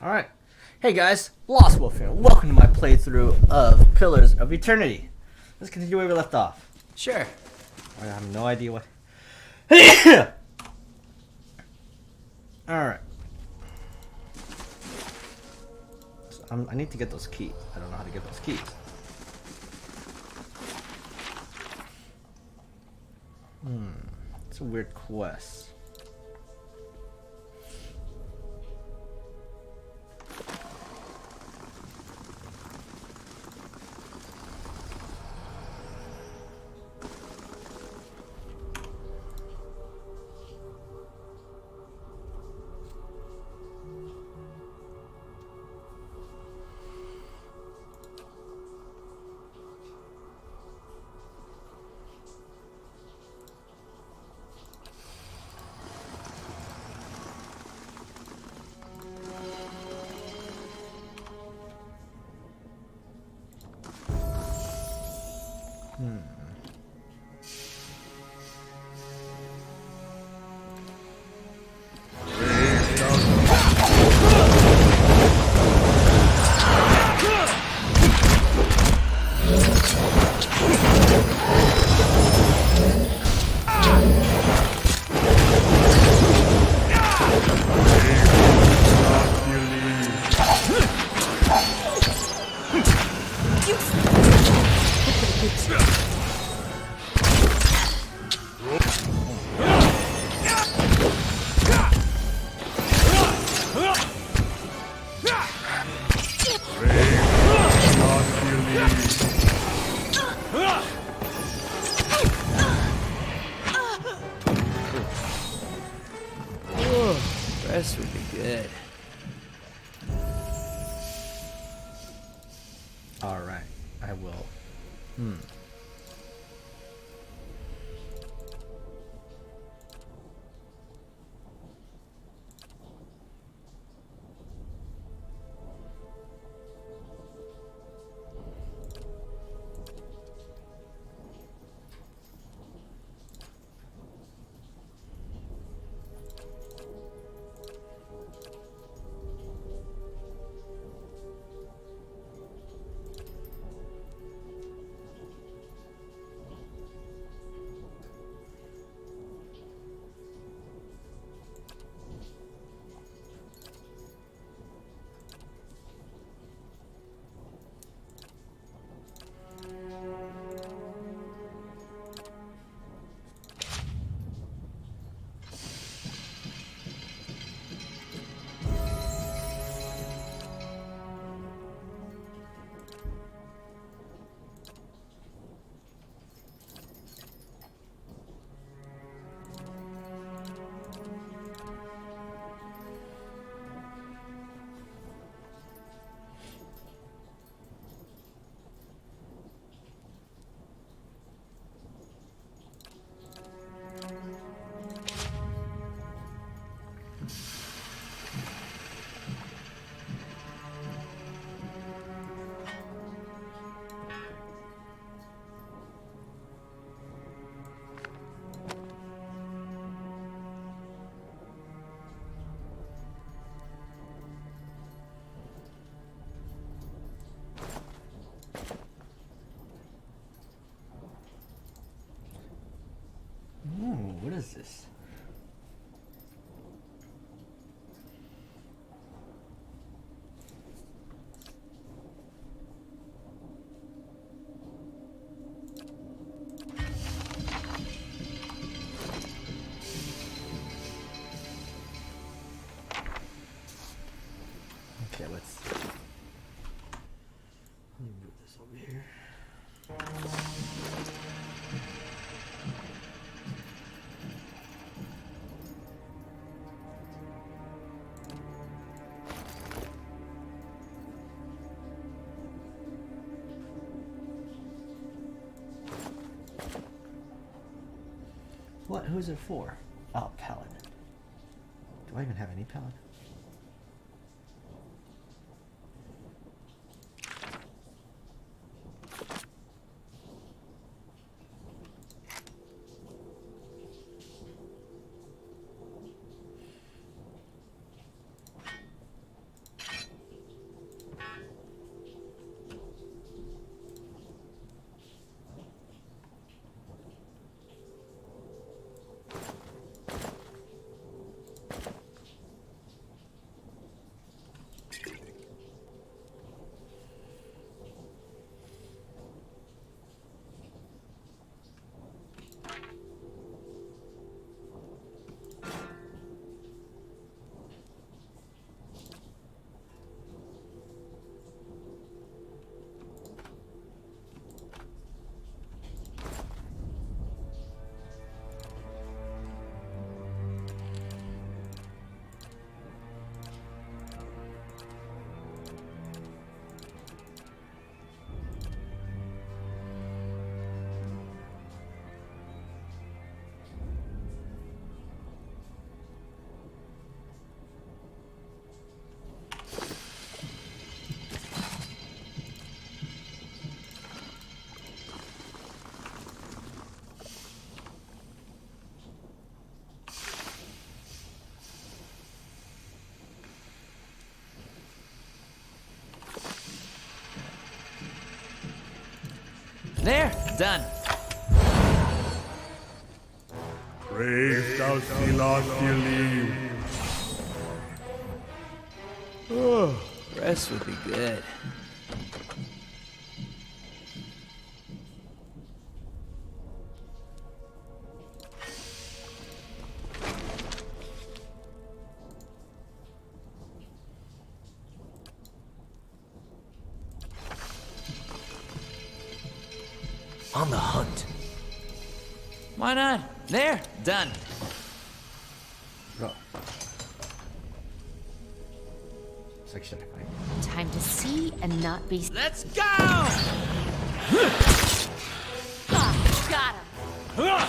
Alright. Hey guys, Lost Wolf here. Welcome to my playthrough of Pillars of Eternity. Let's continue where we left off. Sure. I have no idea what... Alright. So I need to get those keys. I don't know how to get those keys. It's a weird quest. Rest would be good. Alright, I will. What is this? Okay, let me move this over here. What? Who is it for? Oh, Paladin. Do I even have any Paladin? There, done. Praise thou Celestial. Oh, rest would be good. On the hunt. Why not? There, done. Go. Section. Time to see and not be. Let's go! Ah, got him.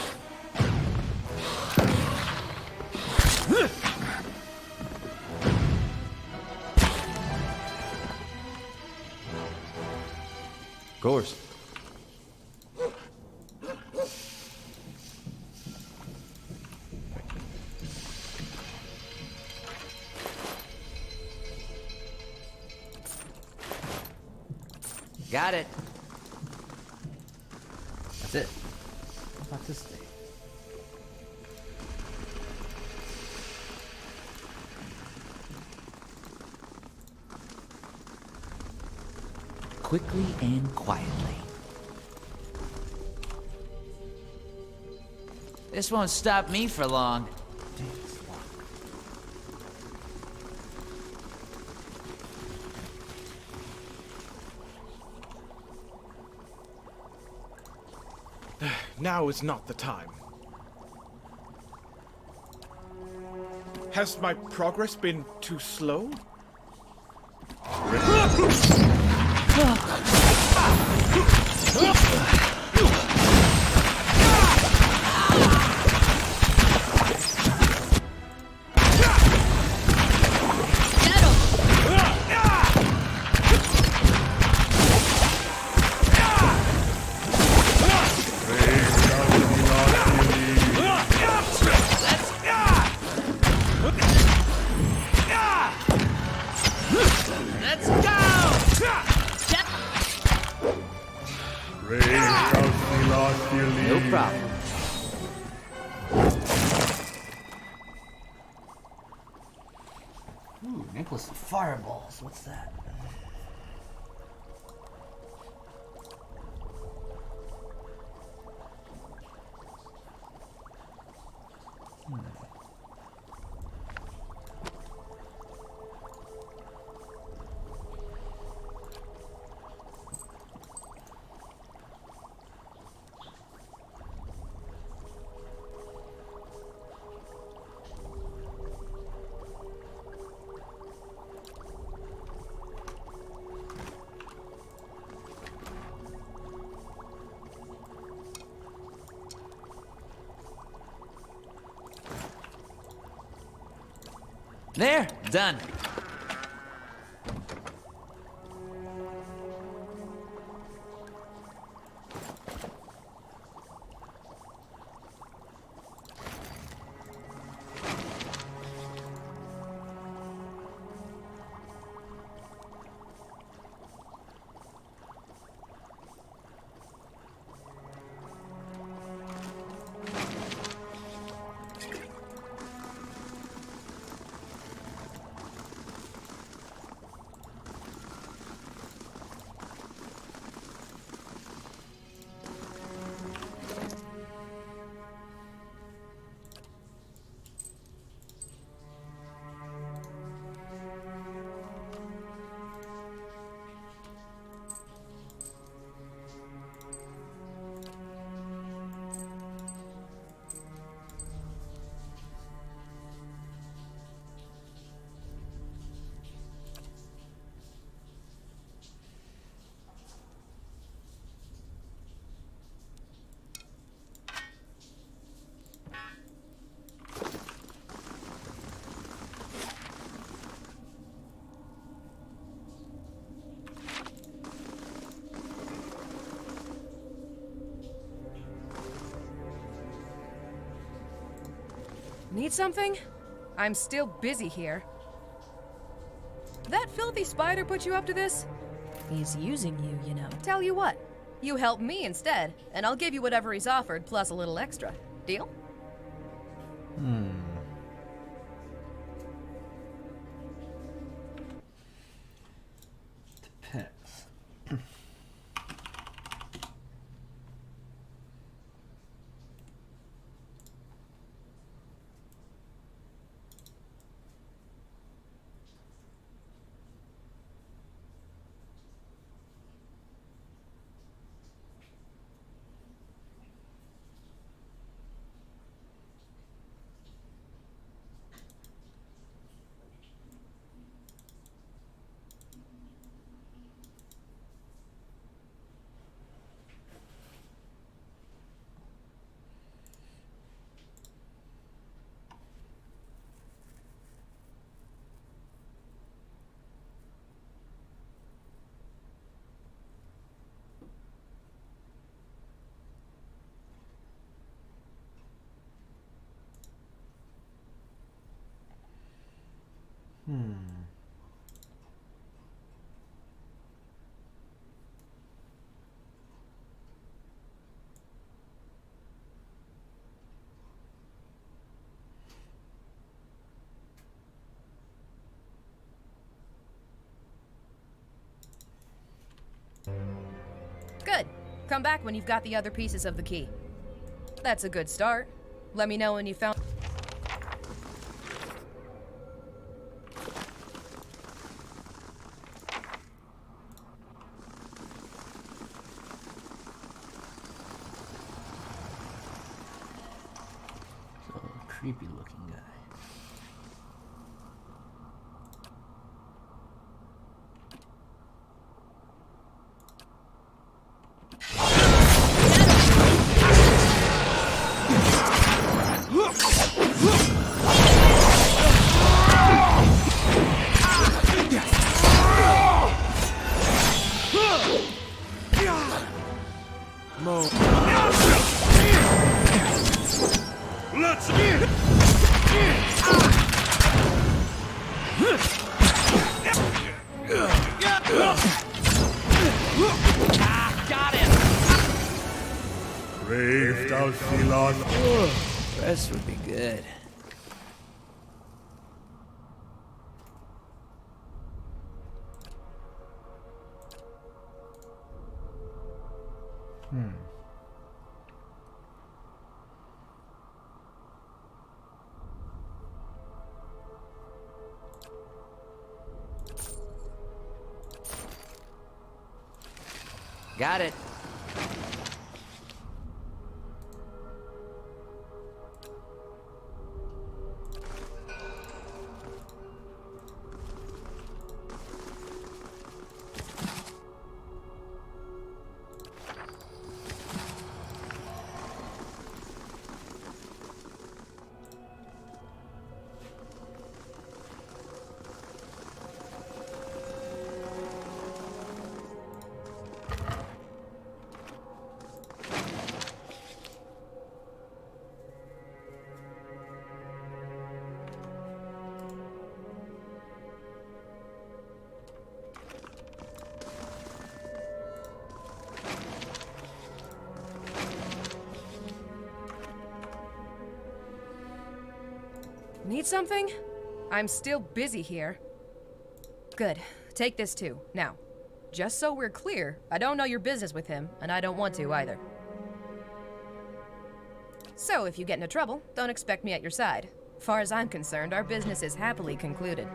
Of course. Got it. That's it. How about this thing? Quickly and quietly. This won't stop me for long. Dang, it's locked. Now is not the time. Has my progress been too slow? Let's go! Praise thou Celestial. No problem. Ooh, Nicholas fireballs. What's that? There, done. Need something? I'm still busy here. That filthy spider put you up to this? He's using you, you know. Tell you what, You help me instead, and I'll give you whatever he's offered plus a little extra. Deal? Depends. Good. Come back when you've got the other pieces of the key. That's a good start. Let me know when you found... So creepy looking guy. Got him! Brave thou sea lost. Rest would be good. Got it. Need something? I'm still busy here. Good. Take this too. Now, just so we're clear, I don't know your business with him, and I don't want to either. So if you get into trouble, don't expect me at your side. Far as I'm concerned, our business is happily concluded.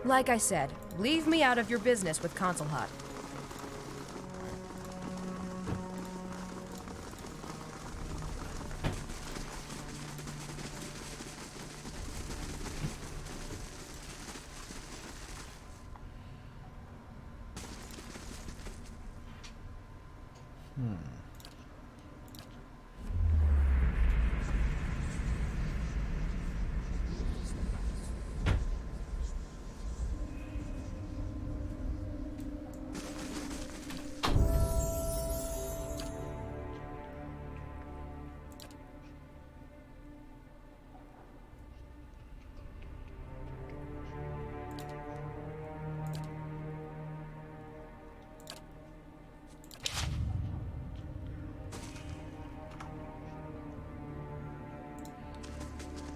Like I said, leave me out of your business with Console Hot.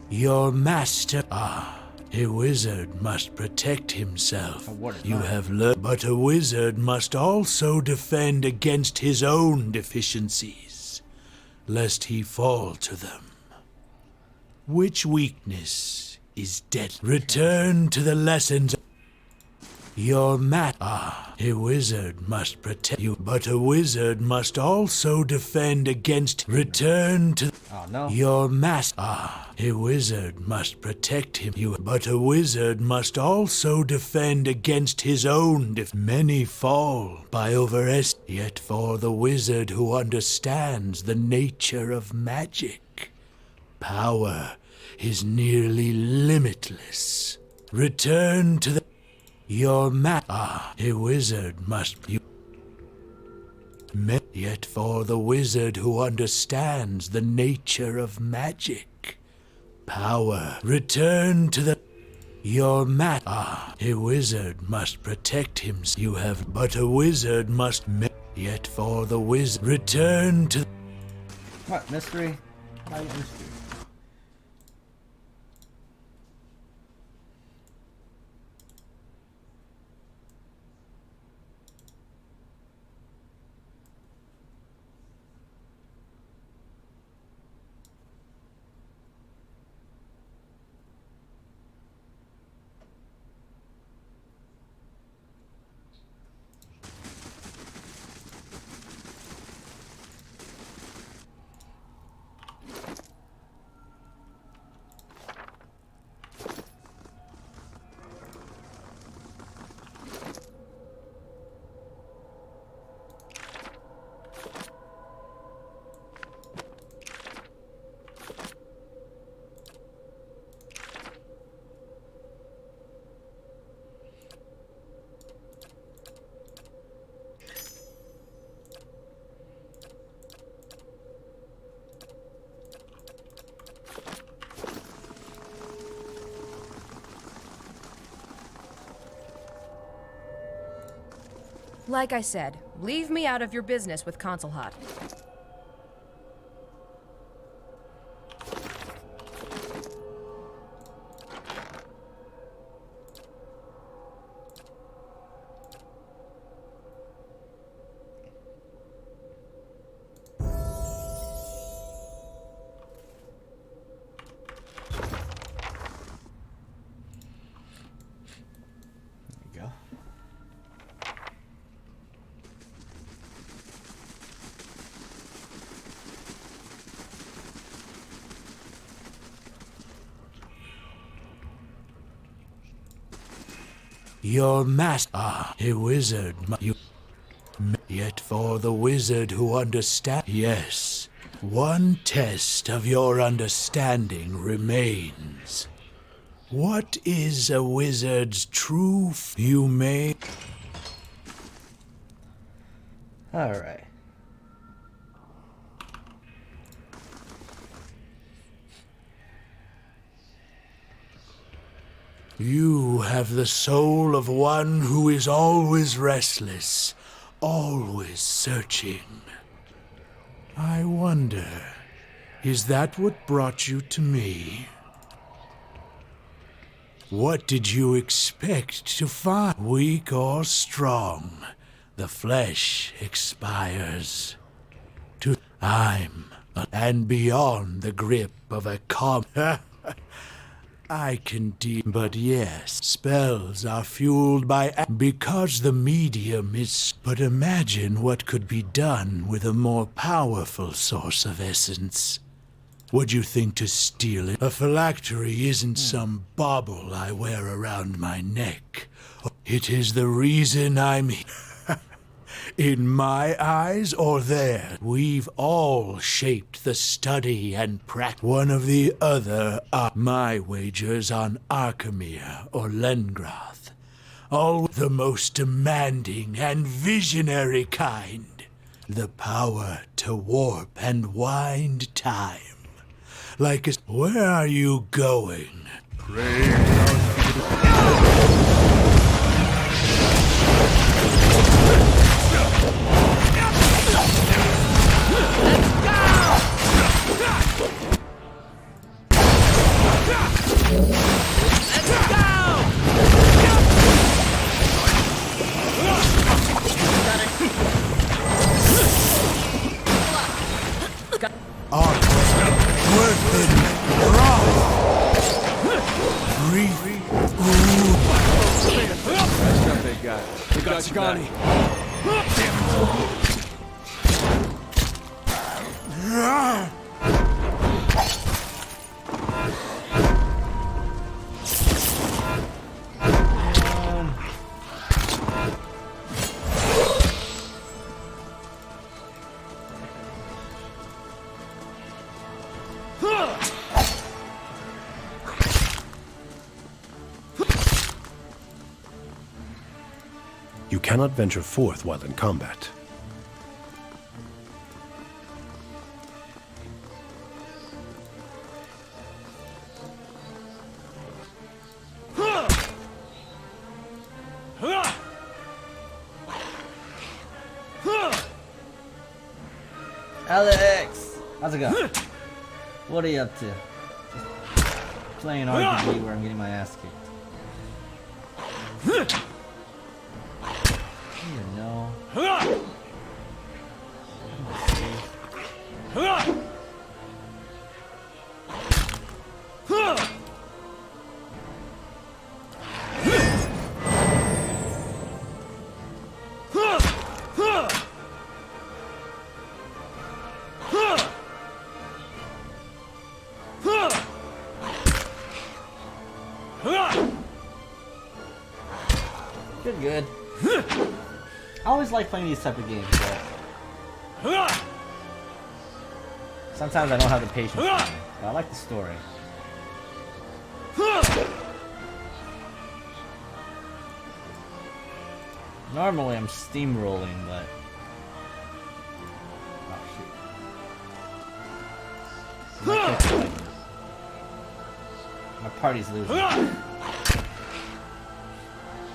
Your master. A wizard must protect himself. what is You that? have learned. But a wizard must also defend against his own deficiencies, lest he fall to them. Which weakness is dead? Return to the lessons. Your a wizard must protect you, but a wizard must also defend against. Return to. Oh no. Your master. A wizard must protect him. But a wizard must also defend against his own. Many fall by overestimate. Yet for the wizard who understands the nature of magic, power is nearly limitless. Return to the. Your a wizard must. Yet for the wizard who understands the nature of magic, power. Return to the. Your a wizard must protect himself. You have. But a wizard must. Yet for the wizard. Return to. What mystery? Light mystery. Like I said, leave me out of your business with Console Hot. There you go. Your master. A wizard. Yet for the wizard who understands. Yes. One test of your understanding remains. What is a wizard's true you may. All right. You have the soul of one who is always restless, always searching. I wonder, is that what brought you to me? What did you expect to find? Weak or strong, the flesh expires. And beyond the grip of a I can deal, but yes, spells are fueled by because the medium is. But imagine what could be done with a more powerful source of essence. Would you think to steal it? A phylactery isn't some bauble I wear around my neck. It is the reason I'm here. In my eyes or there, we've all shaped the study and practice. One of the other are my wagers on Arkemir or Lengrath. All the most demanding and visionary kind. The power to warp and wind time. Like a... Where are you going? Art, worth wrath, grief, Big guy. We got you back. You cannot venture forth while in combat. Alex! How's it going? What are you up to? Just playing RPG where I'm getting my ass kicked. You know. Good, good. I always like playing these type of games, but sometimes I don't have the patience for them. But I like the story. Normally I'm steamrolling, but oh shoot. My party's losing.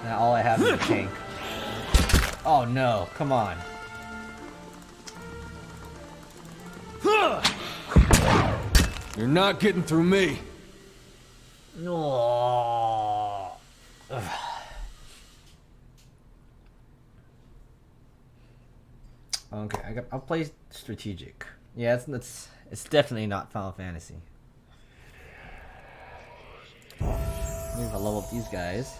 Now all I have is a tank. Oh no, come on. You're not getting through me. No. Okay, I'll play strategic. Yeah, it's definitely not Final Fantasy. Maybe if I level up these guys.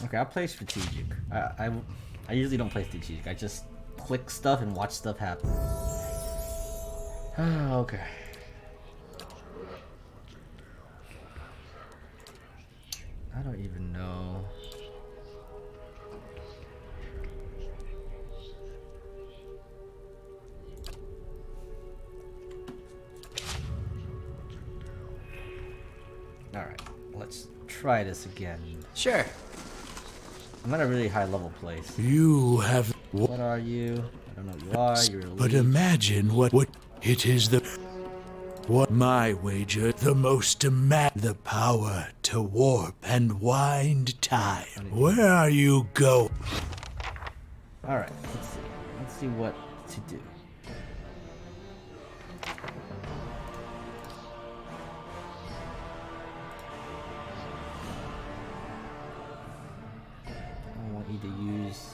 Okay, I'll play strategic. I usually don't play strategic. I just click stuff and watch stuff happen. Okay. I don't even know. Alright, let's try this again. Sure. I'm at a really high level place. You have What are you? I don't know what you are. You're elite. but imagine what it is what my wager the most the power to warp and wind time. Where are you going? Alright, let's see what to do. I want you to use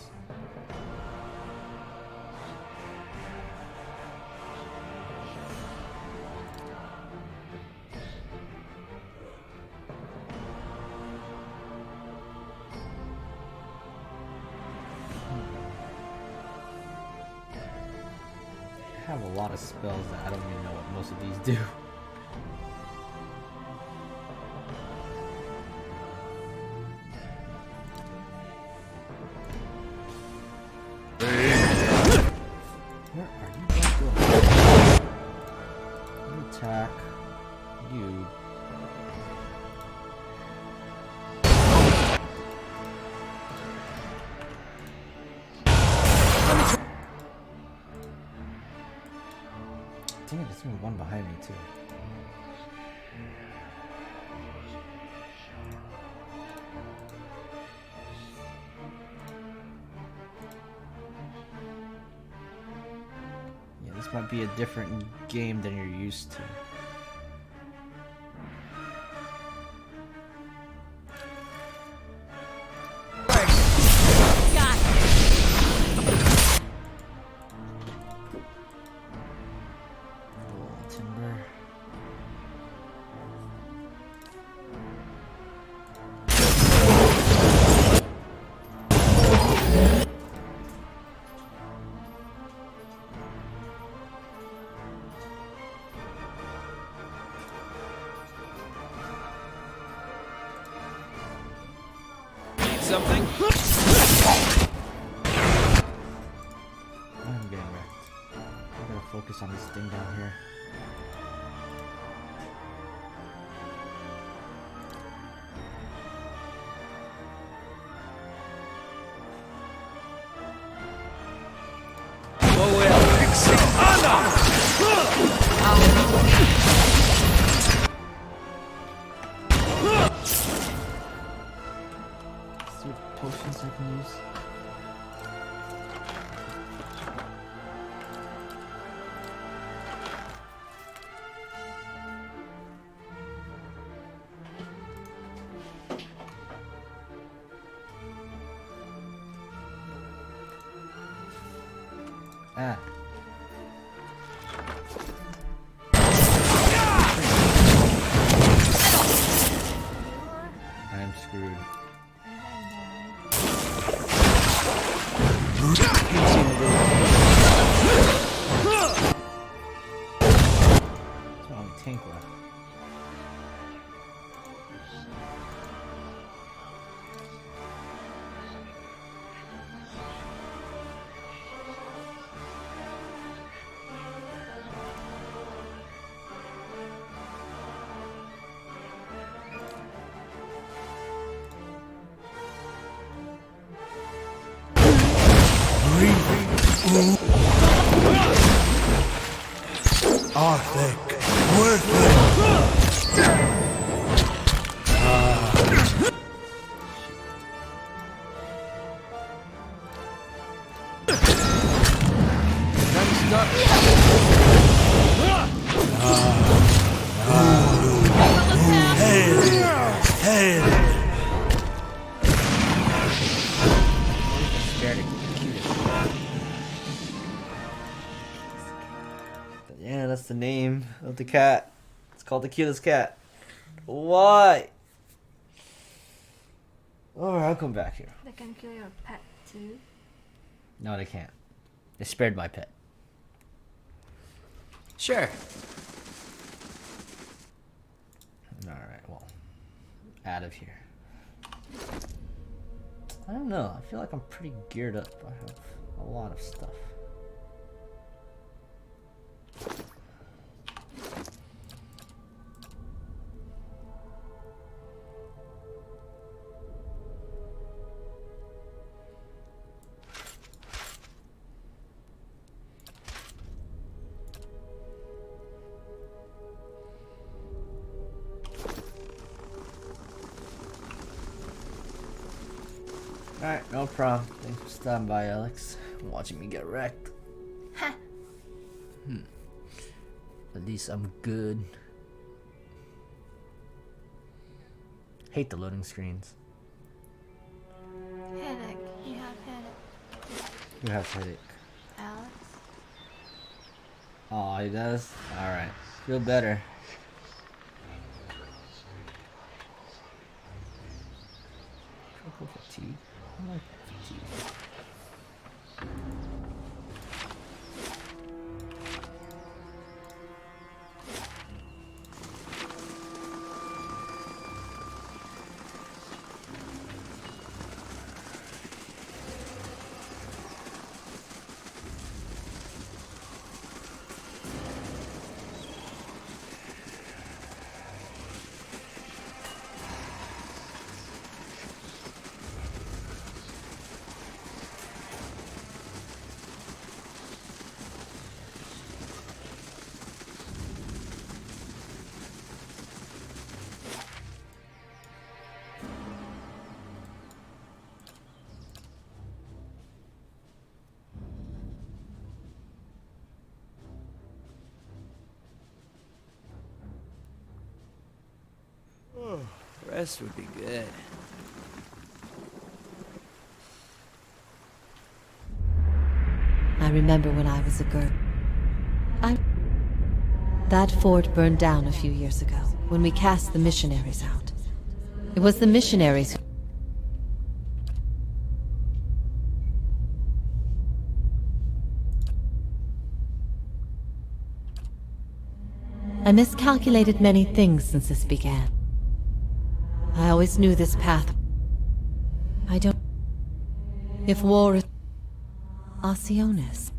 I have a lot of spells that I don't even know what most of these do. Where are you guys going? You attack. You. Damn, there's only one behind me too. This might be a different game than you're used to. Got it. Timber. Something? I'm getting wrecked. I gotta focus on this thing down here. See what potions I can use. Ah. I am screwed. That's only tank left. Arthur, worthless. Hail! Scared of the cutest. Yeah, that's the name of the cat. It's called the cutest cat. Why? Alright, I'll come back here. They can kill your pet too. No, they can't. They spared my pet. Sure. Alright, well. Out of here. I don't know. I feel like I'm pretty geared up. I have a lot of stuff. Alright, no problem. Thanks for stopping by, Alex. Watching me get wrecked. Ha! At least I'm good. Hate the loading screens. Headache. You have headache. Who has headache? Alex? Oh, he does? Alright. Feel better. Critical fatigue? I like fatigue. Rest would be good. I remember when I was a girl. That fort burned down a few years ago, when we cast the missionaries out. It was the missionaries who... I miscalculated many things since this began. I always knew this path. I don't... If war is... Alcyones.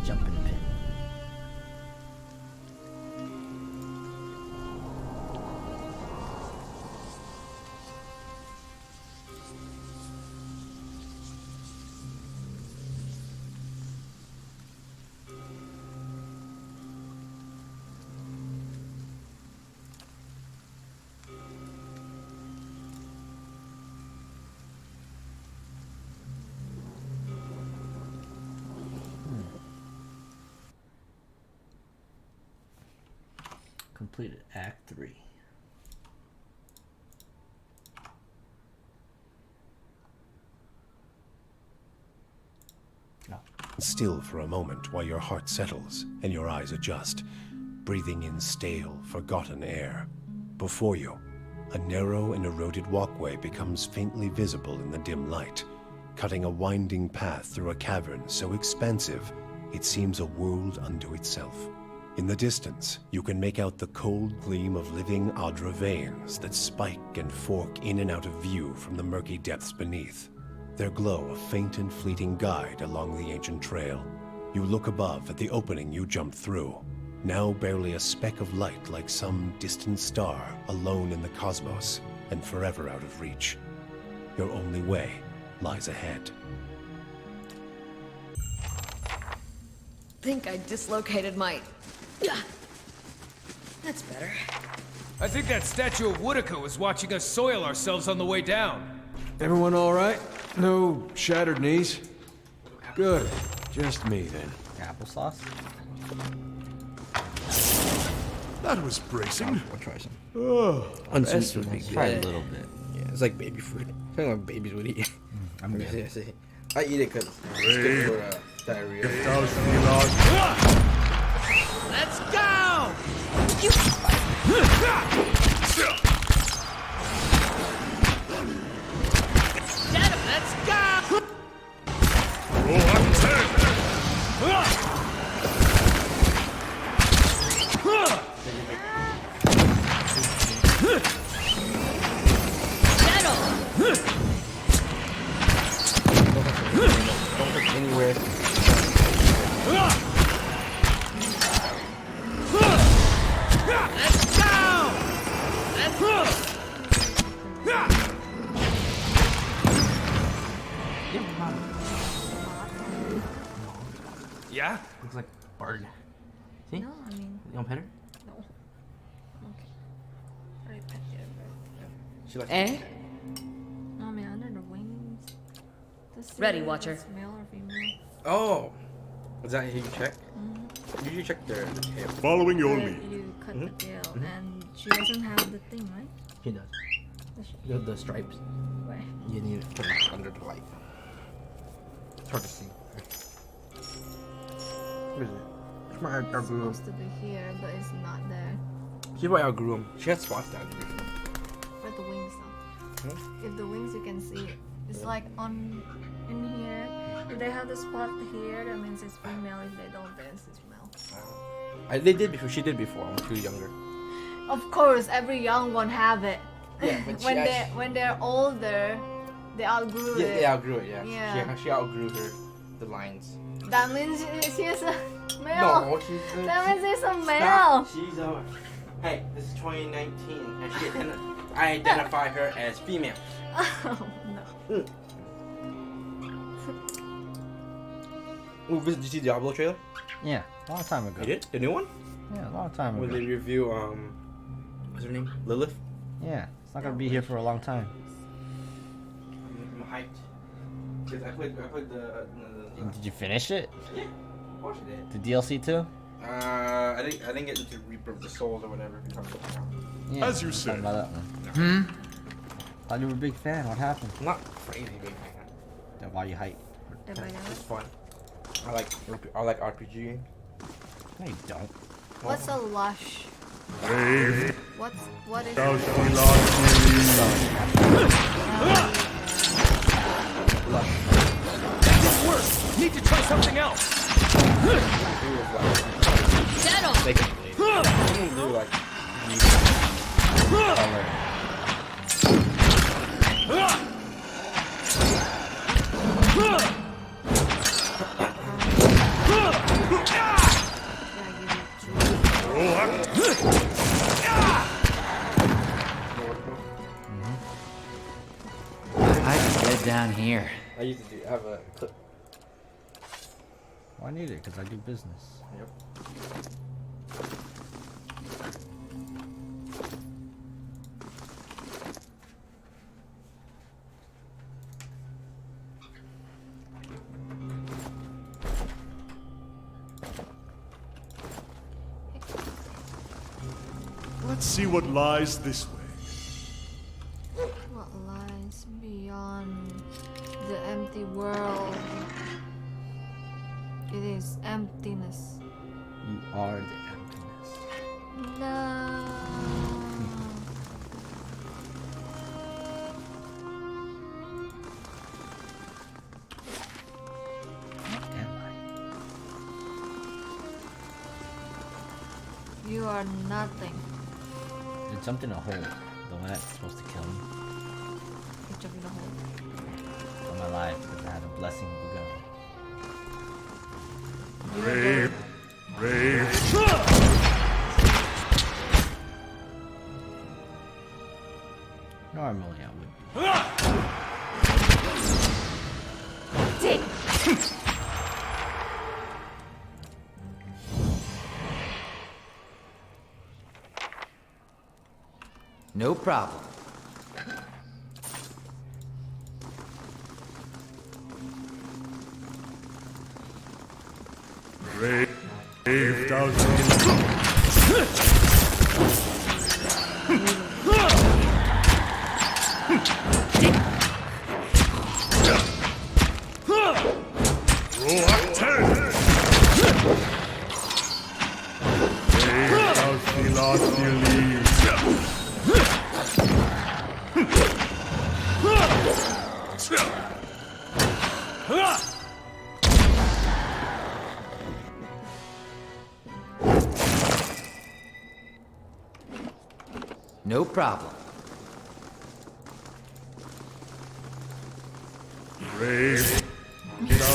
Jumping pin. Completed Act 3. Still for a moment while your heart settles and your eyes adjust, breathing in stale, forgotten air. Before you, a narrow and eroded walkway becomes faintly visible in the dim light, cutting a winding path through a cavern so expansive it seems a world unto itself. In the distance, you can make out the cold gleam of living Adra veins that spike and fork in and out of view from the murky depths beneath. Their glow a faint and fleeting guide along the ancient trail. You look above at the opening you jumped through, now barely a speck of light like some distant star alone in the cosmos and forever out of reach. Your only way lies ahead. Think I dislocated my... That's better. I think that statue of Woodica was watching us soil ourselves on the way down. Everyone all right? No shattered knees? Good. Just me, then. Applesauce? That was bracing. We'll try some. Rest would be Try a good. little bit. Yeah, it's like baby food. I think what babies would eat. I'm good. I eat it because it's good for diarrhea. Let's go! Get him, let's go! Anywhere. Let's go! Let's go! Yeah? Looks like a bird. See? No, I mean, You don't pet her? no. Okay. Already pet the other bird. She likes Eh? No, I mean, under the wings. Just see Ready, if Watcher. it's male or female. Oh! Is that how you check? You usually check the tail. Following your But lead. you cut the tail, and she doesn't have the thing, right? He does. Does she? The stripes. Where? You need to put it under the light. It's hard to see. Where is it? She's my It's outgrew him. supposed to be here, but it's not there. She's my outgrew him. She had spots down here. Where the wings are. If the wings, you can see it. It's like on in here. If they have the spot here, that means it's female. If they don't, then it's male. They did before. She did before when she was younger. Of course, every young one have it. Yeah, but when they're older, they outgrew Yeah, it. they outgrew it. Yeah. Yeah. She outgrew the lines. That means she's a male. No, she's. That means it's a male. She's Hey, this is 2019, and I identify her as female. Oh no. Ooh, did you see the Diablo trailer? Yeah, a long time ago. You did? The new one? Yeah, a long time Where ago. they review what's her name? Lilith. Yeah, it's not gonna be here for a long time. I'm hyped. Cause I played the Did you finish it? Yeah, of course I did. The DLC too? I didn't get into Reaper of the Souls or whatever. Yeah, As you talking said. about that one. Thought you were a big fan. What happened? I'm not crazy big fan. Then why you hype? It's fun. I like RPG. No, you don't. What's a lush? Brave. What is Thou it? shalt Didn't work. Need to try something else. Settle. Do like I can get down here. I used to have a clip. Well, I need it because I do business. Yep. Let's see what lies this way. What lies beyond the empty world? It is emptiness. You are the emptiness. No. What am I? You are nothing. Did something in a hole. The one that's supposed to kill me. You jump in a hole. I'm alive because I had a blessing of God. Brave. Brave. Normally I would. Take. No problem. Brave. Brave. Thou shalt No problem. Brave. Thou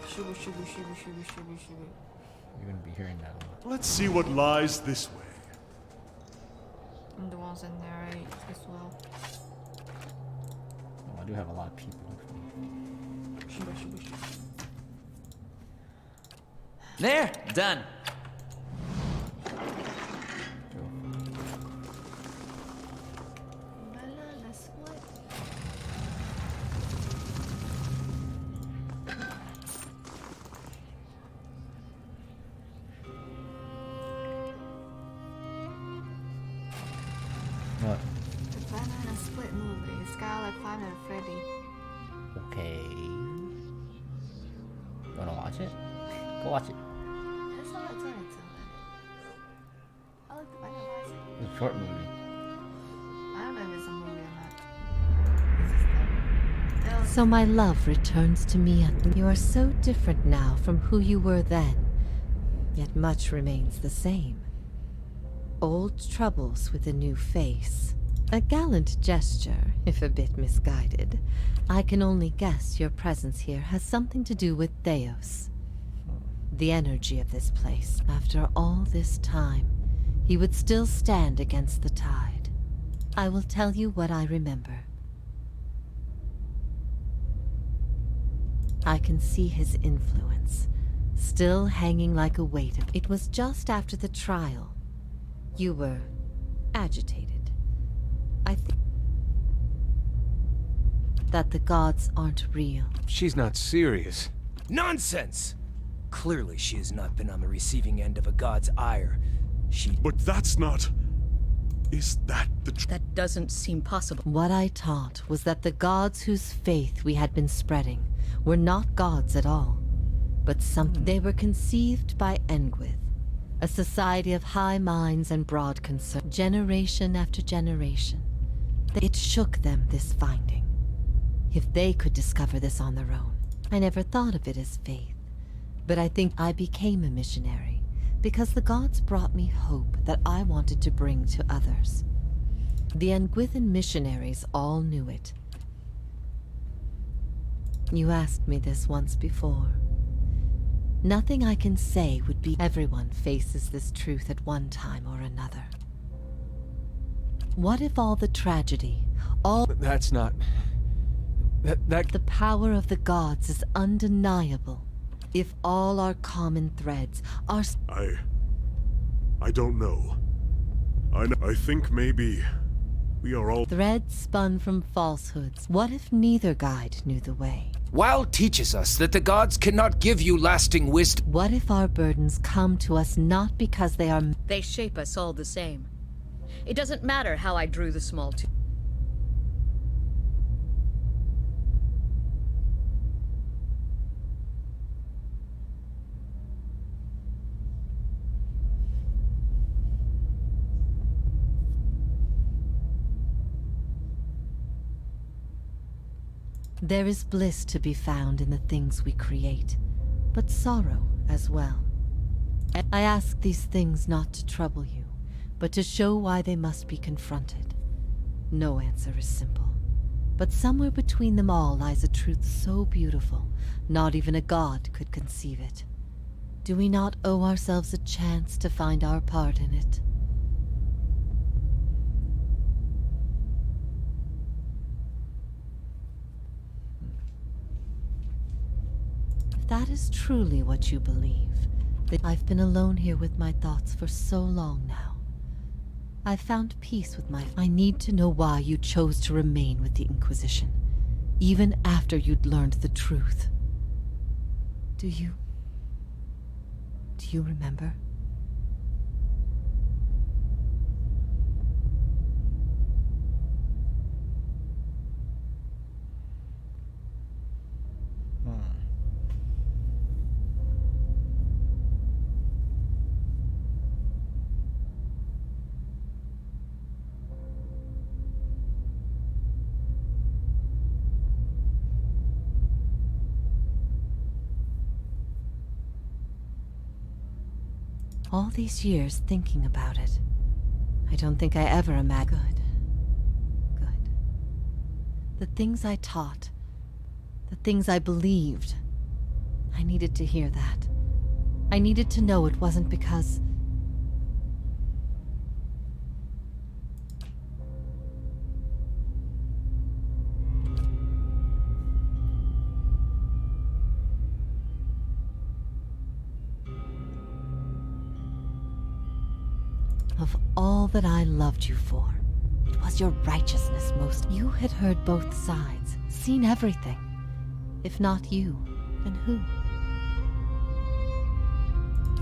Shoo, shoo, shoo, shoo, shoo, shoo. You're gonna be hearing that a lot. Let's see what lies this way. I'm the ones that narrate as well. Oh, I do have a lot of people. Shoo, shoo, shoo. There, done. That's what. What? The Banana Split movie. Skylar Climb and Freddy. Okay. Wanna watch it? Go watch it. It's not. I like the Banana Split. It's a short movie. I don't know if it's a movie or not. So my love returns to me. You are so different now from who you were then, yet much remains the same. Old troubles with a new face. A gallant gesture, if a bit misguided. I can only guess your presence here has something to do with Theos. The energy of this place. After all this time, he would still stand against the tide. I will tell you what I remember. I can see his influence, still hanging like a weight. It was just after the trial. You were agitated. I think that the gods aren't real. She's not serious. Nonsense! Clearly she has not been on the receiving end of a god's ire. But that's not... Is that the That doesn't seem possible. What I taught was that the gods whose faith we had been spreading were not gods at all, but they were conceived by Engwyth, a society of high minds and broad concern. Generation after generation. It shook them, this finding. If they could discover this on their own. I never thought of it as faith, but I think I became a missionary because the gods brought me hope that I wanted to bring to others. The Engwythan missionaries all knew it. You asked me this once before. Nothing I can say would be... Everyone faces this truth at one time or another. What if all the tragedy, all... That's not... That... The power of the gods is undeniable. If all our common threads are... I don't know. I think maybe we are all... Threads spun from falsehoods. What if neither guide knew the way? Wal teaches us that the gods cannot give you lasting wisdom. What if our burdens come to us not because they are... They shape us all the same. It doesn't matter how I drew the small tube. There is bliss to be found in the things we create, but sorrow as well. I ask these things not to trouble you, but to show why they must be confronted. No answer is simple, but somewhere between them all lies a truth so beautiful, not even a god could conceive it. Do we not owe ourselves a chance to find our part in it? If that is truly what you believe, then I've been alone here with my thoughts for so long now. I've found peace with I need to know why you chose to remain with the Inquisition, even after you'd learned the truth. Do you remember? All these years thinking about it, I don't think I ever imagined. Good. The things I taught, the things I believed, I needed to hear that. I needed to know it wasn't because... Of all that I loved you for, it was your righteousness most. You had heard both sides, seen everything. If not you, then who?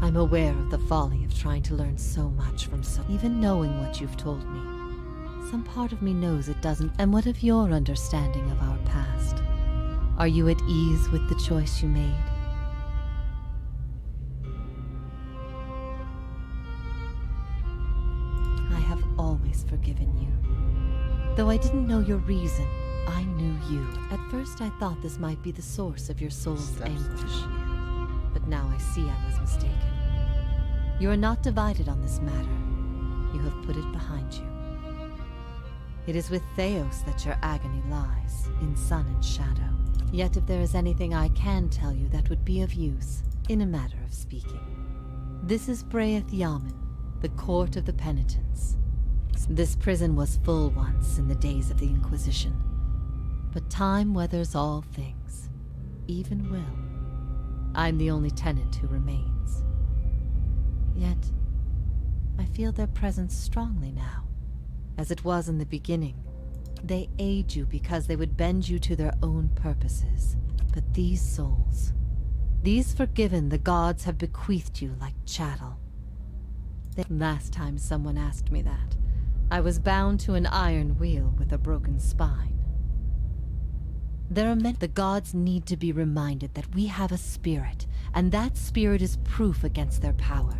I'm aware of the folly of trying to learn so much from even knowing what you've told me. Some part of me knows it doesn't. And what of your understanding of our past? Are you at ease with the choice you made? I have always forgiven you. Though I didn't know your reason, I knew you. At first I thought this might be the source of your soul's anguish. But now I see I was mistaken. You are not divided on this matter. You have put it behind you. It is with Theos that your agony lies, in sun and shadow. Yet if there is anything I can tell you that would be of use, in a matter of speaking. This is Braeth Yamen, the Court of the Penitents. This prison was full once in the days of the Inquisition. But time weathers all things, even will. I'm the only tenant who remains. Yet, I feel their presence strongly now, as it was in the beginning. They aid you because they would bend you to their own purposes. But these souls, these forgiven the gods have bequeathed you like chattel. Last time someone asked me that, I was bound to an iron wheel with a broken spine. The gods need to be reminded that we have a spirit, and that spirit is proof against their power.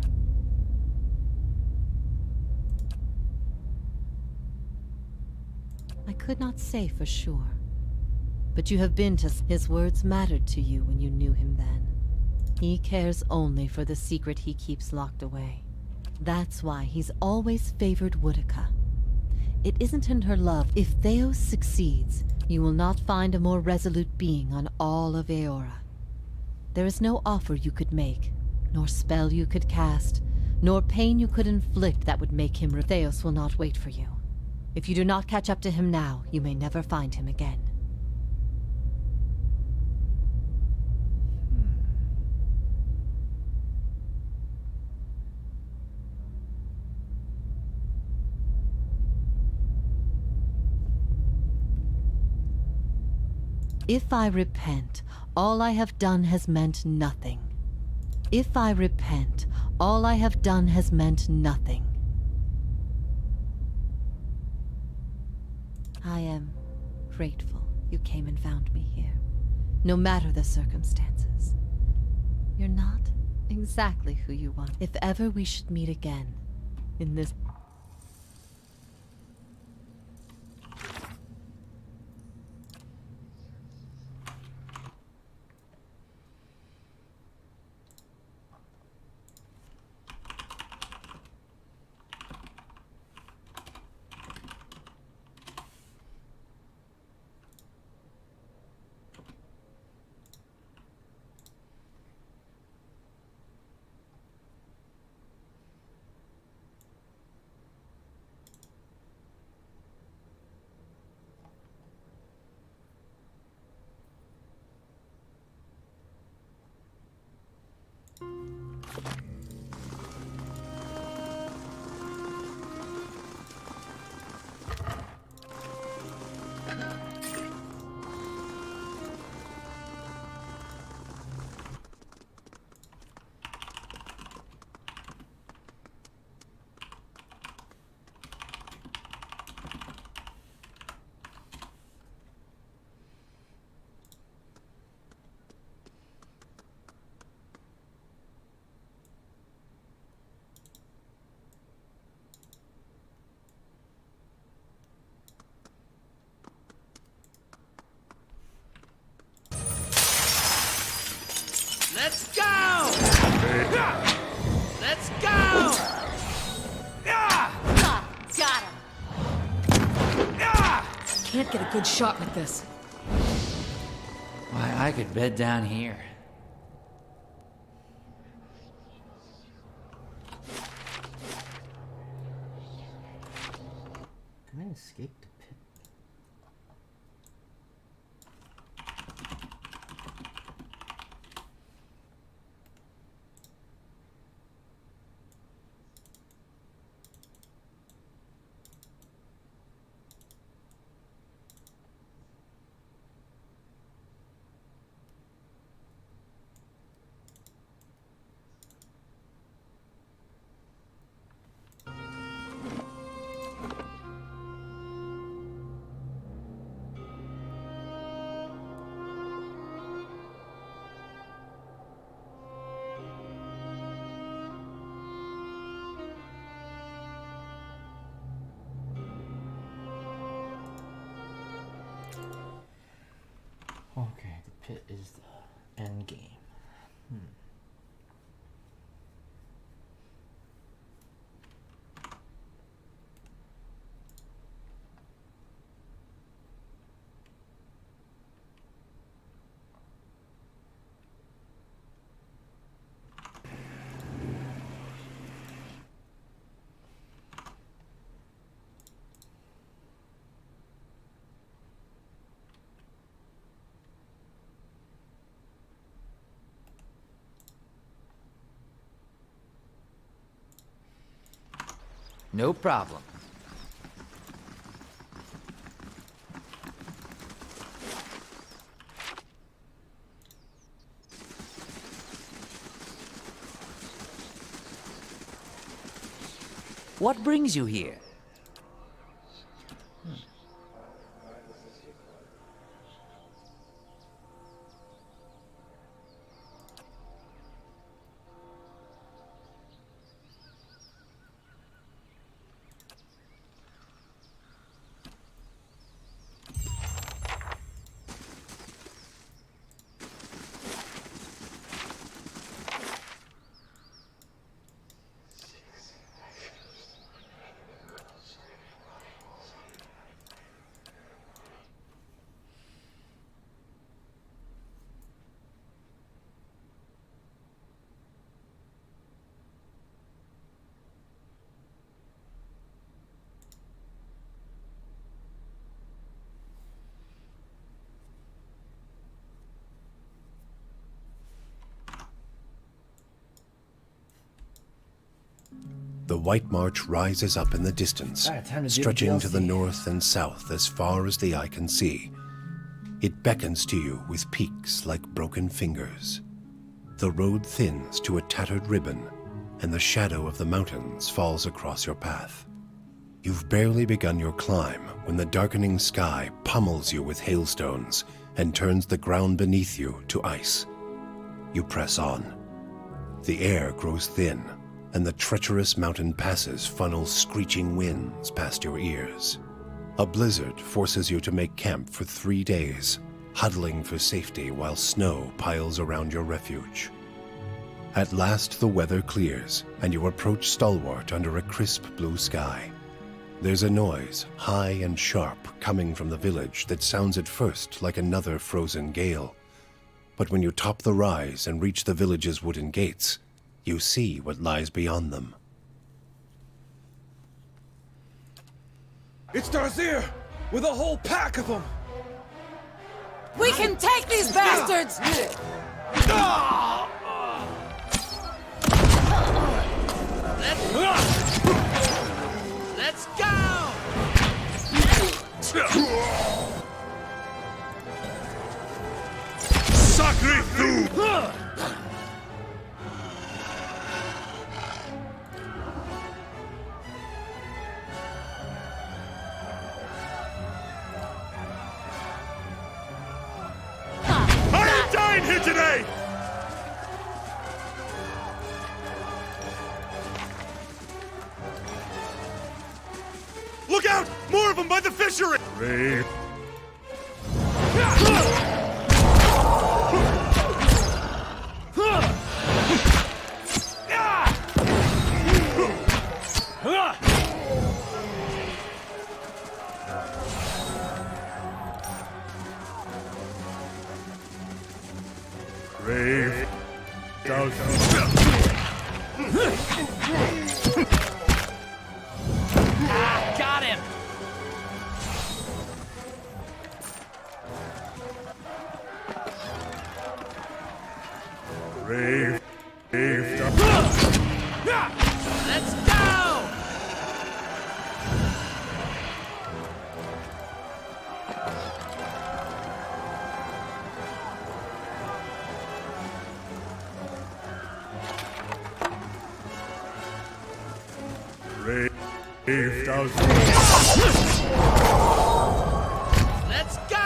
I could not say for sure, but you have been to... His words mattered to you when you knew him then. He cares only for the secret he keeps locked away. That's why he's always favored Woedica. It isn't in her love. If Theos succeeds, you will not find a more resolute being on all of Eora. There is no offer you could make, nor spell you could cast, nor pain you could inflict that would make him... Theos will not wait for you. If you do not catch up to him now, you may never find him again. If I repent, all I have done has meant nothing. If I repent, all I have done has meant nothing. I am grateful you came and found me here, no matter the circumstances. You're not exactly who you want. If ever we should meet again, in this... Let's go! Let's go! Got him. Can't get a good shot with this. Why, I could bed down here. Can I escape the pit? pit is the end game. No problem. What brings you here? The White March rises up in the distance, Alright, time to do stretching to the DLC. north and south as far as the eye can see. It beckons to you with peaks like broken fingers. The road thins to a tattered ribbon, and the shadow of the mountains falls across your path. You've barely begun your climb when the darkening sky pummels you with hailstones and turns the ground beneath you to ice. You press on. The air grows thin, and the treacherous mountain passes funnel screeching winds past your ears. A blizzard forces you to make camp for 3 days, huddling for safety while snow piles around your refuge. At last the weather clears, and you approach Stalwart under a crisp blue sky. There's a noise, high and sharp, coming from the village that sounds at first like another frozen gale. But when you top the rise and reach the village's wooden gates, you see what lies beyond them. It's Darzir! With a whole pack of them! We can take these bastards! Let's go! Sacre Thu! I ain't dying here today! Look out! More of them by the fishery! Brave. Brave. Got him! Brave. Brave. Let's go! Brave. Brave. Let's go! Let's go!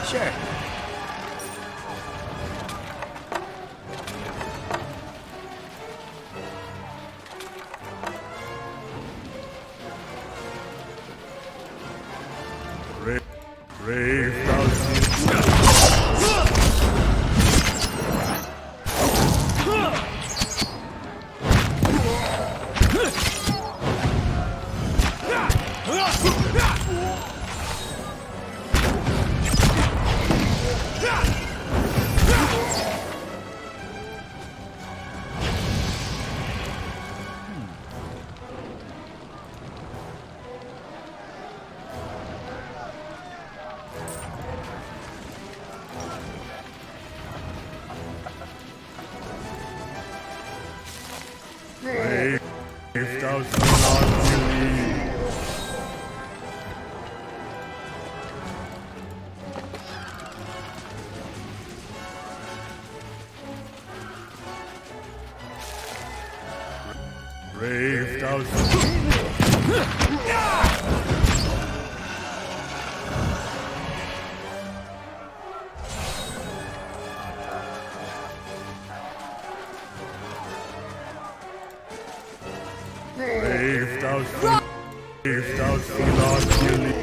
Sure. Brave thou shalt believe. Brave thou Brave thou Brave thou shalt believe.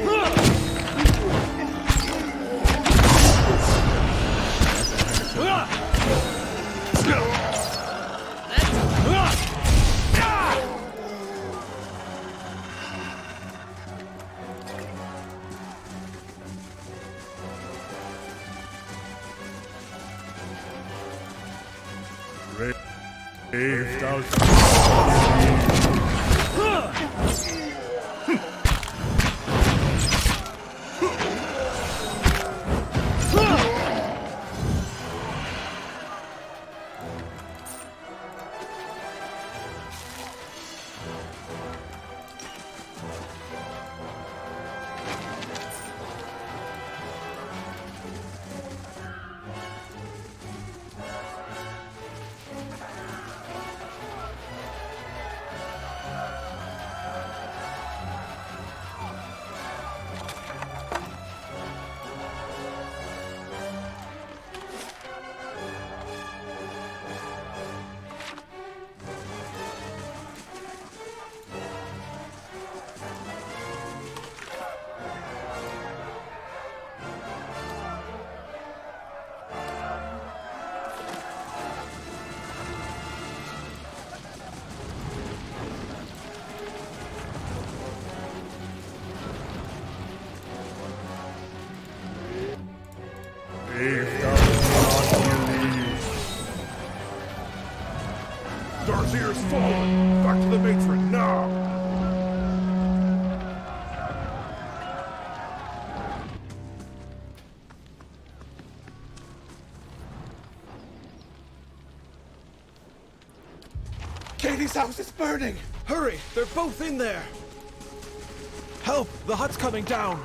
Brave thou Darthir's fallen! Back to the matron, now! Katie's house is burning! Hurry! They're both in there! Help! The hut's coming down!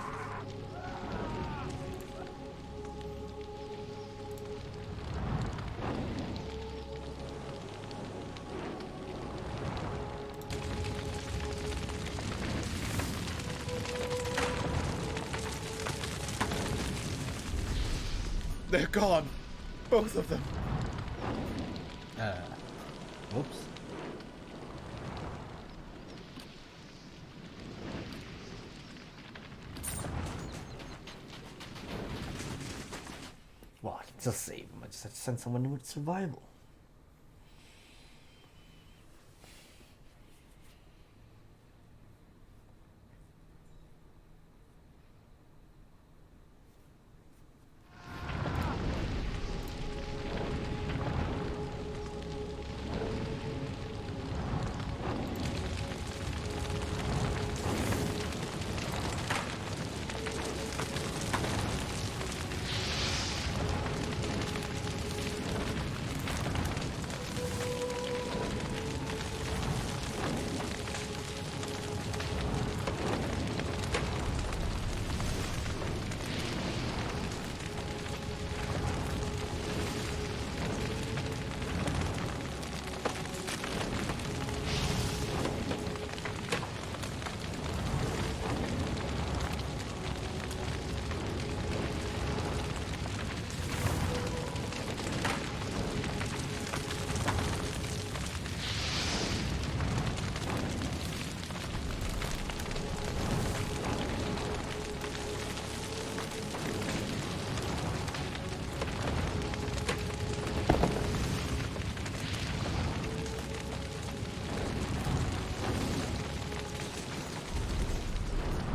They're gone. Both of them. Whoops. Well, I can still save them. I just have to send someone with survival.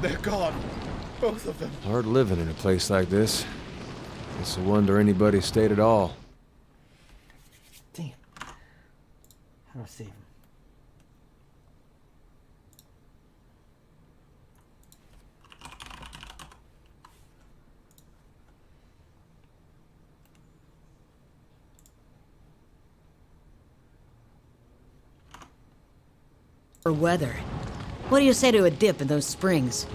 They're gone. Both of them. Hard living in a place like this. It's a wonder anybody stayed at all. Damn. How do I save him? Or weather. What do you say to a dip in those springs?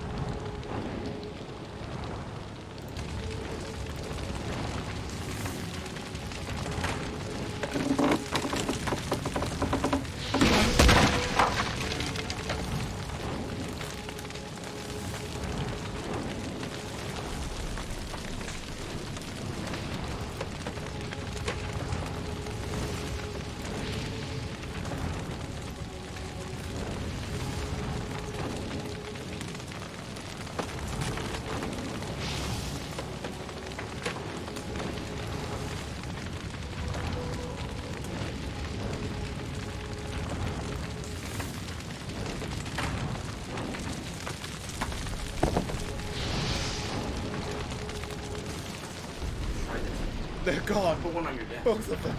They're gone. Put one on your desk. Both of them.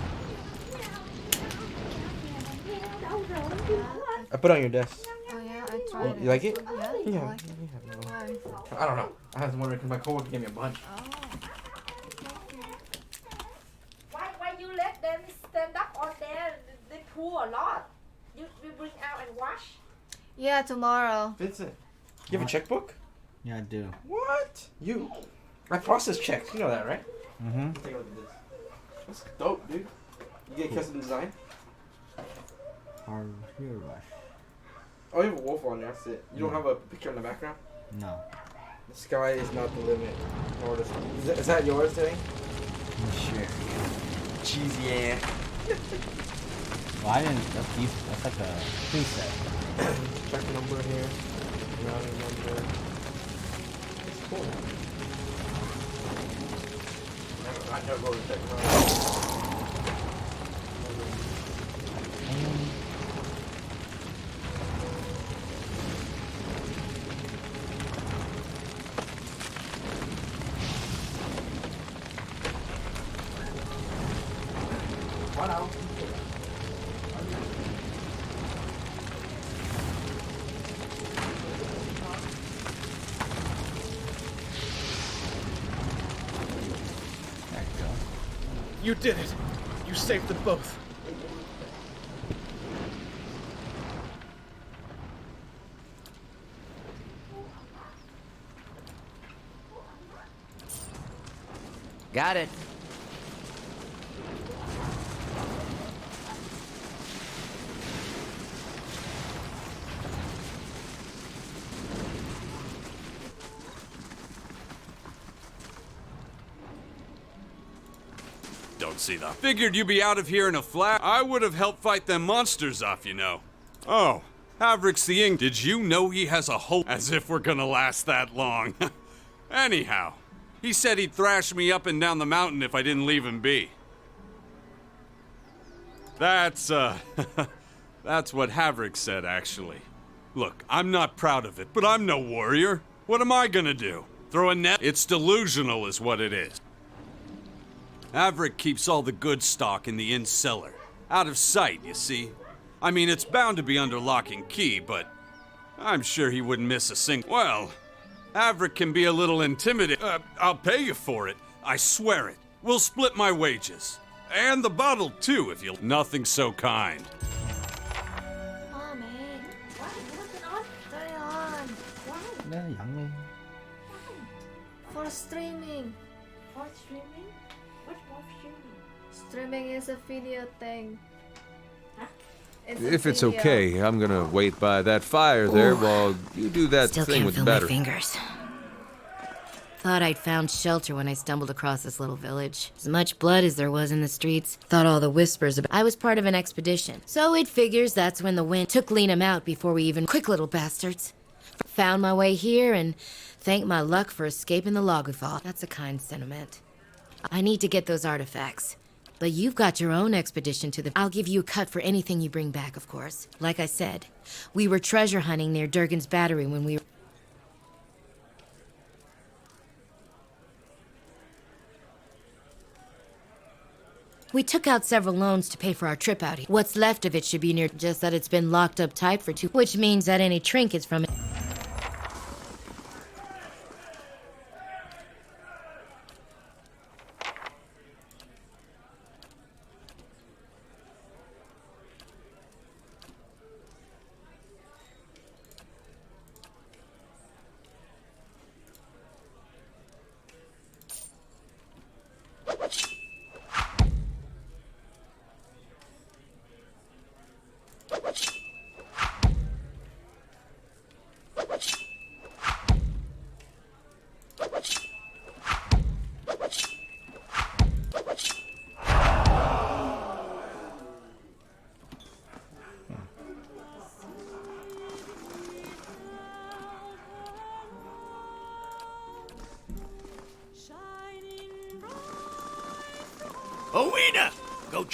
I put it on your desk. Oh yeah, I tried it. You like it? Yeah. Yeah. I like it. Why? I don't know. I was wondering because my coworker gave me a bunch. Why you let them stand up on there? They pour a lot. You bring out and wash. Yeah, tomorrow. Vincent, you have a checkbook? Yeah, I do. What? You? I process checks. You know that, right? Mm-hmm. Take a look at this. That's dope, dude. You get custom design? Hard here rush. Oh, you have a wolf on there. That's it. You don't have a picture in the background? No. The sky is not the limit. Is that yours today? Sure. Cheesy ass. Well, I didn't. That's like a preset. Check number here. Routing number. It's cool. I never wrote a check number. You did it. You saved them both. Got it. Don't see that. Figured you'd be out of here in a flash. I would have helped fight them monsters off, you know. Oh, Havric's the Ink. Did you know he has a whole... As if we're gonna last that long. Anyhow, he said he'd thrash me up and down the mountain if I didn't leave him be. That's, that's what Havric said, actually. Look, I'm not proud of it, but I'm no warrior. What am I gonna do? Throw a net? It's delusional is what it is. Havric keeps all the good stock in the inn cellar. Out of sight, you see. I mean, it's bound to be under lock and key, but I'm sure he wouldn't miss a single... Well, Havric can be a little intimidating. I'll pay you for it. I swear it. We'll split my wages. And the bottle, too, if you'll... Nothing so kind. Oh man. Turn on. Very young. For streaming. For streaming? What for streaming? Streaming is a video thing. If it's okay, I'm gonna wait by that fire there while you do that Still thing can't with feel better. my fingers. Thought I'd found shelter when I stumbled across this little village. As much blood as there was in the streets. Thought all the whispers about... I was part of an expedition. So it figures that's when the wind took Liam out before we even... Quick little bastards. Found my way here and thanked my luck for escaping the Logufall. That's a kind sentiment. I need to get those artifacts. But you've got your own expedition to the... I'll give you a cut for anything you bring back, of course. Like I said, we were treasure hunting near Durgan's Battery when we... We took out several loans to pay for our trip out here. What's left of it should be near, just that it's been locked up tight for 2... Which means that any trinkets from it...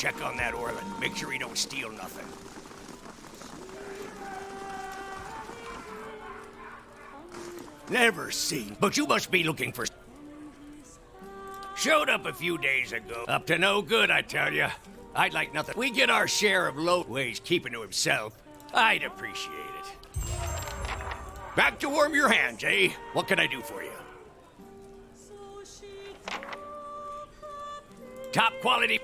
check on that Orland. Make sure he don't steal nothing. Never seen, but you must be looking for... Showed up a few days ago. Up to no good, I tell ya. I'd like nothing. We get our share of low ways keeping to himself. I'd appreciate it. Back to warm your hands, eh? What can I do for you? Top quality...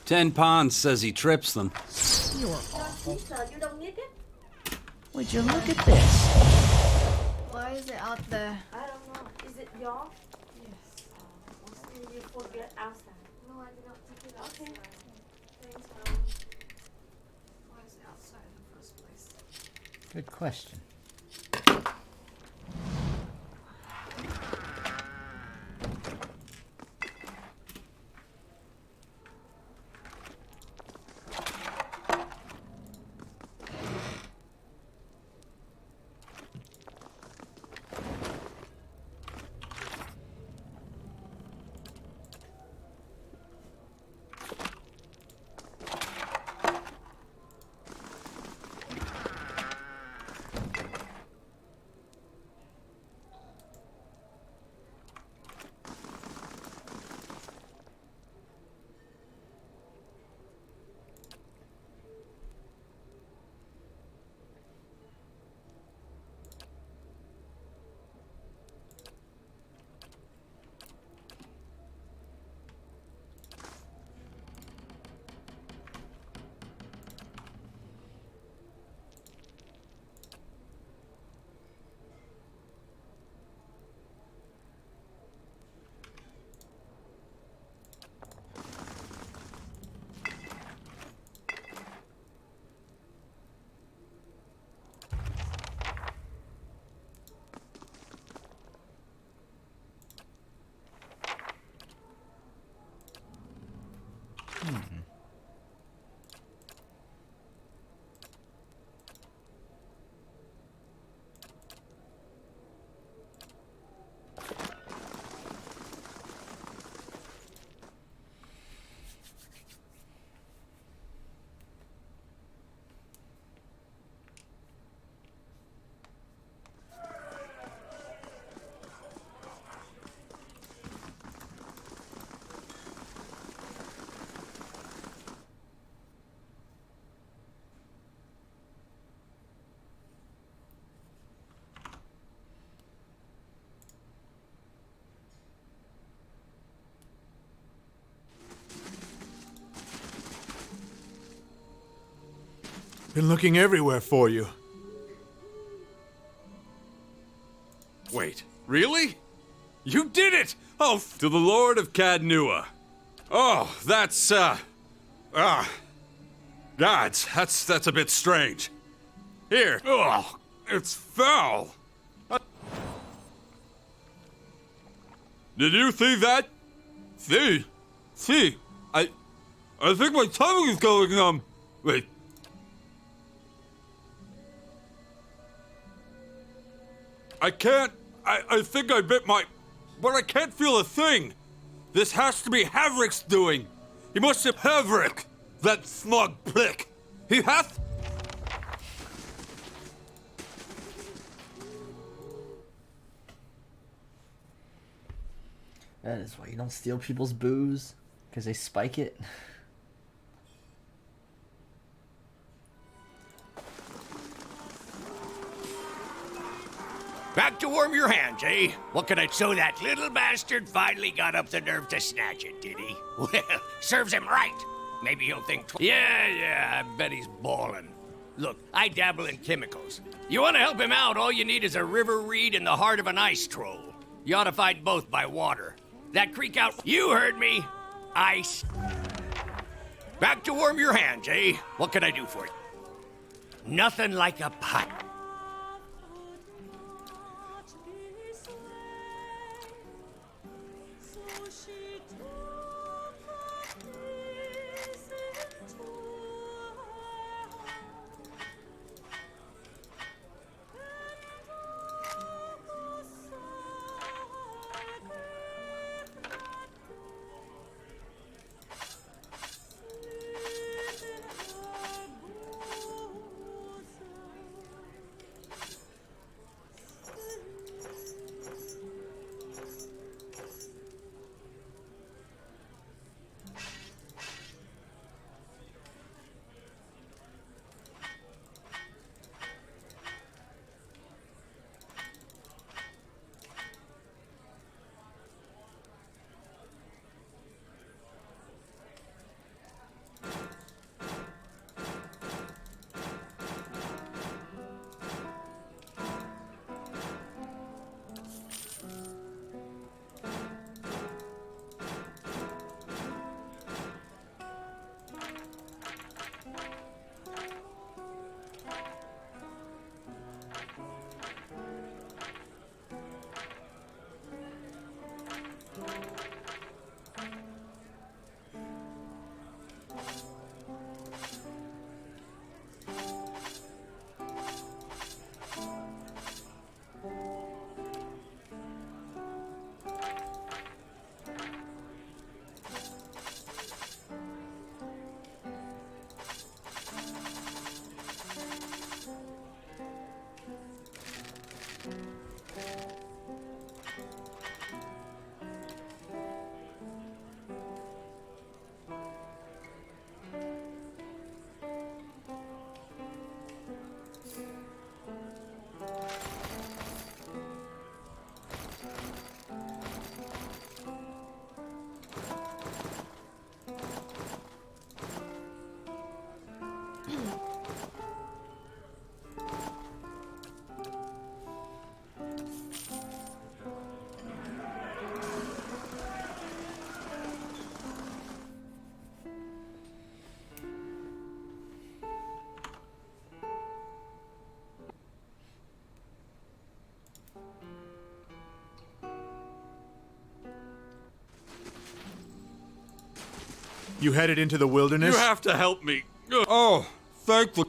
Ten Ponds says he trips them. You're awful. You don't need it? Would you look at this? Why is it out there? I don't know. Is it yours? Yes. Mostly you forget outside. No, I did not take it outside. Okay. Thanks, Mom. Why is it outside in the first place? Good question. Been looking everywhere for you. Wait, really? You did it! Oh, to the Lord of Cadnua. Oh, that's, gods, that's a bit strange. Here. Oh, it's foul. Did you see that? See, I think my tongue is going numb. Wait. I think I bit my... But I can't feel a thing. This has to be Havric's doing. He must have... Havric! That smug prick. He hath... That is why you don't steal people's booze, because they spike it. Back to warm your hands, eh? What can I... So that little bastard finally got up the nerve to snatch it, did he? Well, serves him right. Maybe he'll think... Yeah, I bet he's bawling. Look, I dabble in chemicals. You want to help him out, all you need is a river reed in the heart of an ice troll. You ought to fight both by water. That creek out... You heard me! Ice. Back to warm your hands, eh? What can I do for you? Nothing like a pot. You headed into the wilderness? You have to help me. Oh, thank the...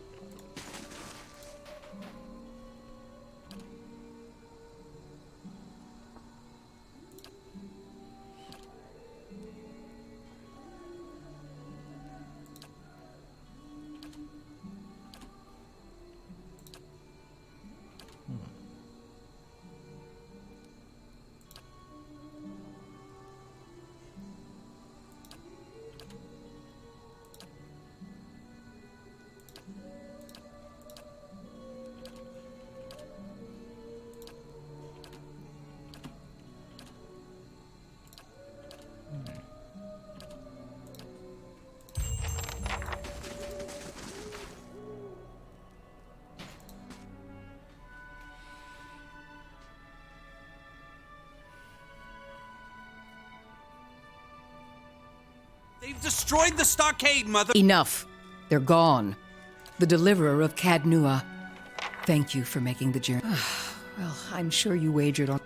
They've destroyed the stockade, Mother. Enough. They're gone. The deliverer of Cadnua. Thank you for making the journey. Well, I'm sure you wagered on...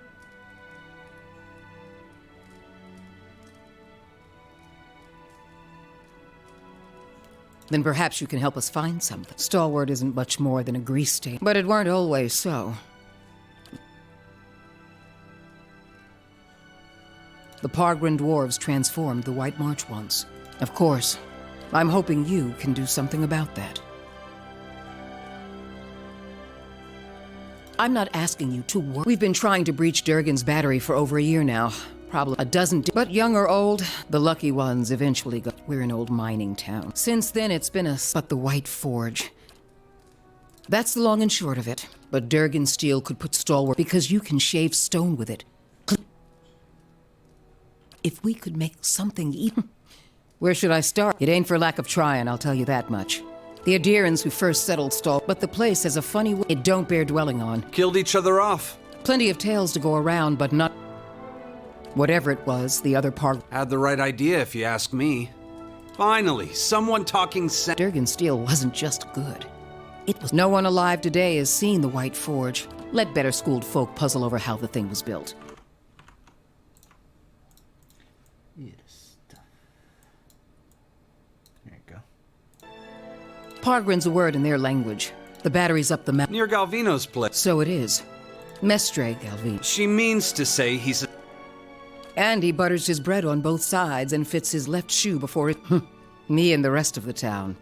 Then perhaps you can help us find something. Stalwart isn't much more than a grease stain. But it weren't always so. The Pargrin dwarves transformed the White March once. Of course, I'm hoping you can do something about that. I'm not asking you to work. We've been trying to breach Durgan's battery for over a year now. Probably a dozen, but young or old, the lucky ones eventually got... We're an old mining town. Since then, it's been but the White Forge. That's the long and short of it. But Durgan steel could put Stalwart, because you can shave stone with it. If we could make something even... Where should I start? It ain't for lack of trying, I'll tell you that much. The Adirans who first settled Stall, but the place has a funny way it don't bear dwelling on. Killed each other off. Plenty of tales to go around, but not... Whatever it was, the other part... Had the right idea, if you ask me. Finally, someone talking sense. Durgan Steel wasn't just good. It was... No one alive today has seen the White Forge. Let better-schooled folk puzzle over how the thing was built. Yes. There you go. Pargrin's a word in their language. The battery's up the mountain. Near Galvino's place. So it is. Mestre Galvino. She means to say he's... And he butters his bread on both sides and fits his left shoe before it... Me and the rest of the town.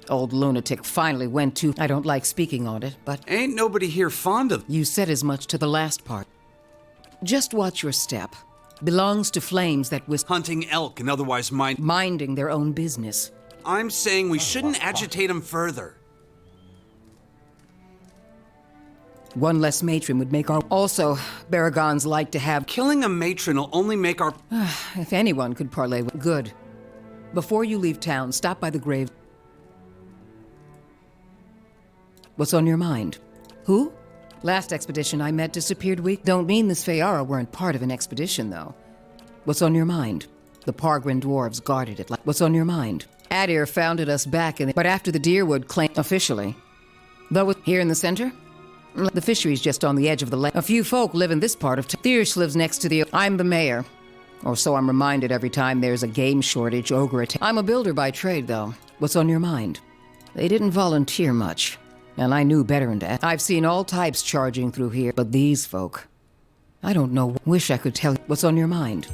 Old lunatic finally went to... I don't like speaking on it, but... Ain't nobody here fond of... You said as much to the last part. Just watch your step. Belongs to flames that was... Hunting elk and otherwise minding their own business. I'm saying we shouldn't agitate him further. One less matron would make our... Also, Baragons like to have... Killing a matron will only make our... If anyone could parlay with... Good. Before you leave town, stop by the grave. What's on your mind? Who? Last expedition I met disappeared week. Don't mean the Sfeara weren't part of an expedition, though. What's on your mind? The Pargrin dwarves guarded it. What's on your mind? Adir founded us back in... But after the Deerwood claim... Officially. Though here in the center? The fishery's just on the edge of the lake. A few folk live in this part of town. Thiersch lives next to the... I'm the mayor. Or so I'm reminded every time there's a game shortage, ogre attack. I'm a builder by trade, though. What's on your mind? They didn't volunteer much. And I knew better than that. I've seen all types charging through here, but these folk... I don't know. Wish I could tell you what's on your mind.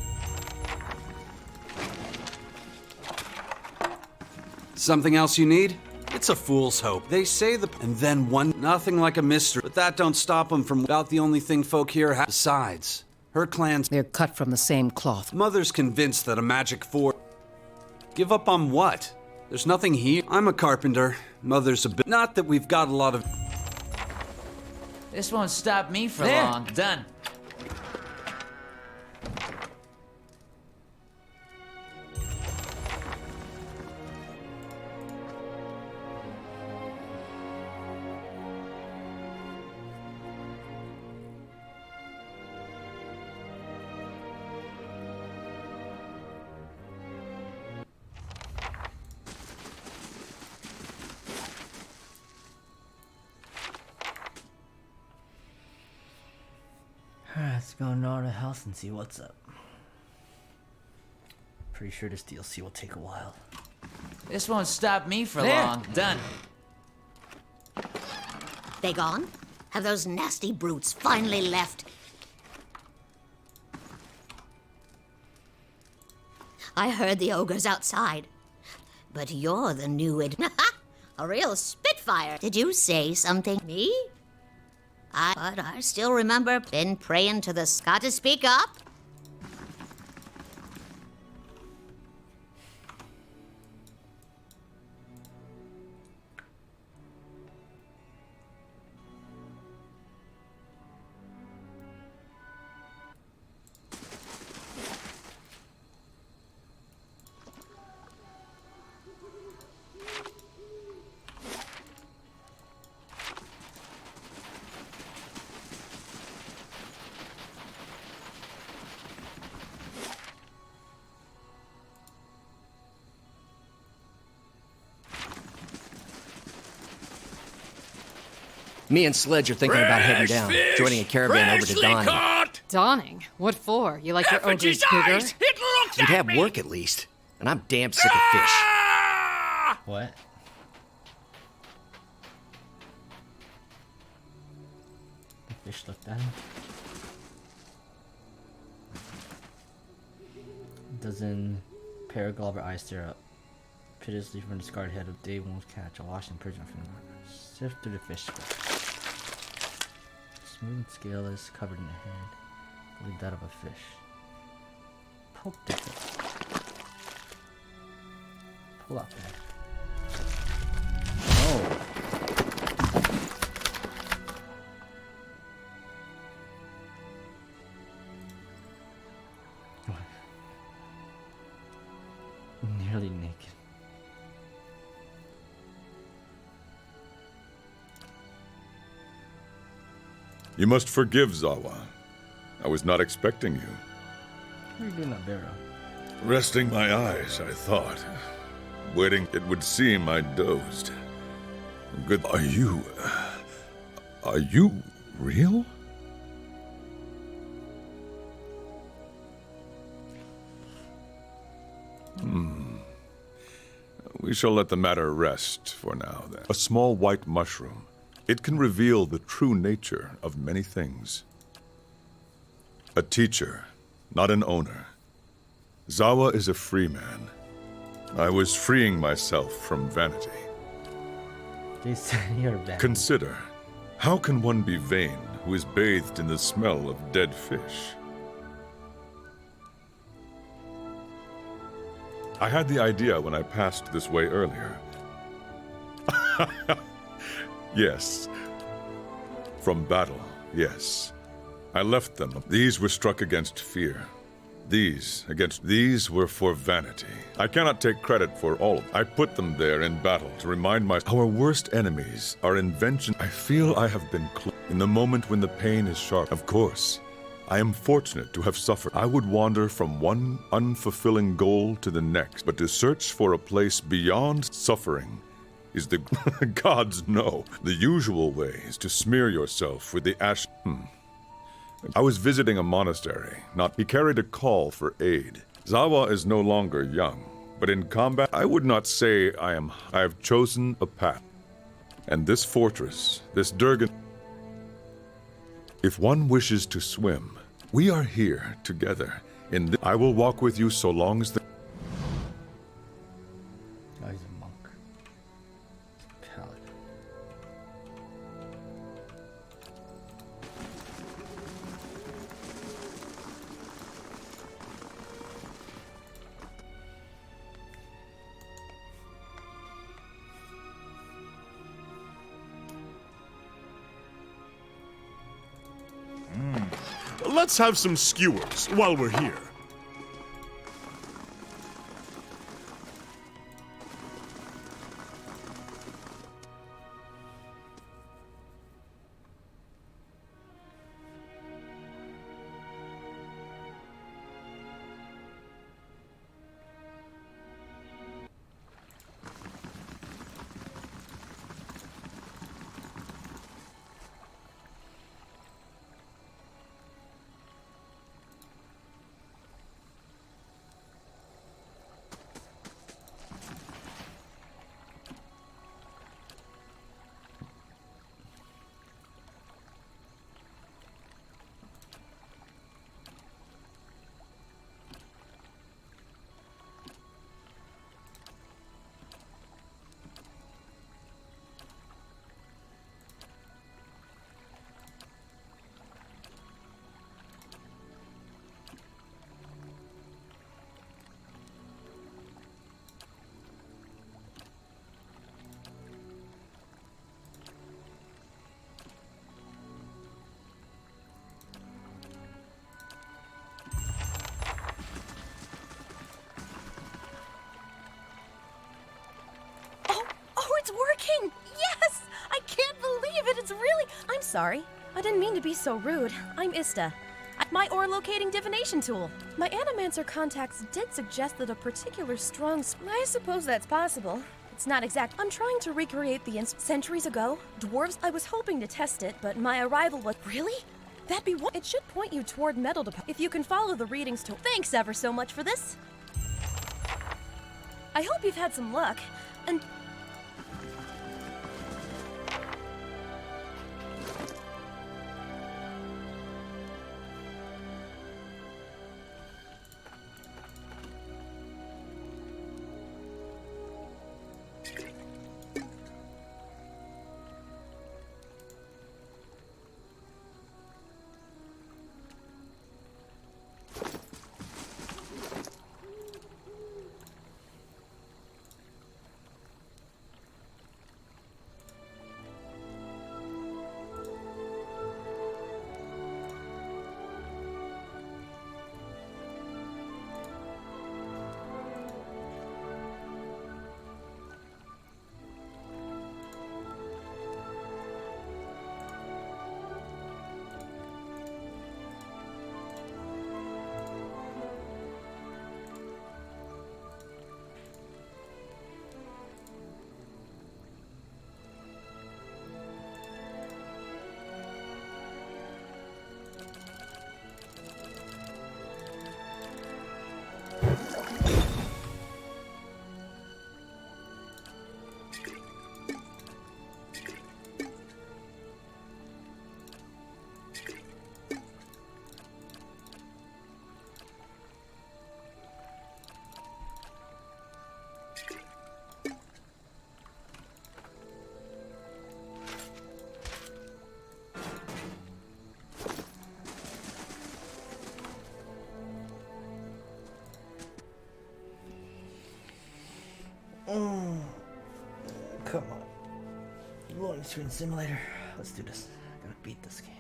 Something else you need? It's a fool's hope. They say the... And then one... Nothing like a mystery. But that don't stop them from... About the only thing folk here have... Besides, her clans... They're cut from the same cloth. Mother's convinced that a magic forge... Give up on what? There's nothing here. I'm a carpenter. Mother's a bit... Not that we've got a lot of... This won't stop me for There. long. Done. Let's go into the house and see what's up. Pretty sure this DLC will take a while. This won't stop me for There. long. Done. They gone? Have those nasty brutes finally left? I heard the ogres outside. But you're the new a real spitfire. Did you say something? Me? But I still remember been praying to the sky to speak up. Me and Sledge are thinking about heading down, joining a caravan over to Donning. Donning? What for? You like your ogres bigger? We'd have work at least, and I'm damn sick of fish. What? The fish looked at him. Doesn't Paraglobber eye stare up? Pitilessly from the scarred head of Dave won't catch a wash and purge from sift through the fish. Smooth scale is covered in the head, like that of a fish. Poke the fish. Pull up there. Oh. Nearly naked. You must forgive Zawa. I was not expecting you. What are you doing up there? Resting my eyes, I thought. Waiting, it would seem I dozed. Good. Are you real? We shall let the matter rest for now, then. A small white mushroom. It can reveal the true nature of many things. A teacher, not an owner. Zawa is a free man. I was freeing myself from vanity. They said you're bad. Consider, how can one be vain who is bathed in the smell of dead fish? I had the idea when I passed this way earlier. Yes. From battle, yes. I left them. These were struck against fear. These were for vanity. I cannot take credit for all of them. I put them there in battle to remind myself our worst enemies are invention. I feel I have been in the moment when the pain is sharp. Of course, I am fortunate to have suffered. I would wander from one unfulfilling goal to the next, but to search for a place beyond suffering is the gods know. The usual way is to smear yourself with the ash. I was visiting a monastery. He carried a call for aid. Zawa is no longer young, but in combat, I would not say I have chosen a path. And this fortress, this Durgan. If one wishes to swim, we are here together. I will walk with you so long as the. Oh, he's a monk. Paladin. Let's have some skewers while we're here. It's working! Yes! I can't believe it! It's really... I'm sorry. I didn't mean to be so rude. I'm Ista. My ore-locating divination tool. My Animancer contacts did suggest that a particular strong... I suppose that's possible. It's not exact. I'm trying to recreate the centuries ago. Dwarves, I was hoping to test it, but my arrival was... Really? That'd be what... It should point you toward metal deposit. If you can follow the readings to... Thanks ever so much for this. I hope you've had some luck. And... Screen simulator. Let's do this. I gotta beat this game.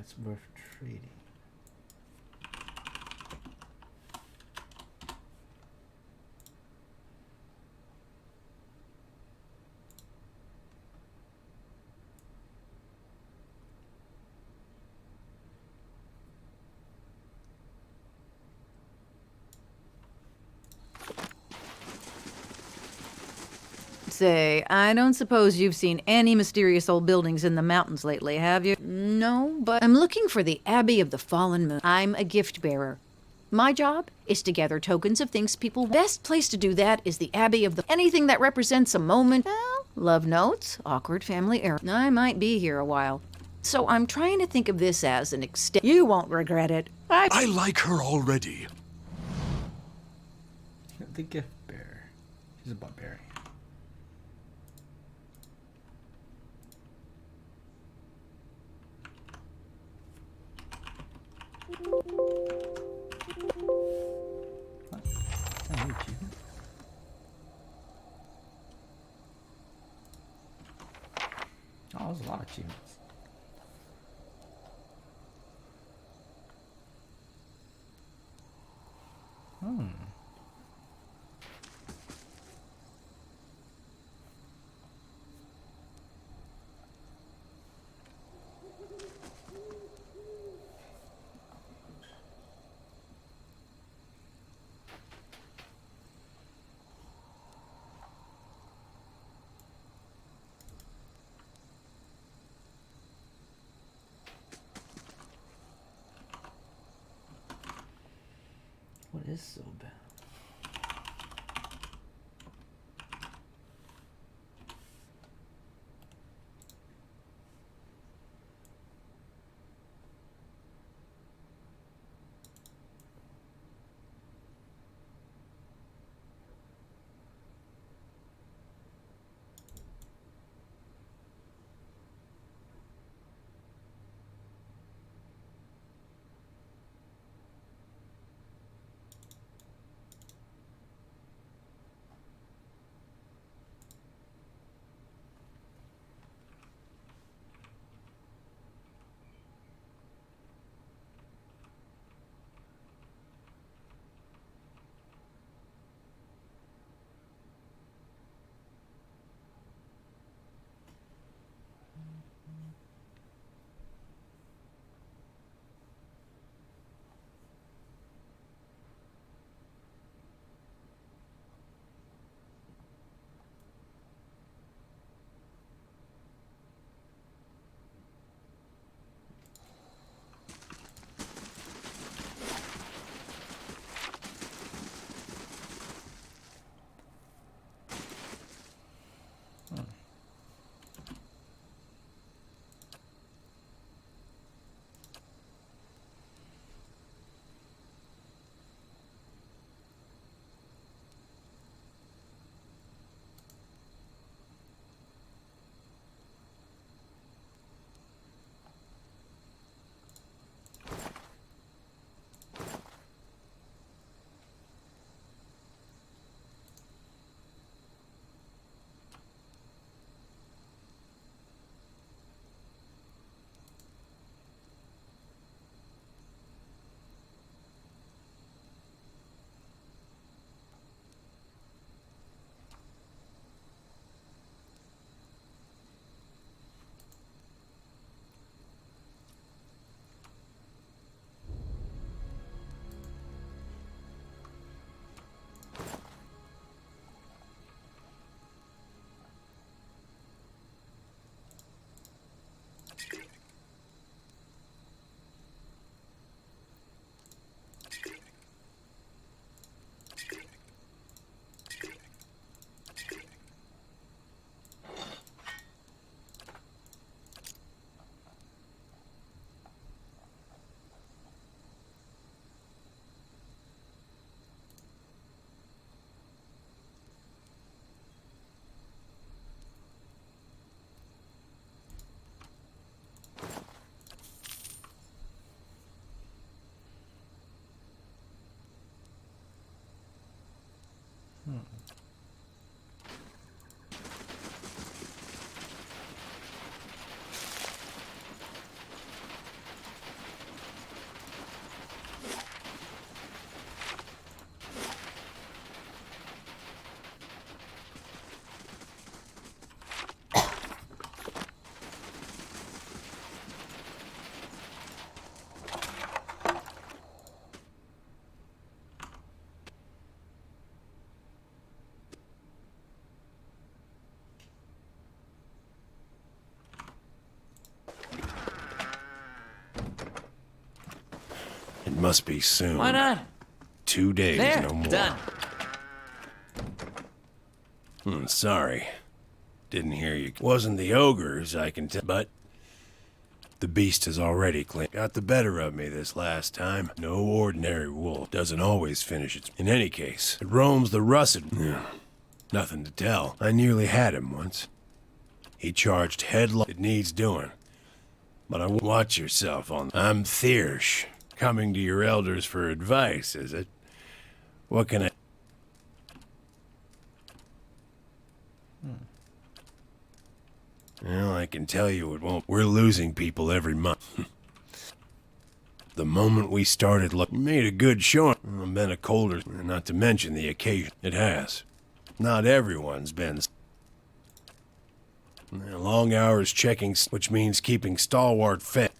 It's worth trading. Say, I don't suppose you've seen any mysterious old buildings in the mountains lately, have you? No, but I'm looking for the Abbey of the Fallen Moon. I'm a gift bearer. My job is to gather tokens of things people... Best place to do that is the Abbey of the... Anything that represents a moment. Well, love notes, awkward family error. I might be here a while. So I'm trying to think of this as an extent... You won't regret it. I like her already. The gift bearer. She's a barbarian. What? Is that a new achievement? Oh, there's a lot of achievements. What is so bad? It must be soon. Why not? 2 days, There, no more. done. Sorry. Didn't hear you. Wasn't the ogres, I can tell, but the beast has already got the better of me this last time. No ordinary wolf doesn't always finish its... In any case, it roams the russet. Nothing to tell. I nearly had him once. He charged headlong. It needs doing. But I watch yourself on... I'm Thiersch. Coming to your elders for advice, is it? What can I... Well, I can tell you it won't. We're losing people every month. The moment we started looking, made a good showing. I've been a colder, not to mention the occasion. It has. Not everyone's been. Long hours checking, which means keeping stalwart fed.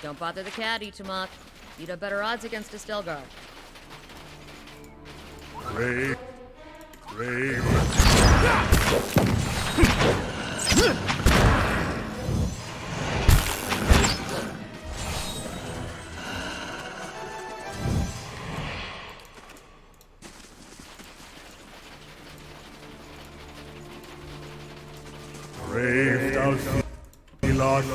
Don't bother the caddy, Tamak. You'd have better odds against a Stelgar. Brave. Brave. Brave thou Lord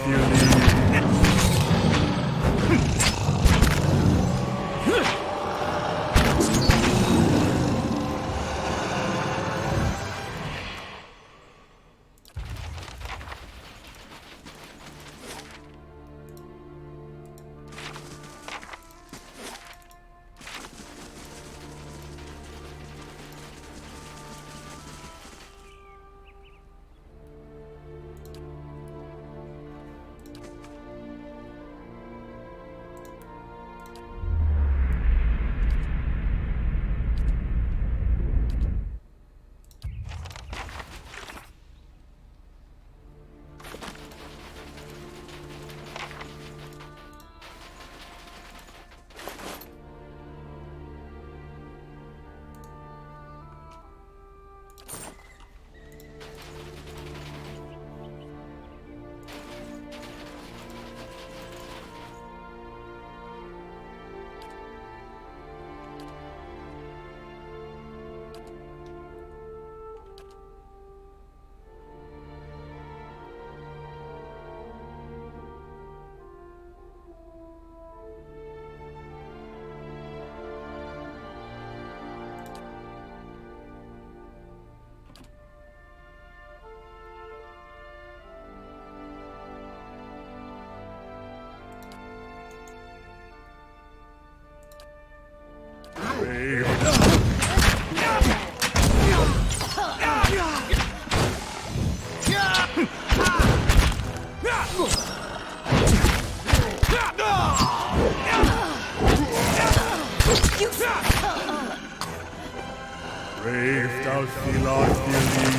Brave thou Lord Thierry.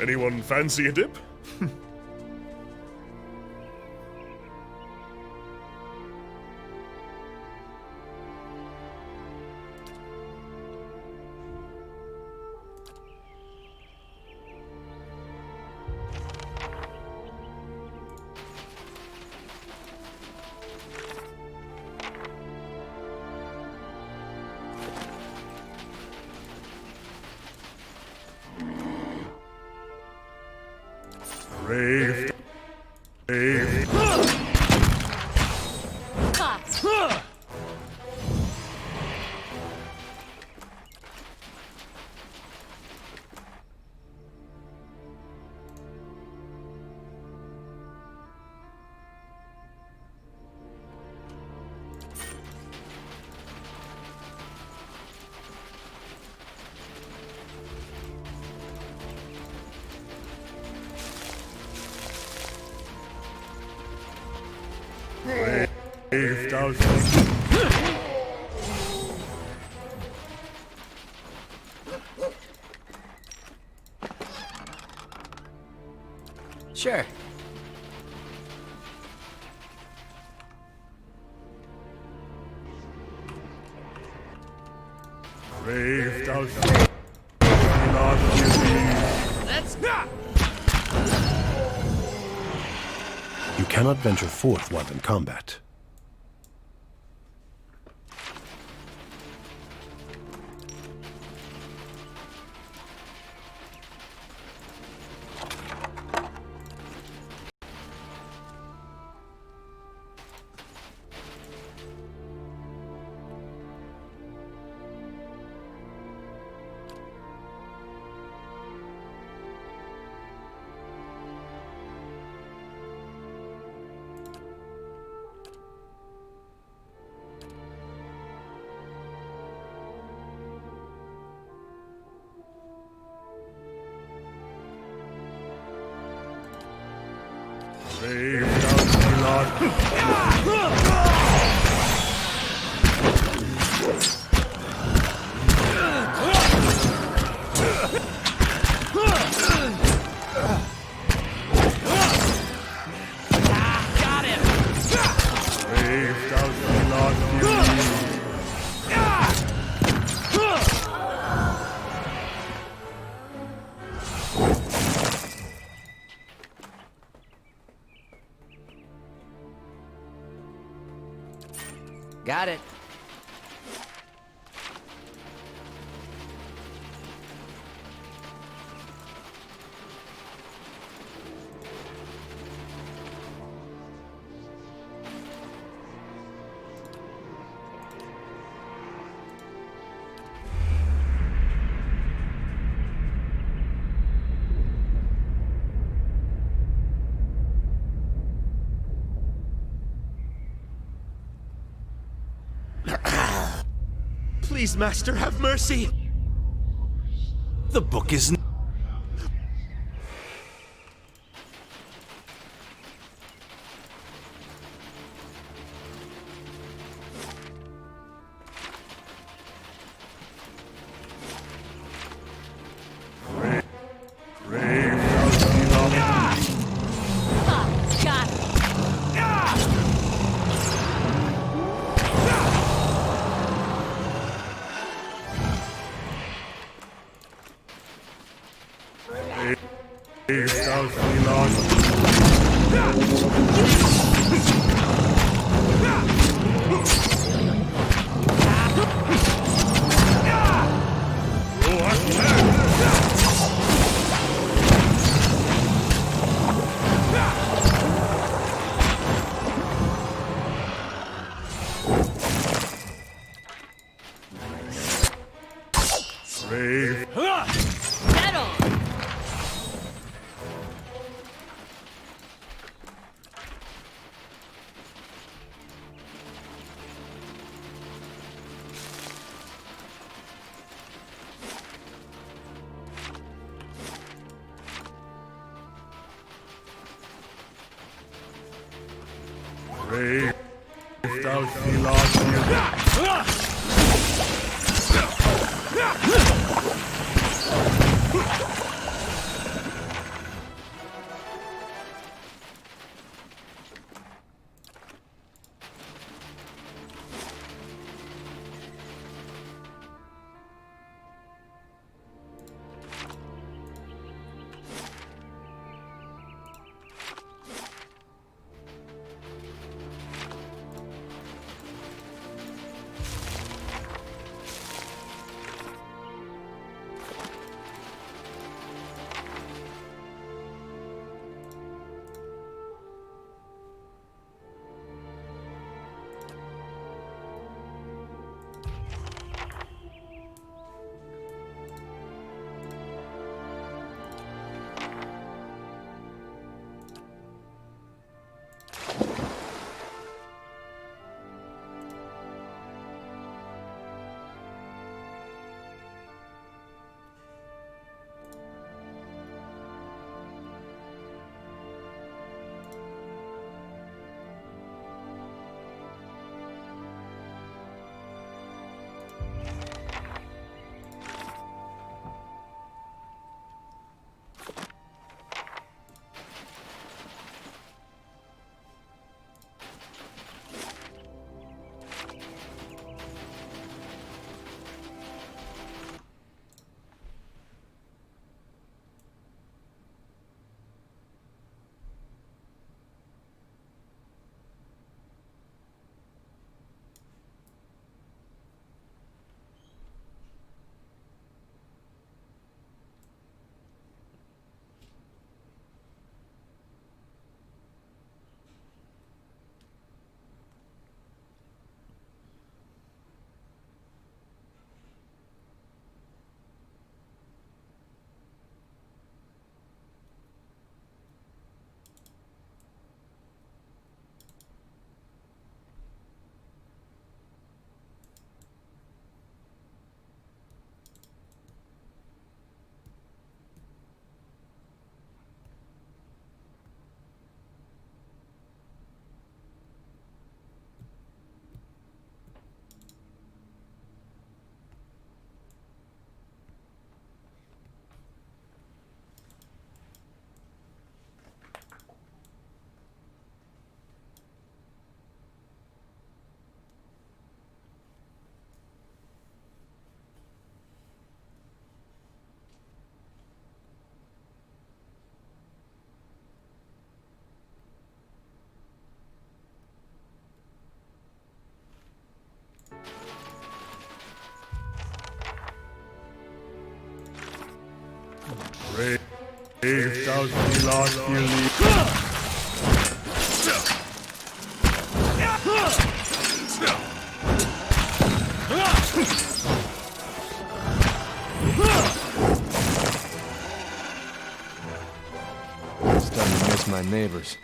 Anyone fancy a dip? Brave. Brave. Brave thou Sure. Brave thou Lord Thierry. Let's go! You cannot venture forth while in combat. Brave thou shalt not fear me. Got it. Please, Master, have mercy! The book isn't. Brave thou shalt not fear me. Got it. Brave thou shalt not Brave. Get on. Brave thou shalt not fear me. Brave thou not believe. I'm starting to miss my neighbors.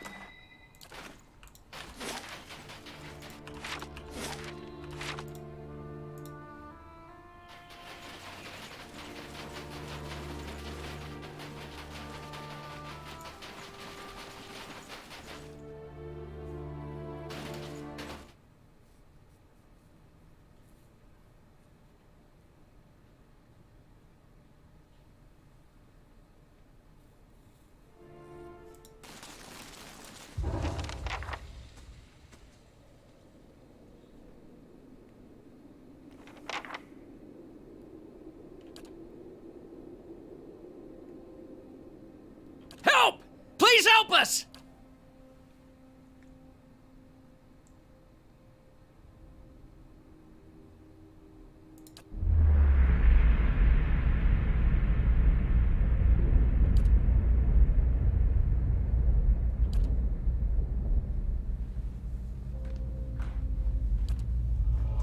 Help! Please help us!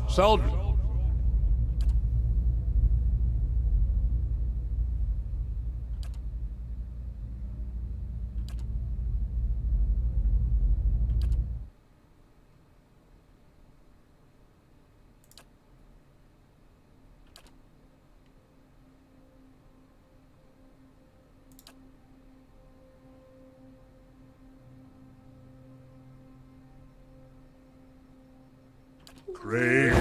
Soldiers. Brave.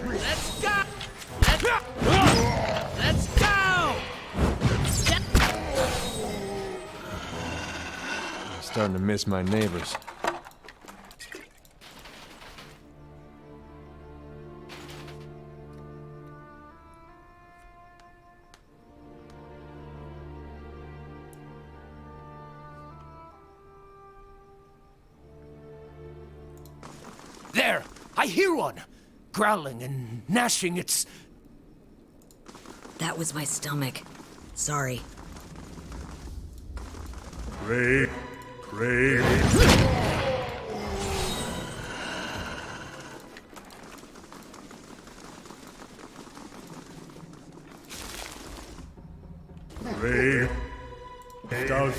Let's go! Let's go! I'm starting to miss my neighbors. There! I hear one! Growling and gnashing its... That was my stomach. Sorry. Brave. Brave. Brave. Thou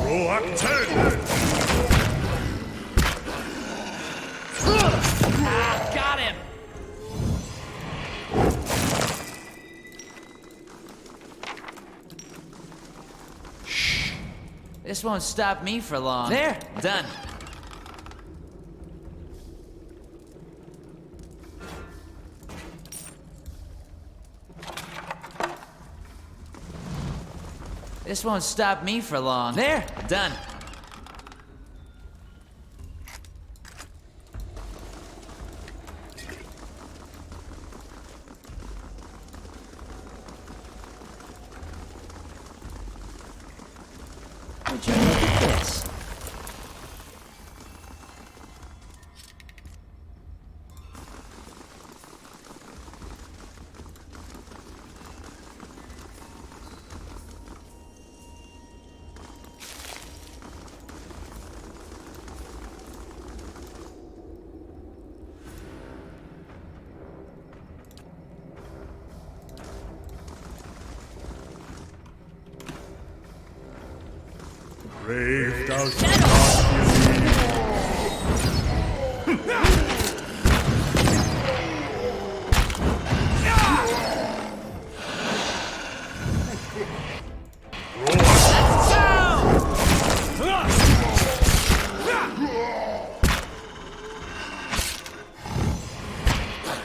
Roak 10! Got him! Shh. This won't stop me for long. There, done. This won't stop me for long. There, done. Would you look at this? Brave thou shalt not believe.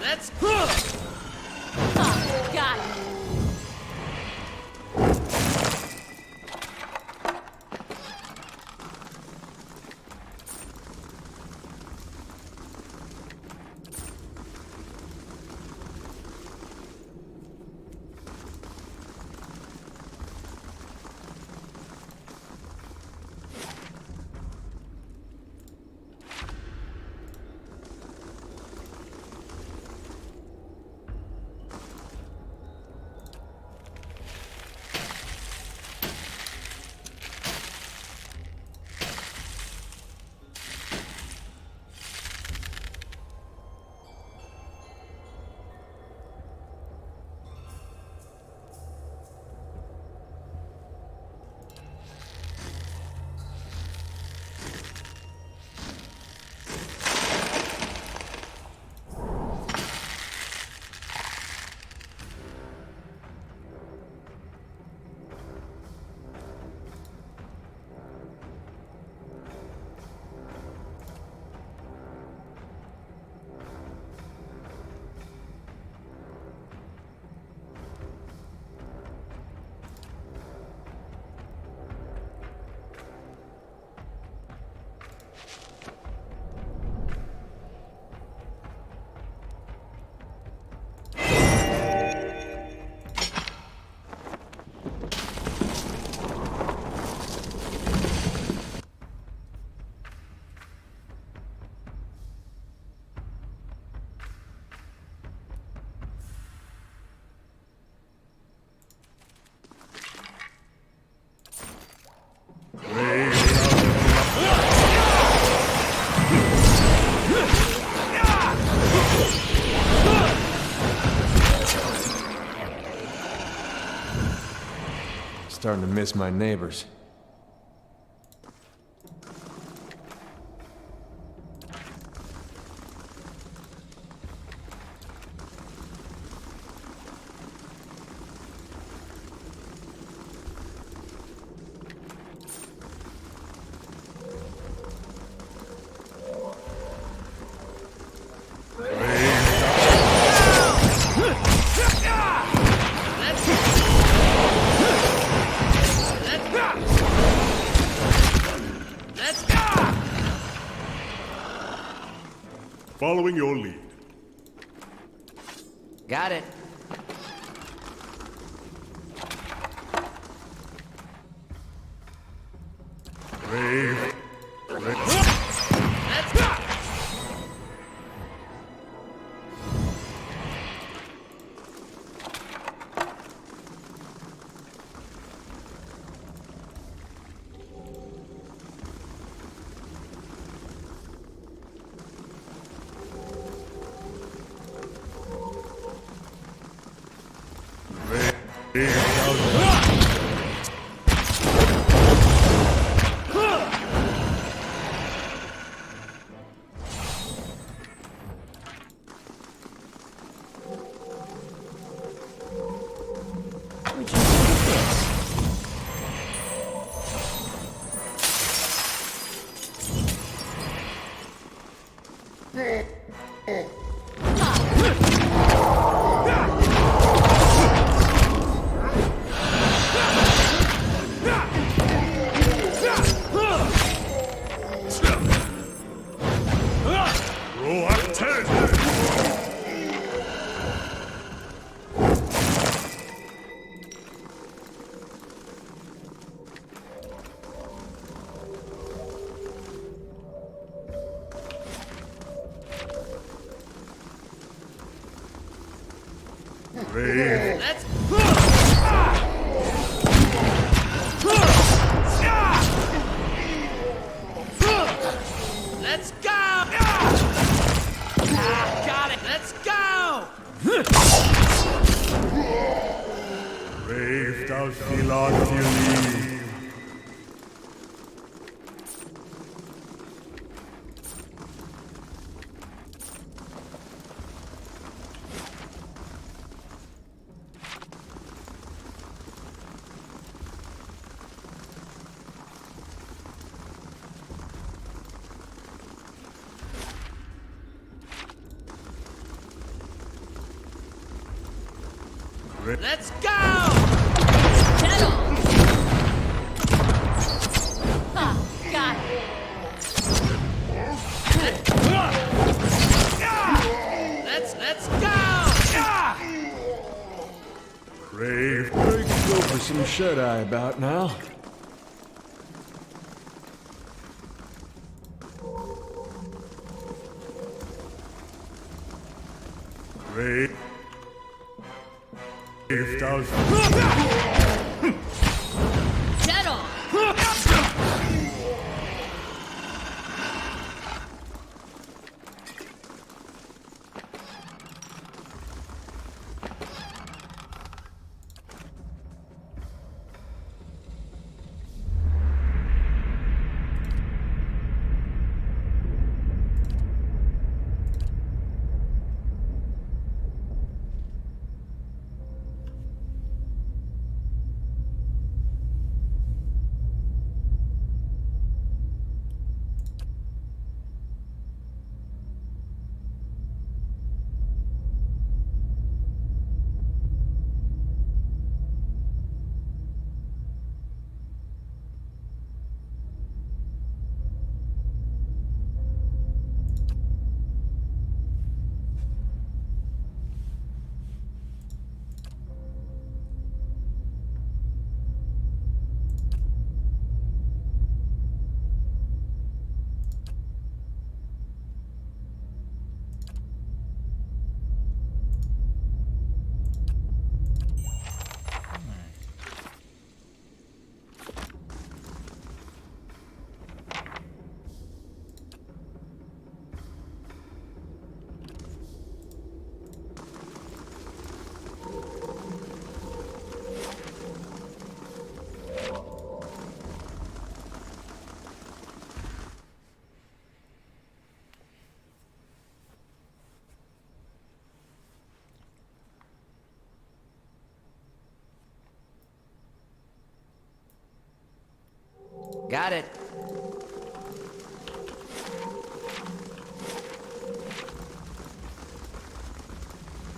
Let's Got it. Starting to miss my neighbors. Following your lead. Got it. Brave. Let's go. Let's Let's go! Got it! Let's go! Brave thou shalt not believe. Let's go! Settle! Ah, got it. Let's go! Crave. I could go for some shut-eye about now. Crave. Settle! Got it.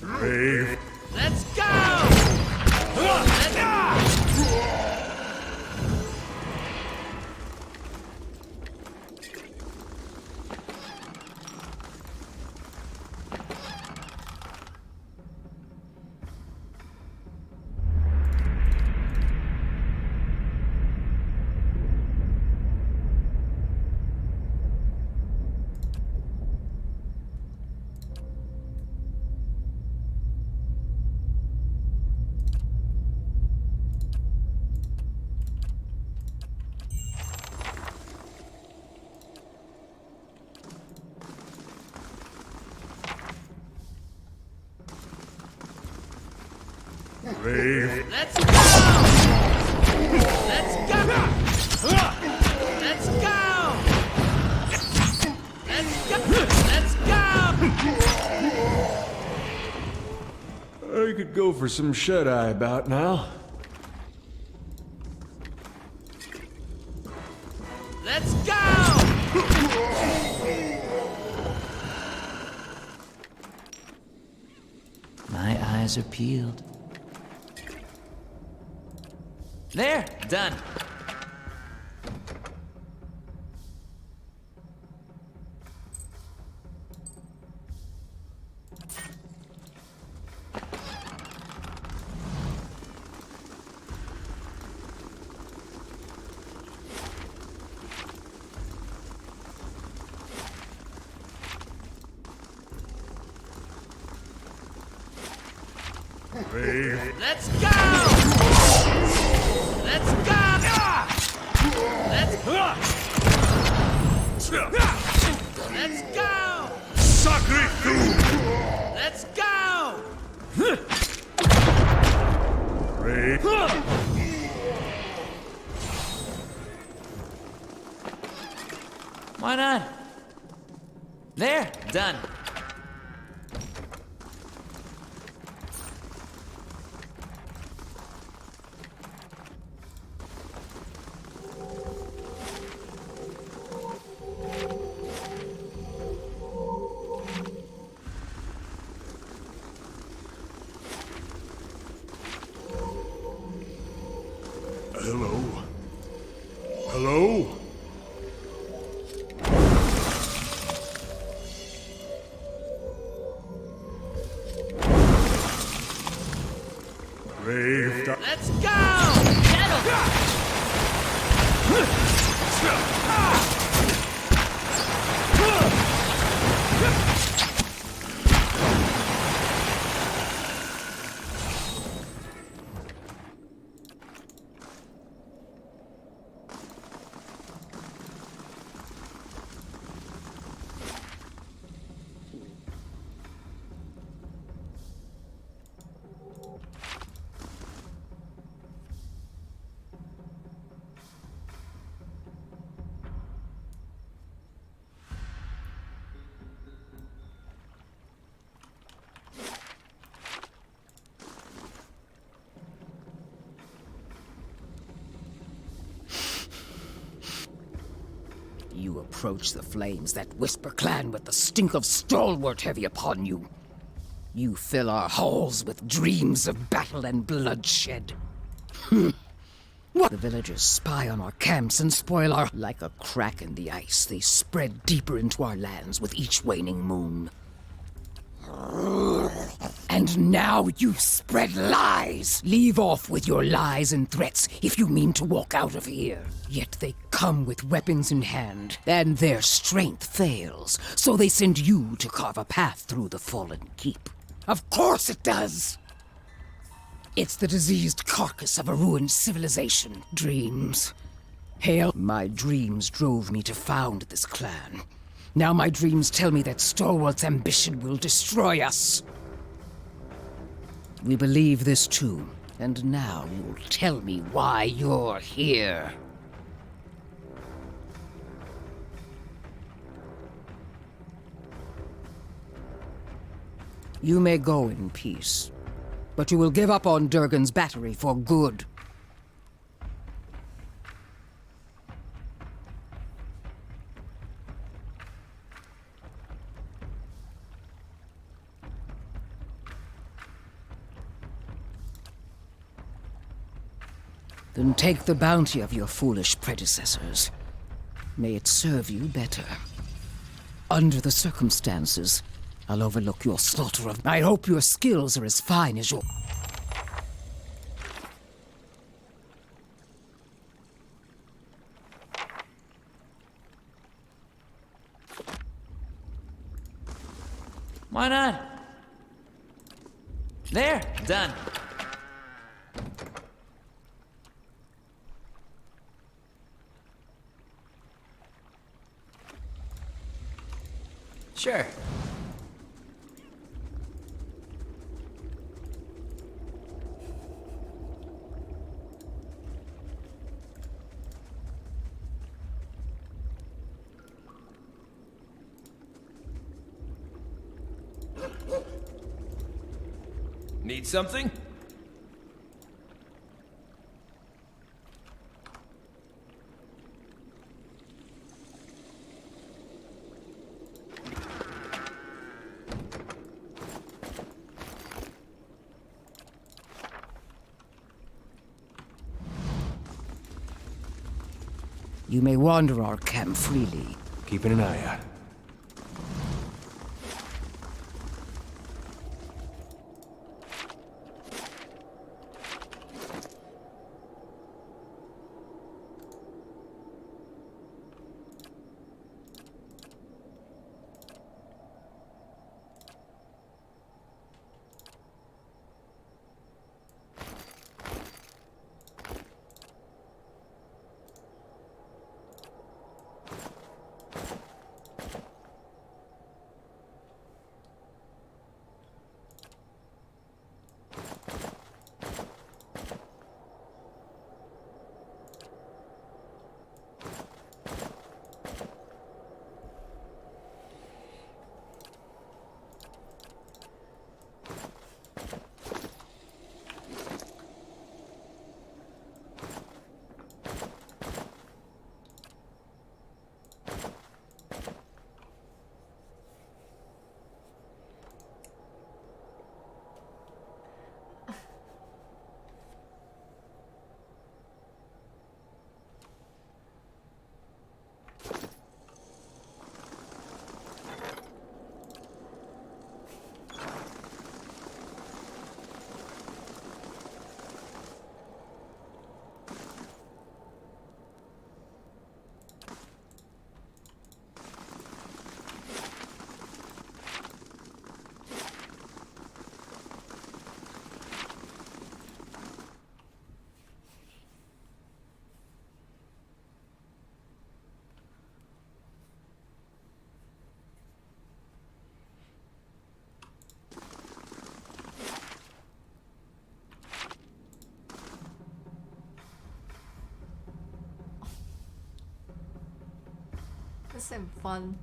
Crave. Let's go! Crave. Let's go! Let's go! Let's go! Let's go! Let's go! I could go for some shut-eye about now. Let's go! My eyes are peeled. There, done. Crave. Let's go! Let's go! Let's go! Let's go! Sacre tu! Let's go! Crave. Why not? There, done. Hello? Brave. Let's go! You approach the flames, that Whisper clan with the stink of stalwart heavy upon you. You fill our halls with dreams of battle and bloodshed. What? The villagers spy on our camps and spoil our... Like a crack in the ice, they spread deeper into our lands with each waning moon. And now you spread lies! Leave off with your lies and threats if you mean to walk out of here. Yet they come with weapons in hand, and their strength fails, so they send you to carve a path through the fallen keep. Of course it does! It's the diseased carcass of a ruined civilization. Dreams. Hail, my dreams drove me to found this clan. Now my dreams tell me that Stalwart's ambition will destroy us. We believe this too, and now you'll tell me why you're here. You may go in peace, but you will give up on Durgan's battery for good. Then take the bounty of your foolish predecessors. May it serve you better. Under the circumstances, I'll overlook your slaughter of... I hope your skills are as fine as your... Why not? There, done. Sure. Need something? You may wander our camp freely. Keeping an eye out. That seems fun.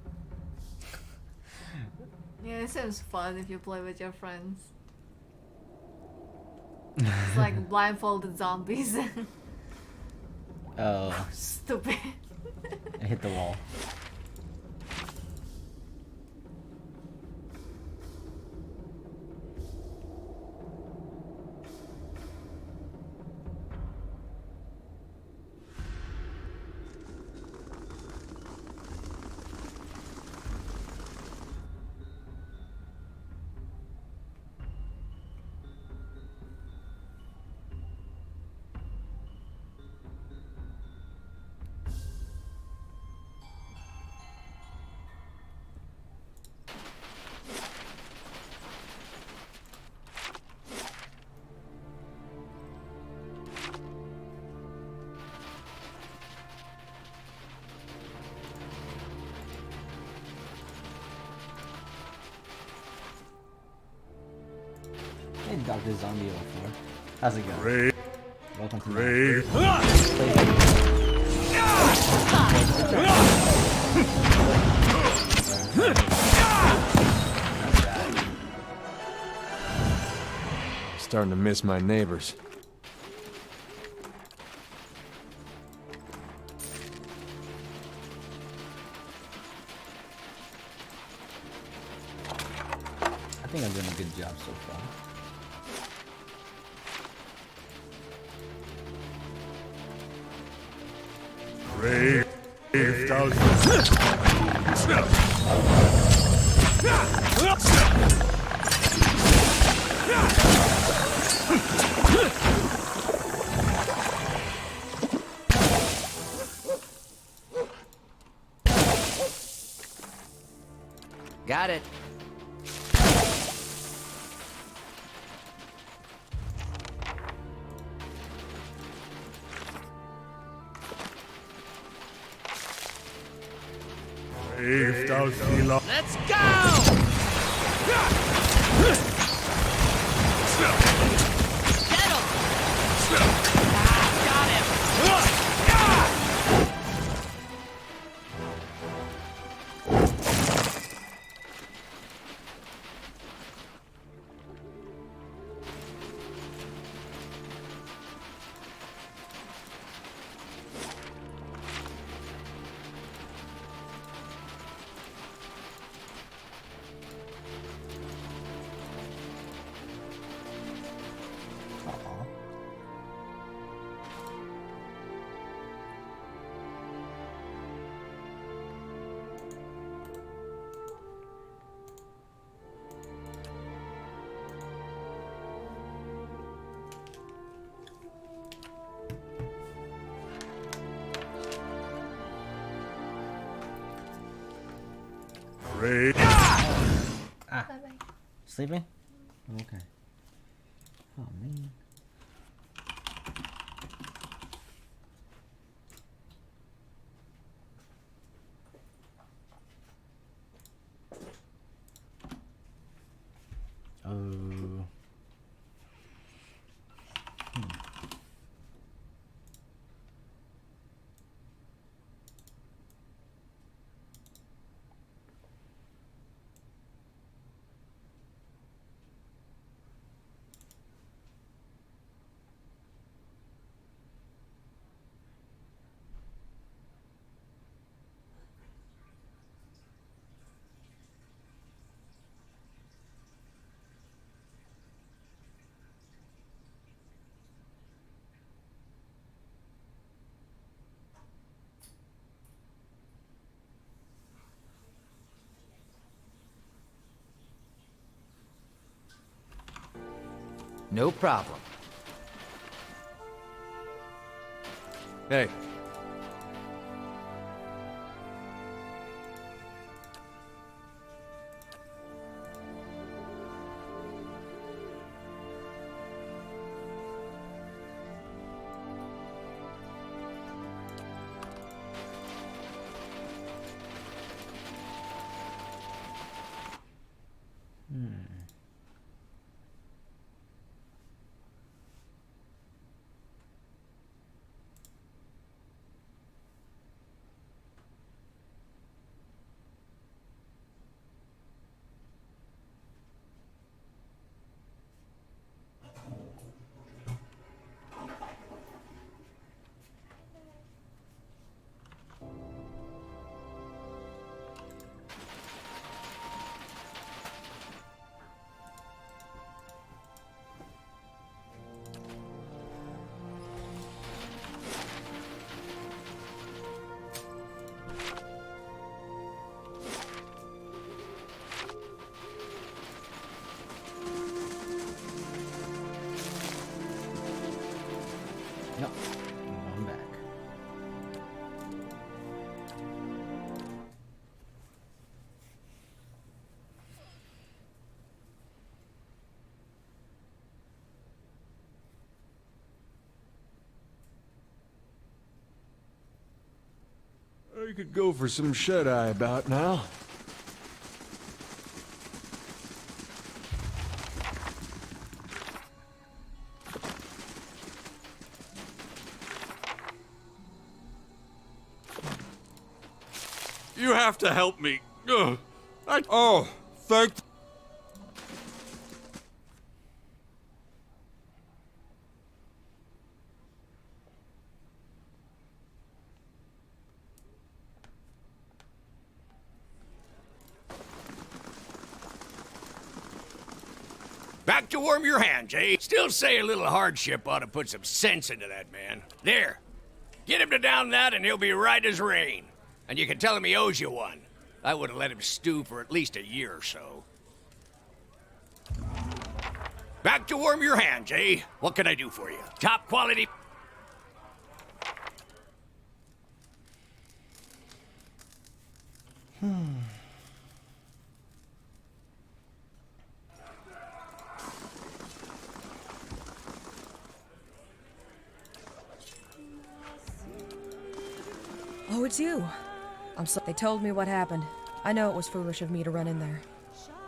Yeah, it seems fun if you play with your friends. It's like blindfolded zombies. Oh. Stupid. I hit the wall. Hey, Dr. Zombie 04. How's it going? Welcome to Starting to miss my neighbors. I think I'm doing a good job so far. Got it. Let's go! Sleeping? Okay. Oh man. Oh. No problem. Hey. We could go for some shut-eye about now. You have to help me. Ugh. Oh, thank. Back to warm your hands, eh? Still say a little hardship ought to put some sense into that man. There. Get him to down that and he'll be right as rain. And you can tell him he owes you one. I would have let him stew for at least a year or so. Back to warm your hands, eh? What can I do for you? Top quality... Oh, it's you. I'm so. They told me what happened. I know it was foolish of me to run in there.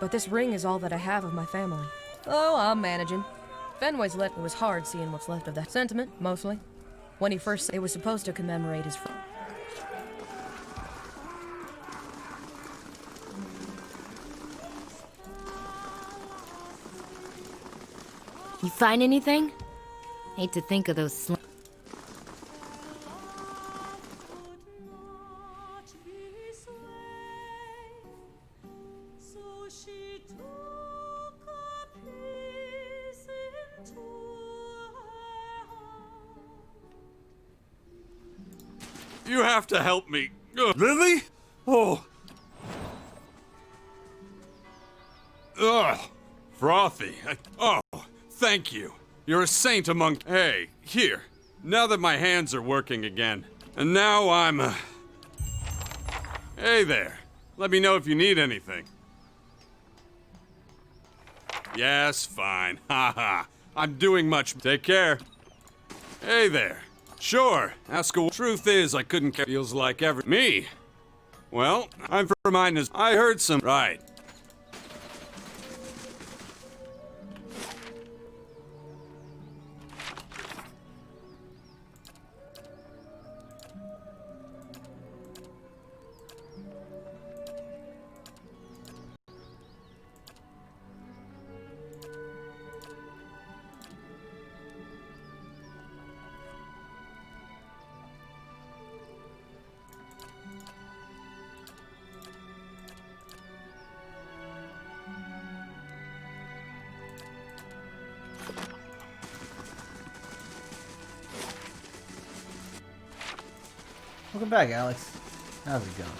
But this ring is all that I have of my family. Oh, I'm managing. Fenway's let it was hard seeing what's left of that sentiment, mostly. When he first it was supposed to commemorate his You find anything? Hate to think of those You have to help me. Ugh. Lily? Oh. Ugh. Frothy. Oh, thank you. You're a saint among... Hey, here. Now that my hands are working again. And now I'm... Hey there. Let me know if you need anything. Yes, fine. Haha. I'm doing much... Take care. Hey there. Sure. Ask a... Truth is, I couldn't... Feels like every... Me? Well, I'm for mine as... I heard some... Right. Welcome back, Alex. How's it going?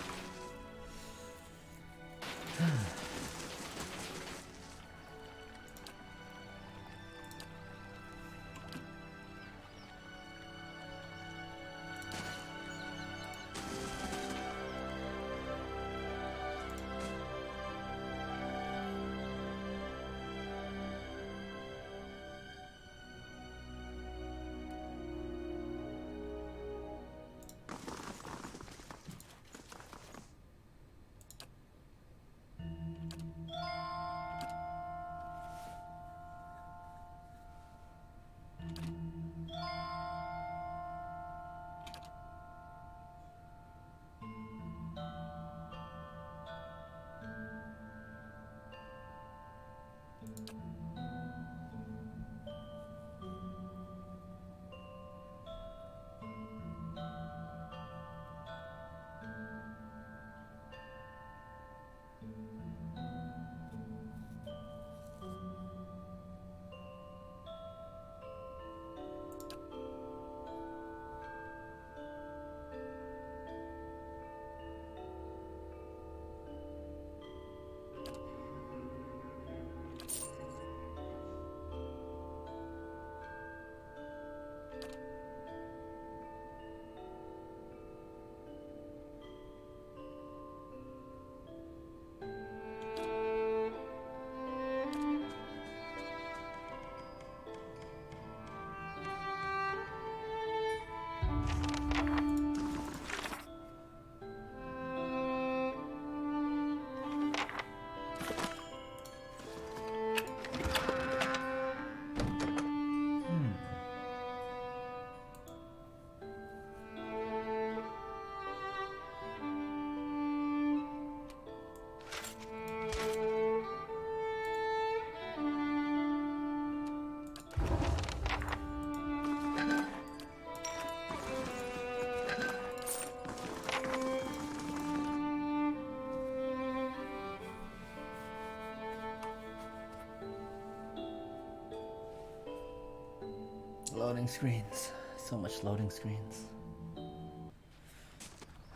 loading screens. So much loading screens.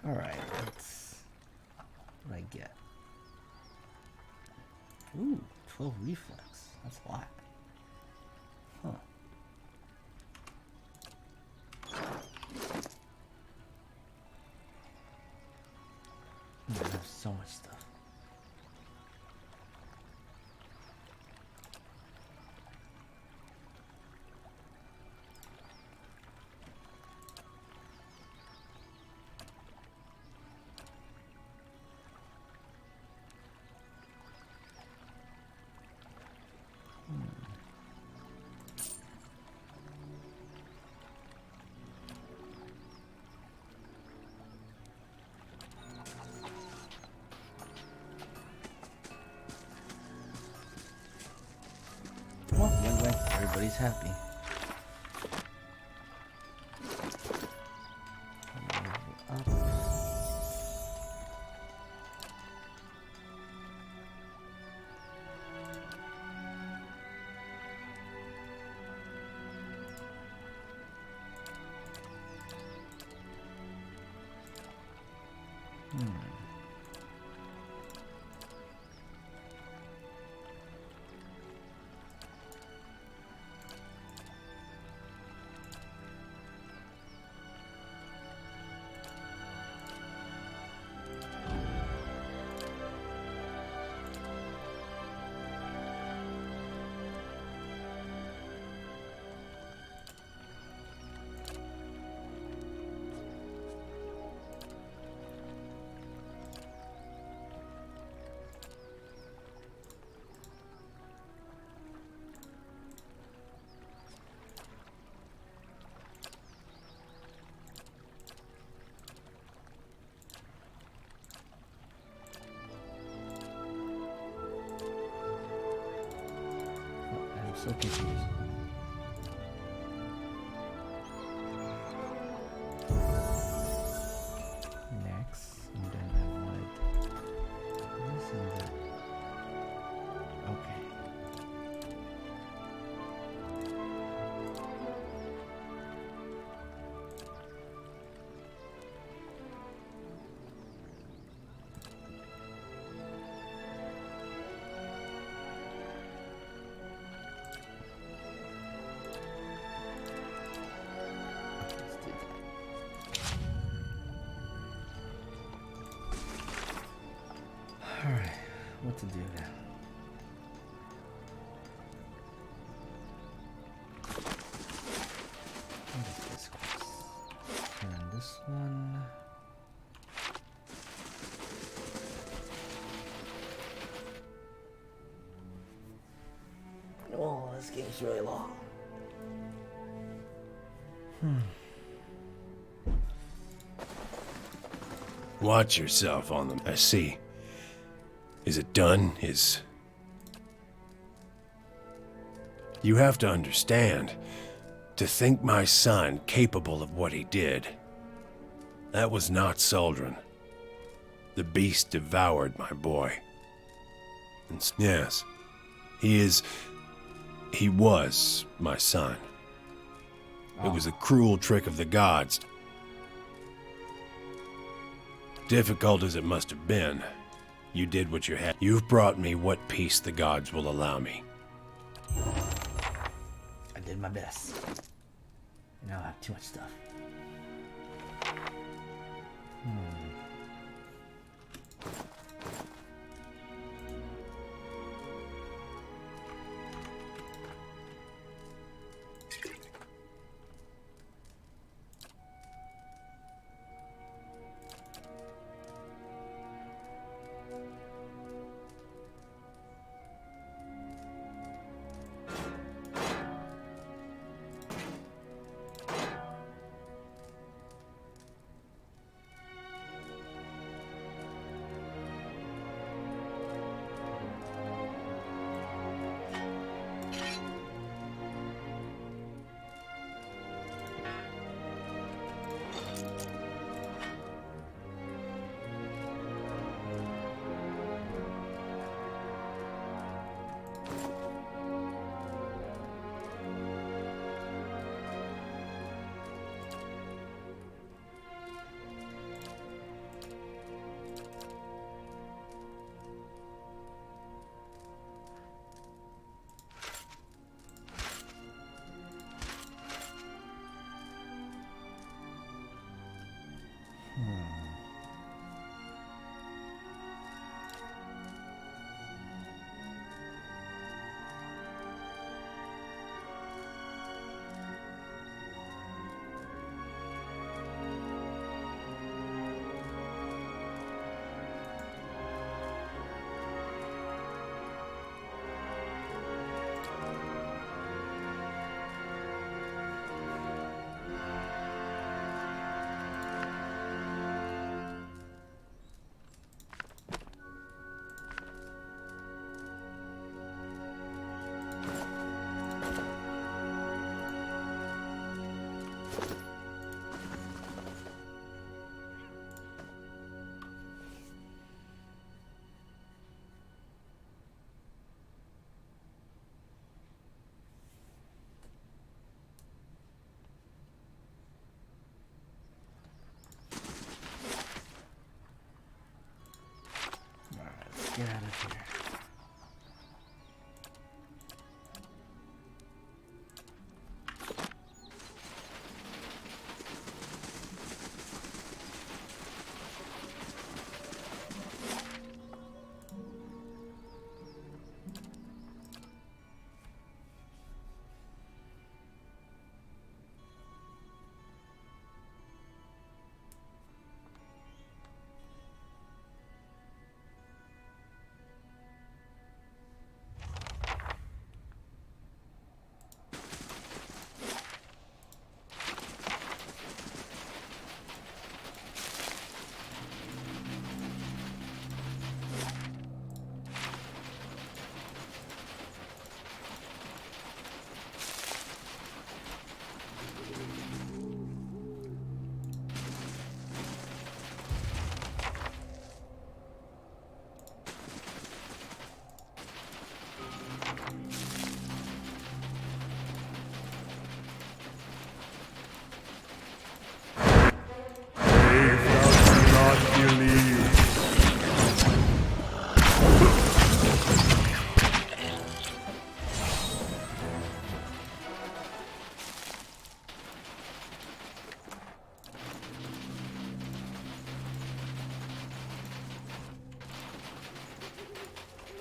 Alright, let's... What do I get? Ooh, 12 reflex. That's a lot. Huh. There's so much stuff. Well, win-win. Everybody's happy. I'm so confused. Next, and then I wanted this and that. Okay. Alright, what to do now? What is this quest? Turn on this one. Oh, this game's really long. Watch yourself on them. I see. Is it done? You have to understand. To think my son capable of what he did. That was not Soldrin. The beast devoured my boy. And yes, he was my son. It was a cruel trick of the gods. Difficult as it must have been, you did what you had. You've brought me what peace the gods will allow me. I did my best. Now I have too much stuff. Get out of here.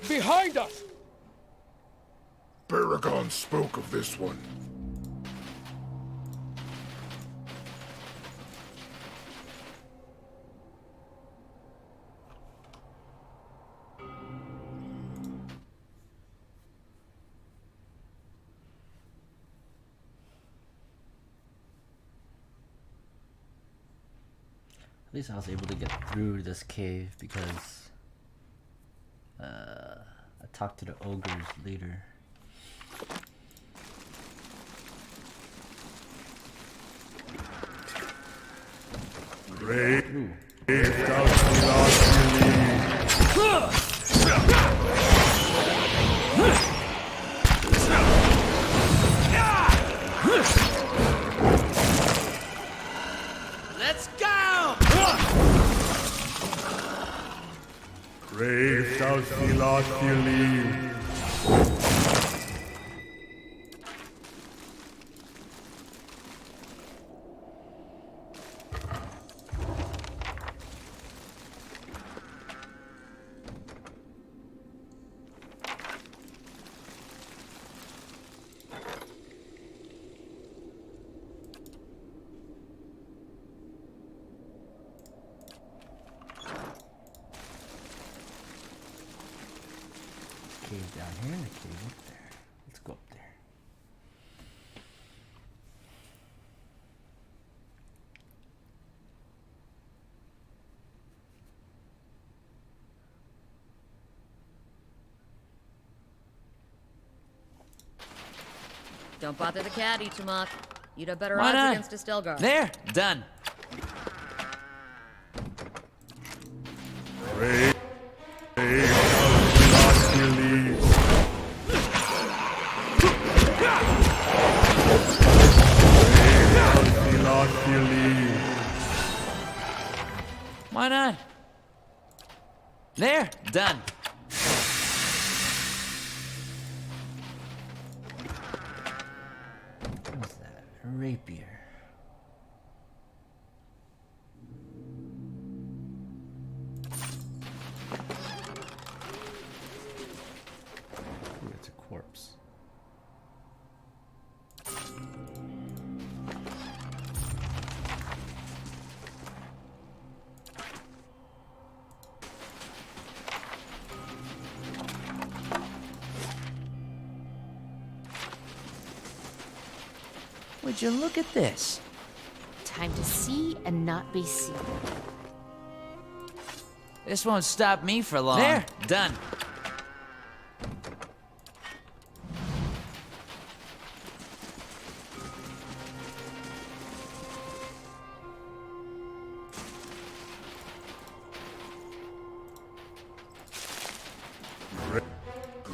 Behind us! Baragon spoke of this one. At least I was able to get through this cave because I talked to the ogre's leader. Brave thou shalt Let's go! Brave thou shalt believe. Cave down here and a cave up there. Let's go up there. Don't bother the cat, Ichimak. You'd have better Why odds not? against a Stelgar. There, done. Brave thou shalt believe. Brave thou shalt believe. Why not? There, done. What's that? A rapier. Would you look at this? Time to see and not be seen. This won't stop me for long. There. Done.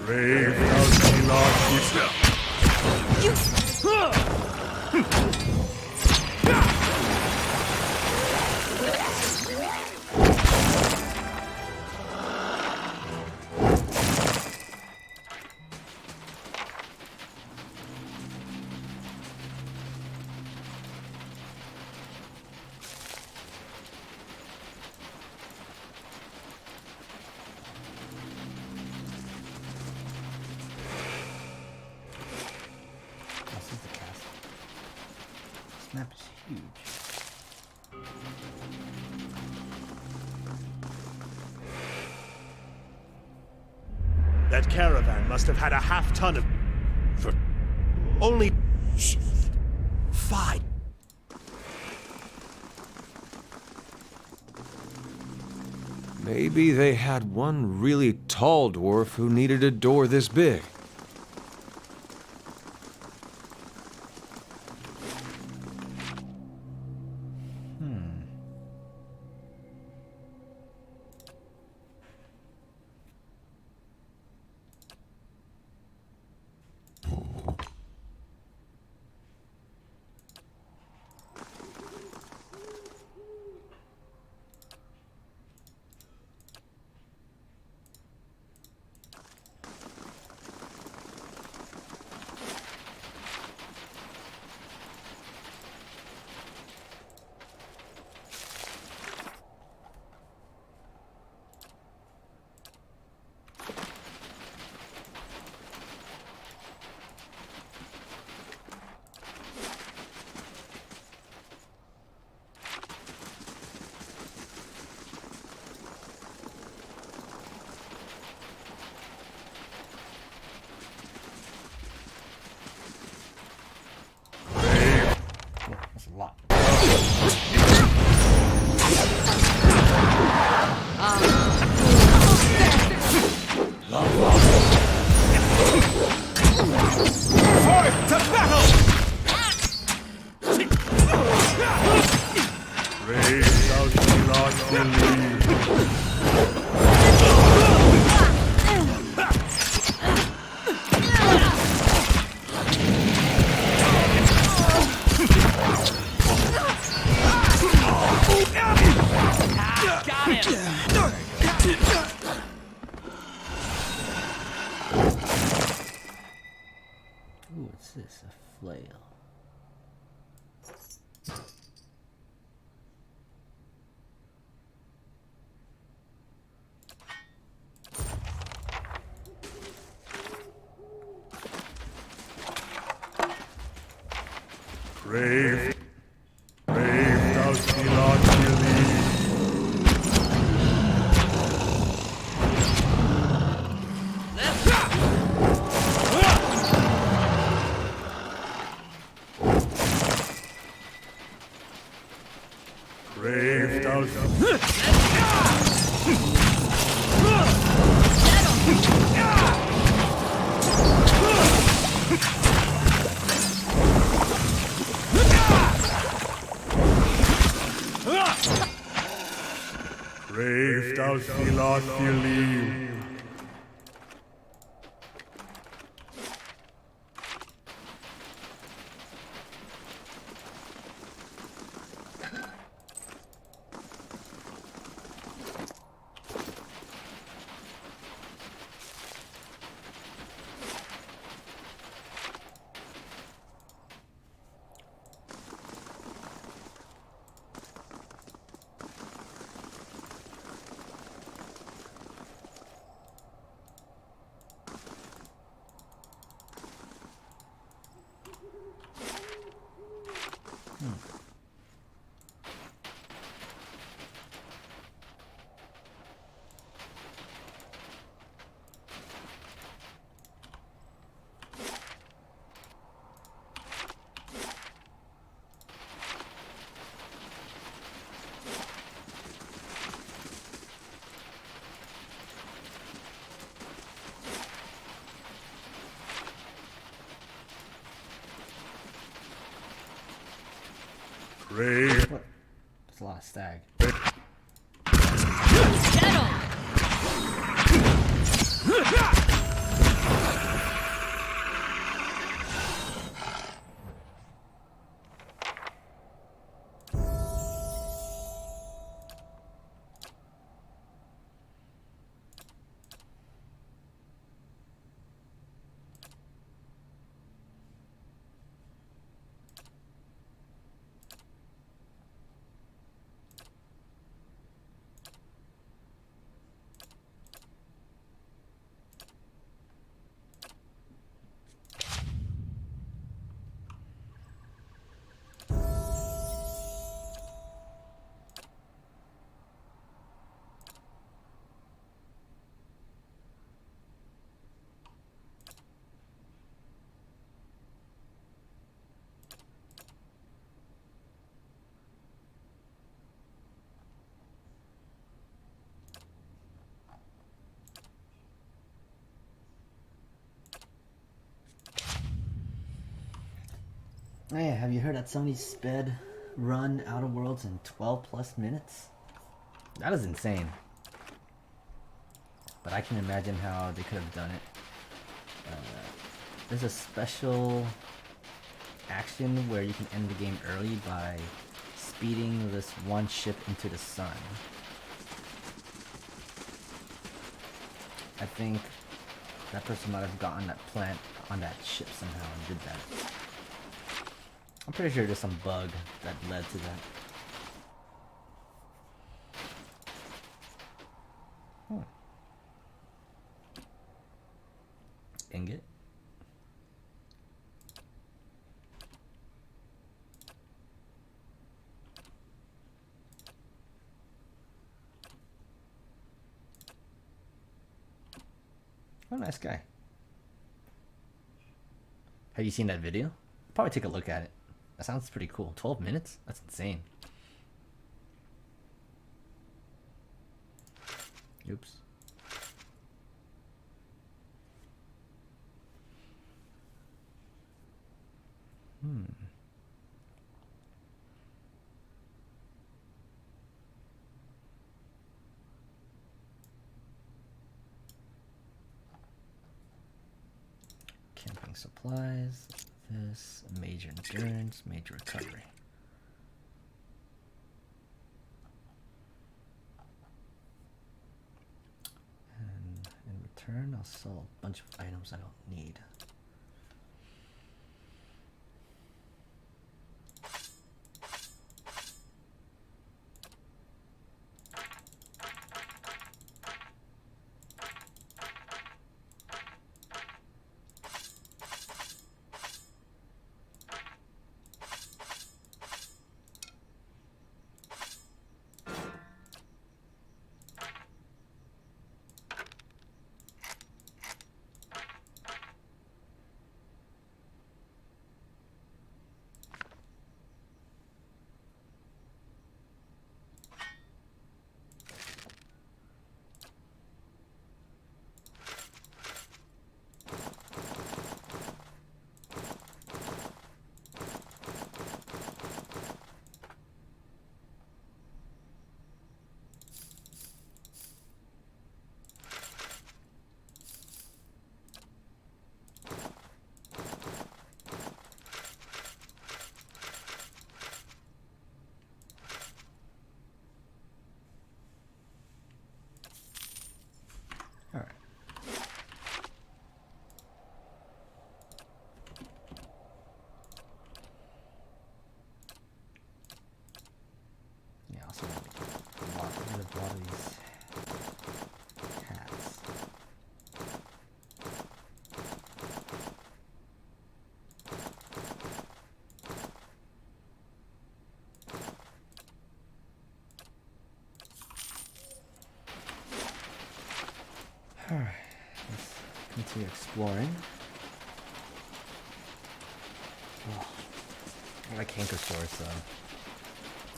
Brave thou be lost. This is the castle. This map is huge. That caravan must have had a half-ton of... for... only... 5. Maybe they had one really tall dwarf who needed a door this big. That's a lot. Forth to battle! Brave thou be lost believe. Ooh, what's this? A flail. Brave thou be lost believe. Brave thou Brave thou be lost believe. Brave. What? That's a lot of stag. Hey, have you heard that somebody sped run Outer Worlds in 12 plus minutes? That is insane. But I can imagine how they could have done it. There's a special action where you can end the game early by speeding this one ship into the sun. I think that person might have gotten that plant on that ship somehow and did that. I'm pretty sure there's some bug that led to that. Huh. Ingot? Oh, nice guy. Have you seen that video? Probably take a look at it. That sounds pretty cool. 12 minutes? That's insane. Oops. Camping supplies. This major endurance, major recovery. And in return, I'll sell a bunch of items I don't need. Alright, let's continue exploring. Oh, I like Hankersaurus though.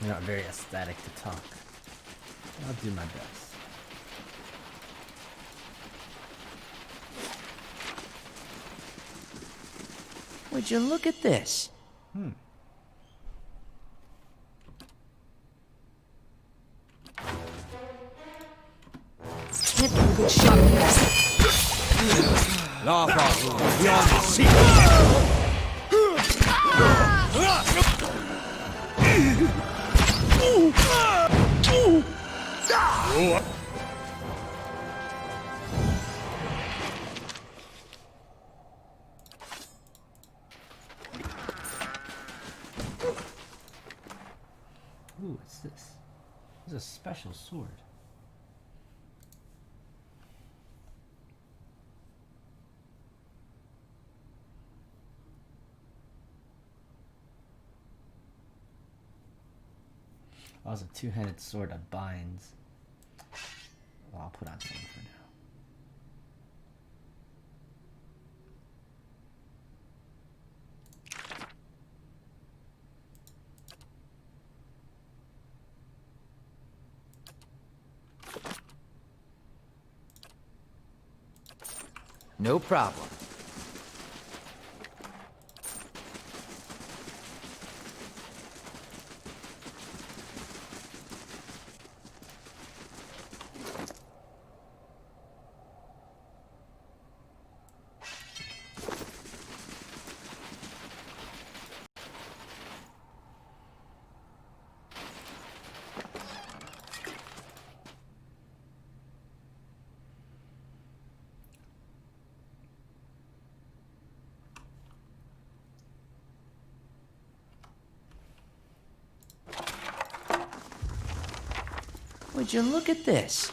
They're not very aesthetic to talk. I'll do my best. Would you look at this? can't get a good shot at this. Lava, beyond the sea. Ooh, what's this? This is a special sword. Oh, it's a two-handed sword that binds. Well, I'll put on something for now. No problem. Would you look at this?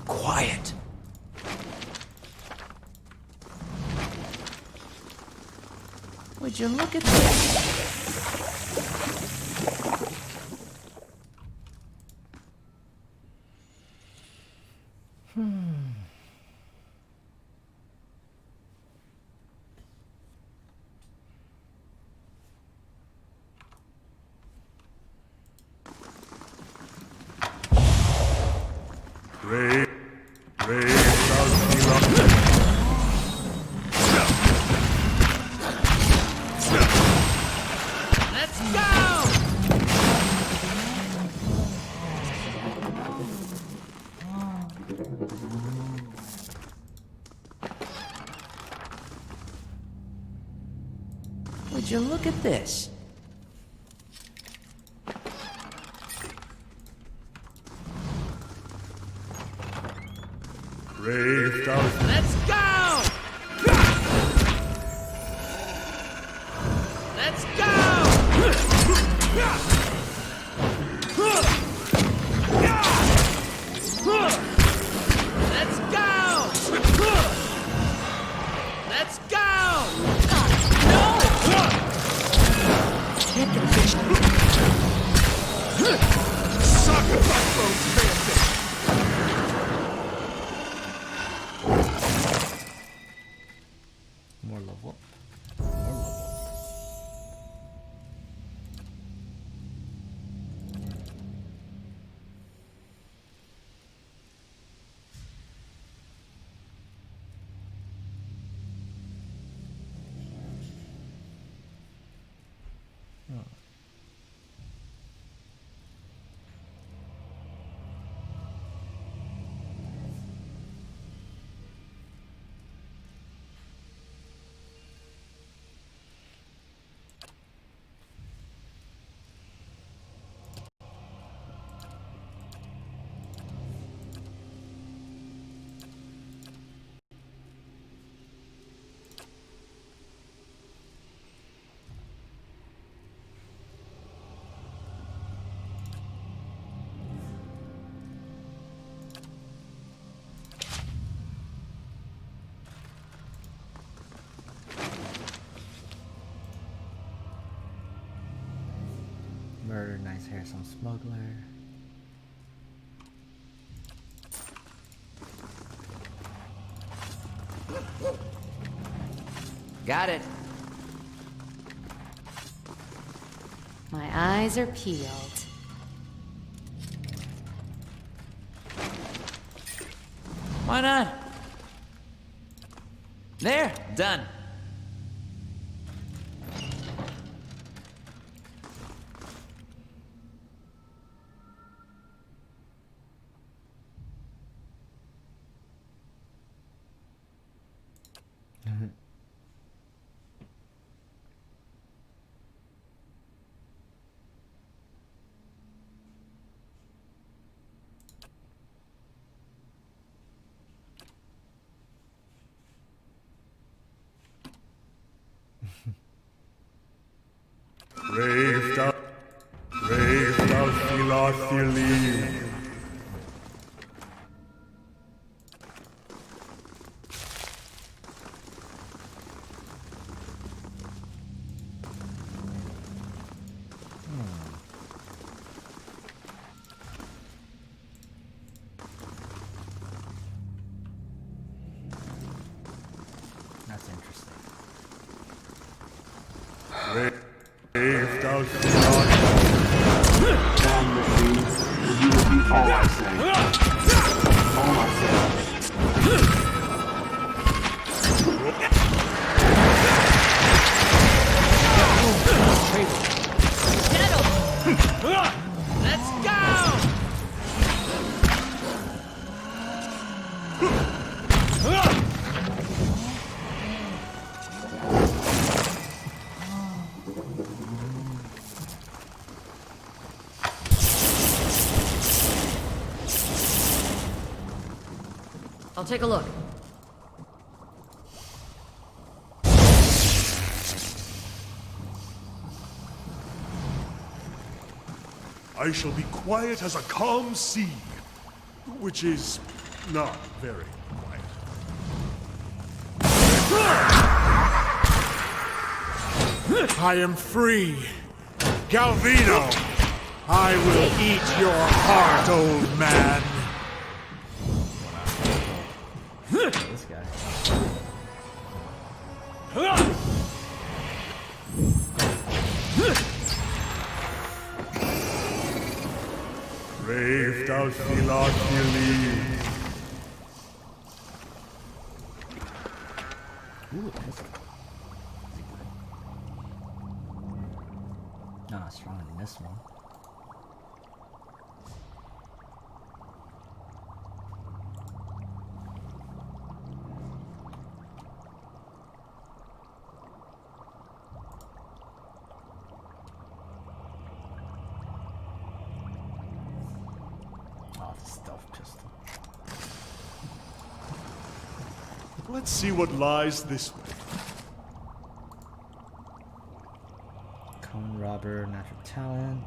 Quiet. Would you look at this? Let's go! Would you look at this? Let's go! Let's go! Let's go! Let's go! No! Sacrifice those bandits! More level up. More level up. Murder, nice hair, some smuggler. Got it. My eyes are peeled. Why not? There, done. Brave thou Philothili. That's interesting. Brave thou Philothili. Damn machines, you repeat all I say. All I say. Let's go! I'll take a look. I shall be quiet as a calm sea, which is not very quiet. I am free. Galvino, I will eat your heart, old man. This guy. Brave thou Philothili. Ooh, pistol. No, not stronger than this one. Oh, it's a stealth pistol. Let's see what lies this way. Cone robber, natural talent.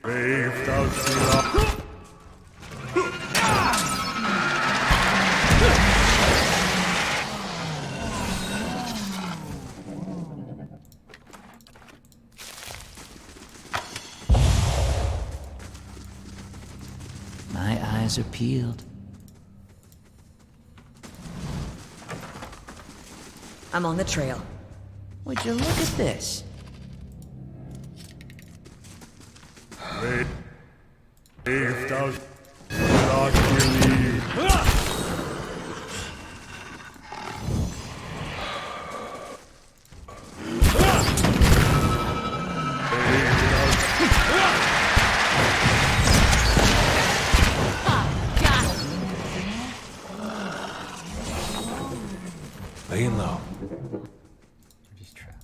Brave thou Philothili. My eyes are peeled. I'm on the trail. Would you look at this? Brave thou Philothili. Laying low. Just trapped.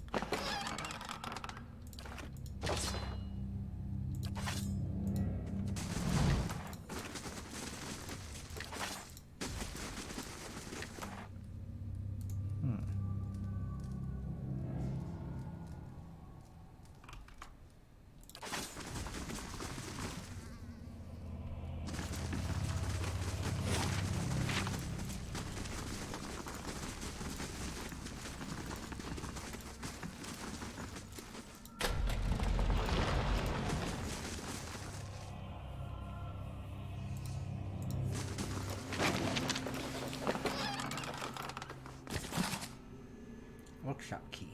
Workshop key.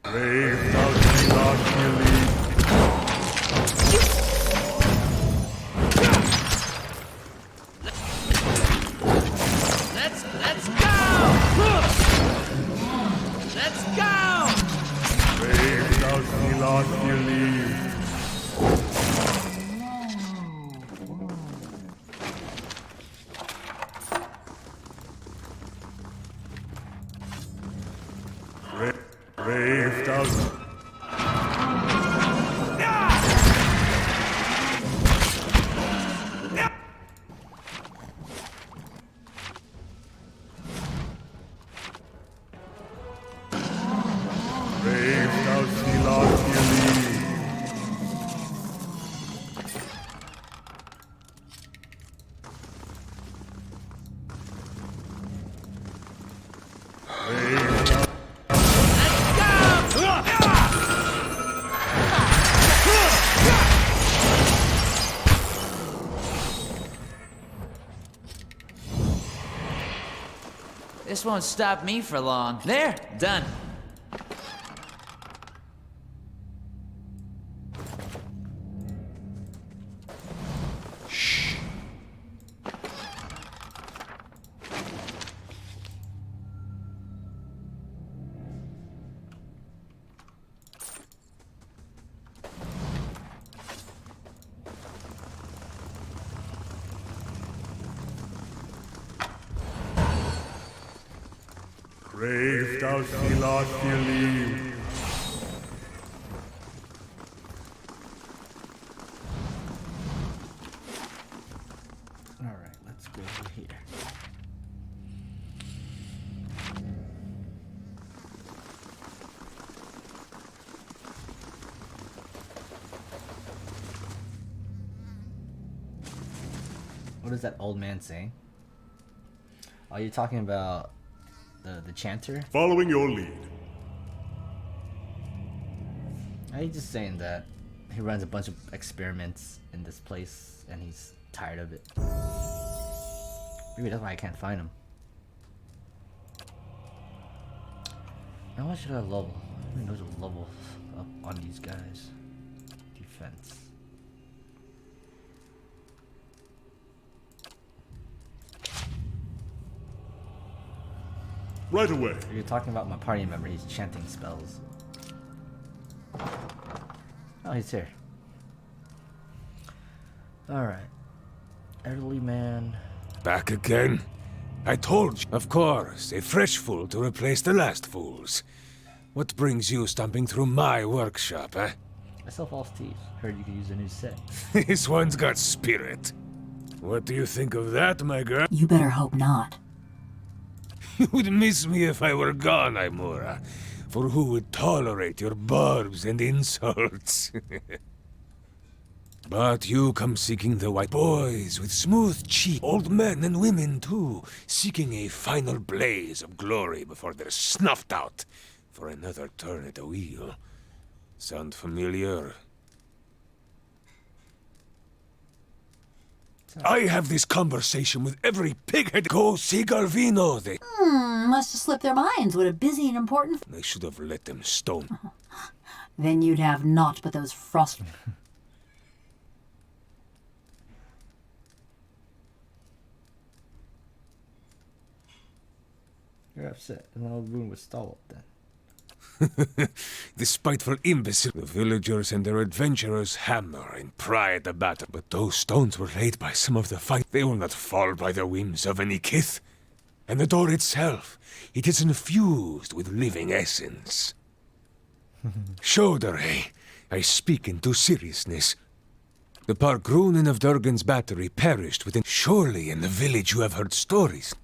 Brave, thou shalt not believe. Let's go! Let's go! Brave, thou shalt not believe. Brave, thou Brave, thou shalt not believe. Brave, thou This won't stop me for long. There, done. Brave, thou shalt not believe. Alright, let's go over here. What is that old man saying? Oh, you're talking about the chanter? Following your lead. He's just saying that he runs a bunch of experiments in this place and he's tired of it. Maybe that's why I can't find him. Now what should I level? How many knows a level up on these guys? Defense. Right away. You're talking about my party member, he's chanting spells. Oh, he's here. Alright. Elderly man. Back again? I told you. Of course, a fresh fool to replace the last fools. What brings you stomping through my workshop, eh? I sell false teeth. Heard you could use a new set. This one's got spirit. What do you think of that, my girl? You better hope not. You would miss me if I were gone, Aimura. For who would tolerate your barbs and insults? But you come seeking the white boys with smooth cheek, old men and women too, seeking a final blaze of glory before they're snuffed out for another turn at the wheel. Sound familiar? I have this conversation with every pighead. Go see Garvino. They Must have slipped their minds what a busy and important... I should have let them stone. Then you'd have naught but those frost... You're upset, and then I'll ruin with Stalwart then. The spiteful imbecile. The villagers and their adventurers hammer and pry at the battle, but those stones were laid by some of the fight. They will not fall by the whims of any kith. And the door itself, it is infused with living essence. Shoulder, eh? I speak into seriousness. The Pargrunen of Durgan's battery perished within. Surely in the village you have heard stories.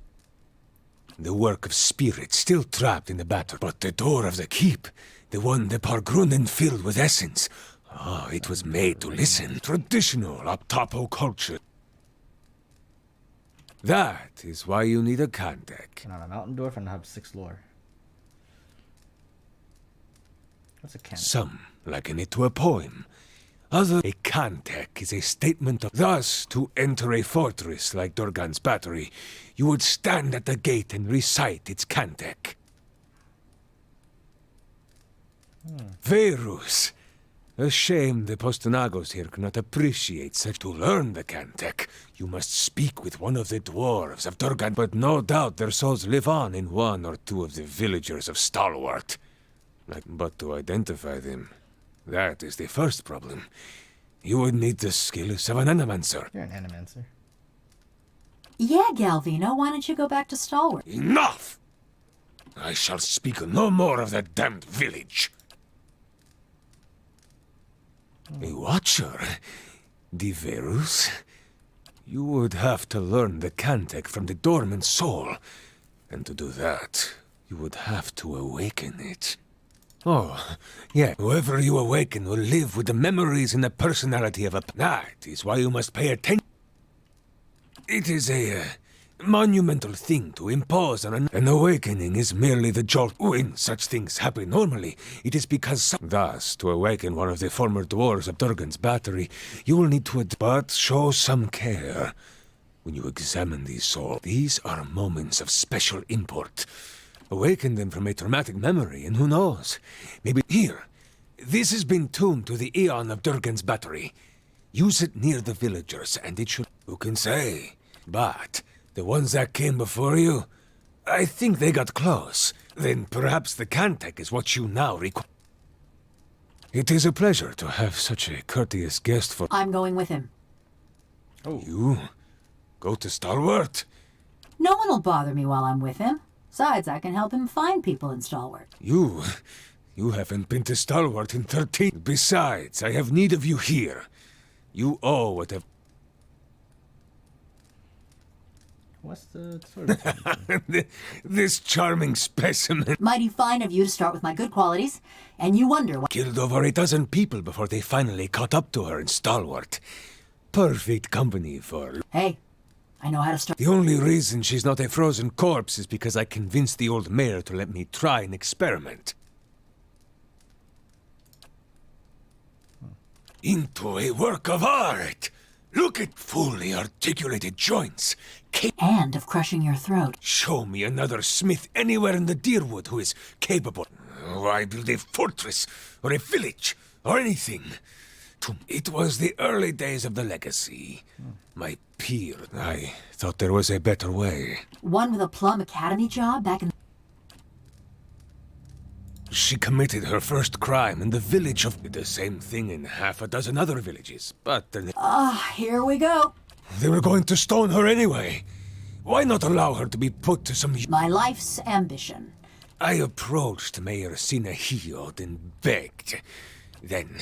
The work of spirits still trapped in the battle. But the door of the keep, the one the Pargrunen filled with essence, it was made to listen. Traditional Optapo culture. That is why you need a Kandek. And on a mountain dwarf and I have 6 lore. What's a cannon? Some liken it to a poem. A cantek is a statement of... Thus, to enter a fortress like Durgan's Battery, you would stand at the gate and recite its cantek. Verus. A shame the Postonagos here cannot appreciate such. To learn the cantek, you must speak with one of the dwarves of Durgan, but no doubt their souls live on in one or two of the villagers of Stalwart. But to identify them, that is the first problem. You would need the skills of an animancer. You're an animancer. Yeah, Galvino, why don't you go back to Stalwart? Enough! I shall speak no more of that damned village. A watcher? Diverus? You would have to learn the cantek from the dormant soul. And to do that, you would have to awaken it. Oh, yeah, whoever you awaken will live with the memories and the personality of a... That is why you must pay attention. It is a monumental thing to impose on an awakening is merely the jolt. When such things happen normally, it is because... Thus, to awaken one of the former dwarves of Durgan's Battery, you will need to... But show some care. When you examine these souls, these are moments of special import. Awaken them from a traumatic memory, and who knows? Maybe here. This has been tuned to the Eon of Durgan's Battery. Use it near the villagers, and it should... Who can say? But the ones that came before you, I think they got close. Then perhaps the cantek is what you now require. It is a pleasure to have such a courteous guest for... I'm going with him. Oh. You? Go to Stalwart? No one will bother me while I'm with him. Besides, I can help him find people in Stalwart. You haven't been to Stalwart in 13... Besides, I have need of you here. You owe whatever... What's the sort of... This charming specimen... Mighty fine of you to start with my good qualities, and you wonder why... Killed over a dozen people before they finally caught up to her in Stalwart. Perfect company for... Hey, I know how to start... The only reason she's not a frozen corpse is because I convinced the old mayor to let me try an experiment. Into a work of art! Look at fully articulated joints. And of crushing your throat. Show me another smith anywhere in the Deerwood who is capable. Why build a fortress, or a village, or anything? It was the early days of the Legacy. My peer, I thought there was a better way. One with a Plum Academy job back in... She committed her first crime in the village of... The same thing in half a dozen other villages, but... here we go. They were going to stone her anyway. Why not allow her to be put to some... My life's ambition. I approached Mayor Sinahiod and begged. Then,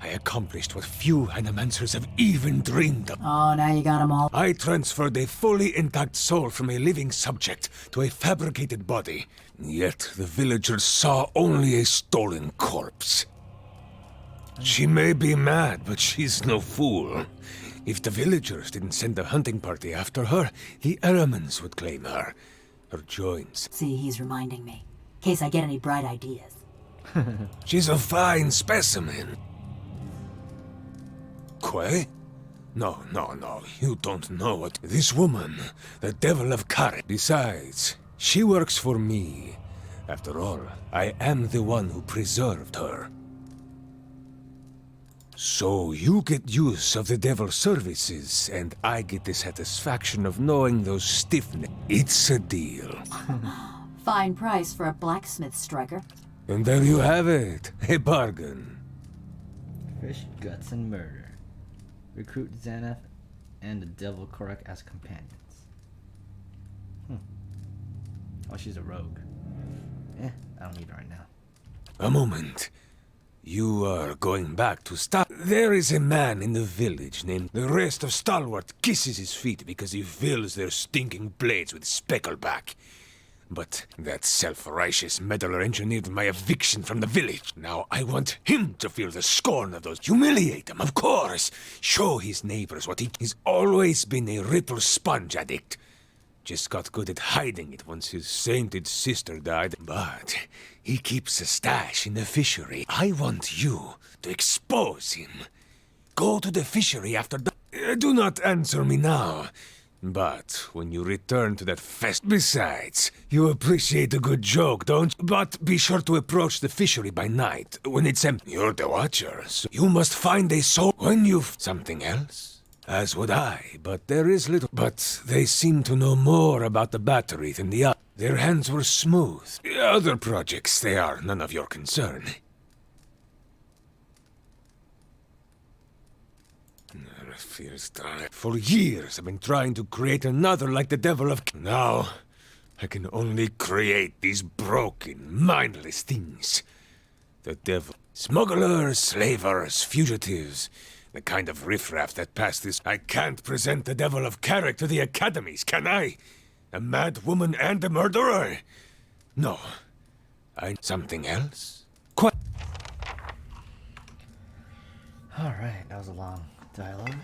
I accomplished what few animancers have even dreamed of. Oh, now you got them all. I transferred a fully intact soul from a living subject to a fabricated body. Yet the villagers saw only a stolen corpse. She may be mad, but she's no fool. If the villagers didn't send a hunting party after her, the Eramans would claim her. Her joints. See, he's reminding me. In case I get any bright ideas. She's a fine specimen. Quay? No, you don't know what... This woman, the Devil of Kare. Besides, she works for me. After all, I am the one who preserved her. So you get use of the Devil's services, and I get the satisfaction of knowing those stiff-necked... It's a deal. Fine price for a blacksmith striker. And there you have it, a bargain. Fish, guts, and murder. Recruit Xanath and the Devil Korak as companions. Oh, she's a rogue. I don't need her right now. A moment. You are going back to There is a man in the village named... The rest of Stalwart kisses his feet because he fills their stinking blades with speckleback. But that self-righteous meddler engineered my eviction from the village. Now I want him to feel the scorn of those. Humiliate him, of course. Show his neighbors what he's always been a ripple sponge addict. Just got good at hiding it once his sainted sister died. But he keeps a stash in the fishery. I want you to expose him. Go to the fishery after do not answer me now. But when you return to that fest... Besides, you appreciate a good joke, don't you? But be sure to approach the fishery by night, when it's empty. You're the Watcher, so you must find a soul when you've... Something else? As would I, but there is little... But they seem to know more about the battery than the other. Their hands were smooth. The other projects, they are none of your concern. Feels dry. For years I've been trying to create another like the Devil of... Now, I can only create these broken, mindless things. The Devil. Smugglers, slavers, fugitives. The kind of riffraff that pass this... I can't present the Devil of Carrick to the academies, can I? A mad woman and a murderer? No. Something else? Alright, that was a long dialogue.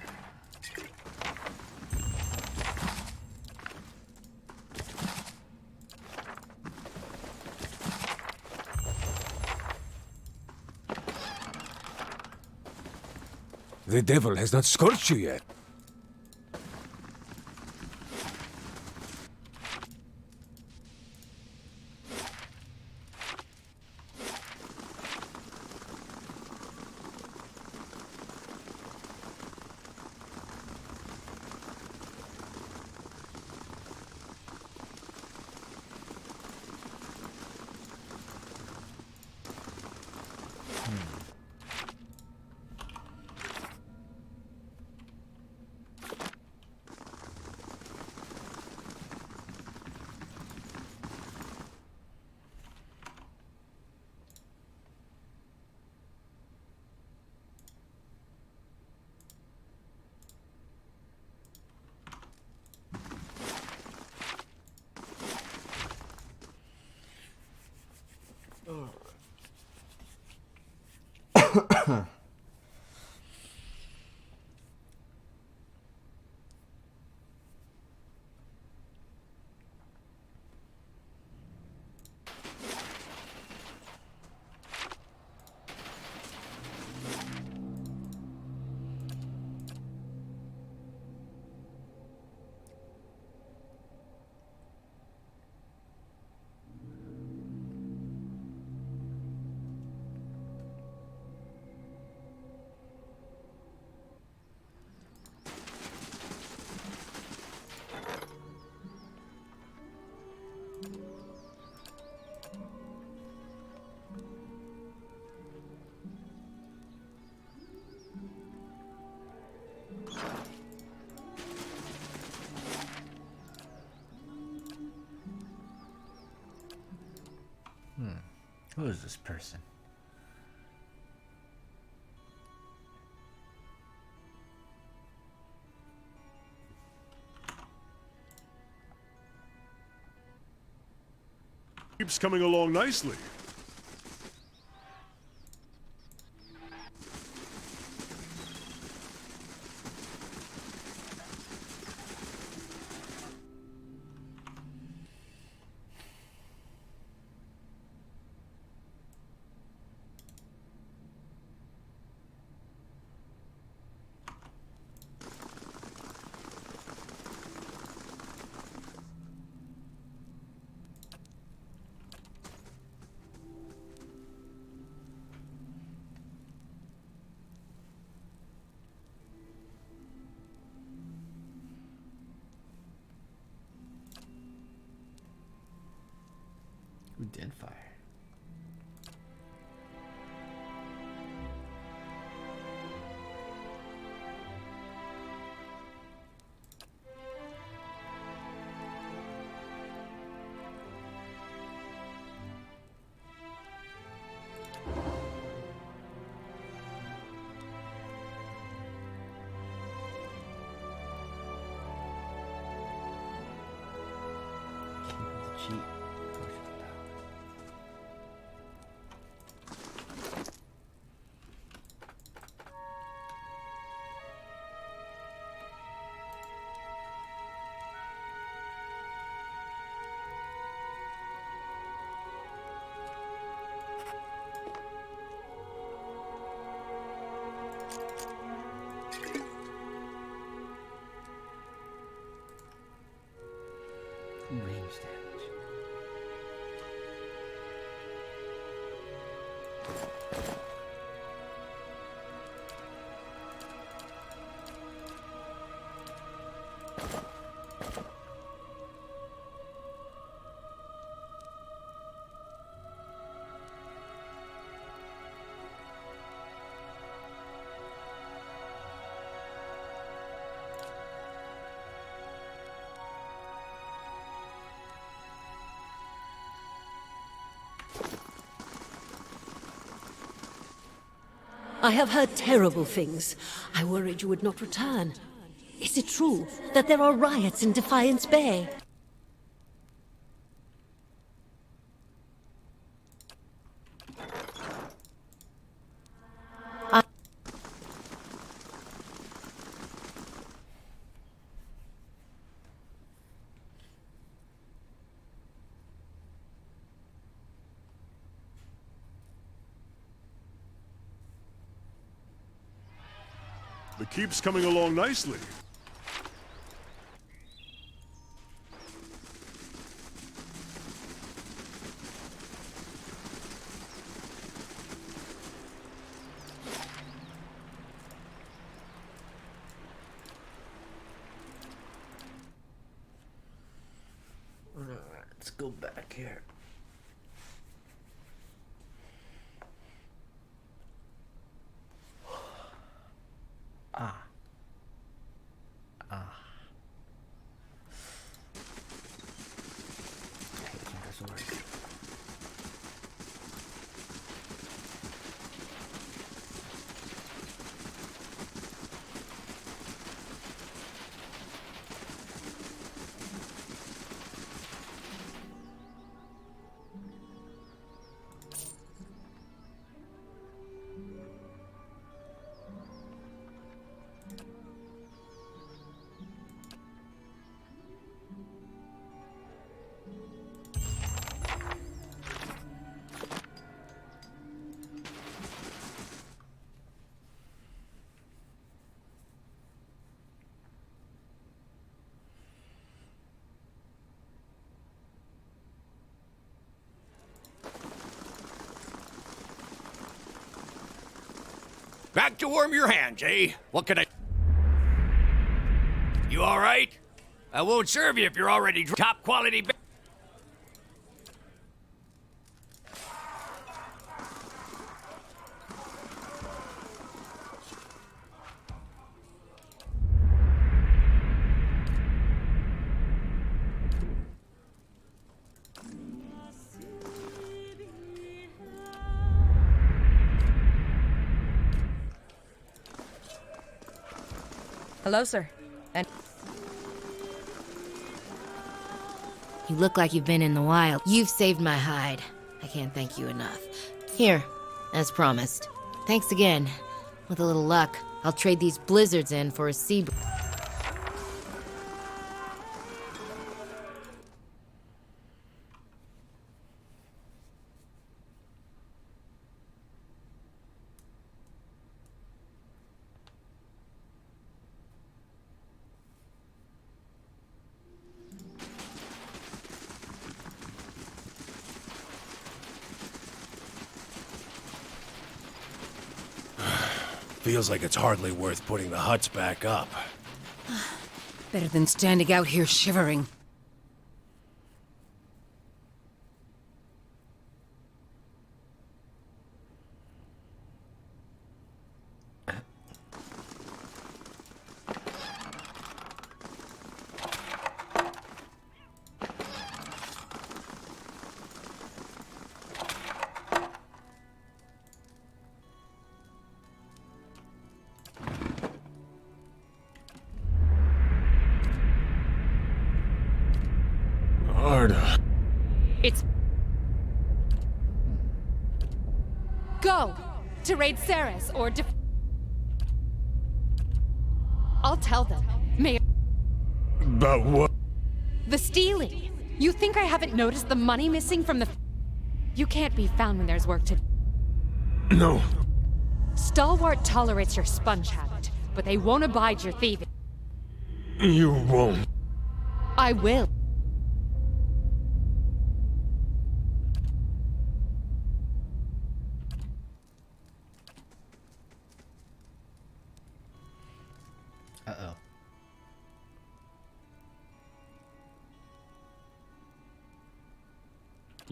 The devil has not scorched you yet. Who is this person? Keeps coming along nicely. Who did fire? Cheat. I have heard terrible things. I worried you would not return. Is it true that there are riots in Defiance Bay? The keep's coming along nicely. Alright, let's go back here. Back to warm your hands, eh? What can I... You all right? I won't serve you if you're already top quality... Hello, sir. And You look like you've been in the wild. You've saved my hide. I can't thank you enough. Here, as promised. Thanks again. With a little luck, I'll trade these blizzards in for a sea... Feels like it's hardly worth putting the huts back up. Better than standing out here shivering. It's... Go! To raid Ceres, or I'll tell them. About what? The stealing! You think I haven't noticed the money missing from the... You can't be found when there's work to... No. Stalwart tolerates your sponge habit, but they won't abide your thieving. You won't. I will.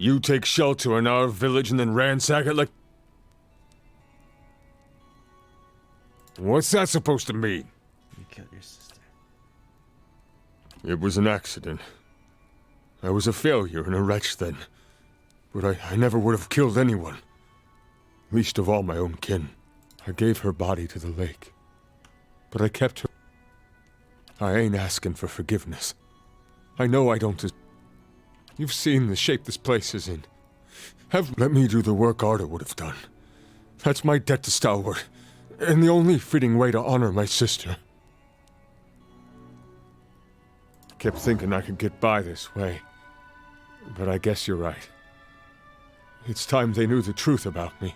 You take shelter in our village and then ransack it like... What's that supposed to mean? You killed your sister. It was an accident. I was a failure and a wretch then. But I never would have killed anyone. Least of all my own kin. I gave her body to the lake. But I kept her. I ain't asking for forgiveness. I know I don't. You've seen the shape this place is in. Let me do the work Arda would have done. That's my debt to Stalwart, and the only fitting way to honor my sister. Kept thinking I could get by this way, but I guess you're right. It's time they knew the truth about me.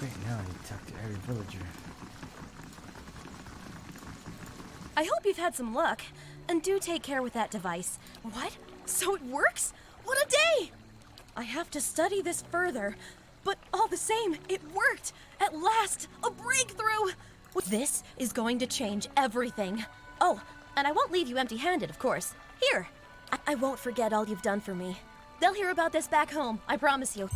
Great, now I need to talk to every villager. I hope you've had some luck, and do take care with that device. What? So it works? What a day! I have to study this further, but all the same, it worked! At last, a breakthrough! This is going to change everything. Oh, and I won't leave you empty-handed, of course. Here, I won't forget all you've done for me. They'll hear about this back home, I promise you.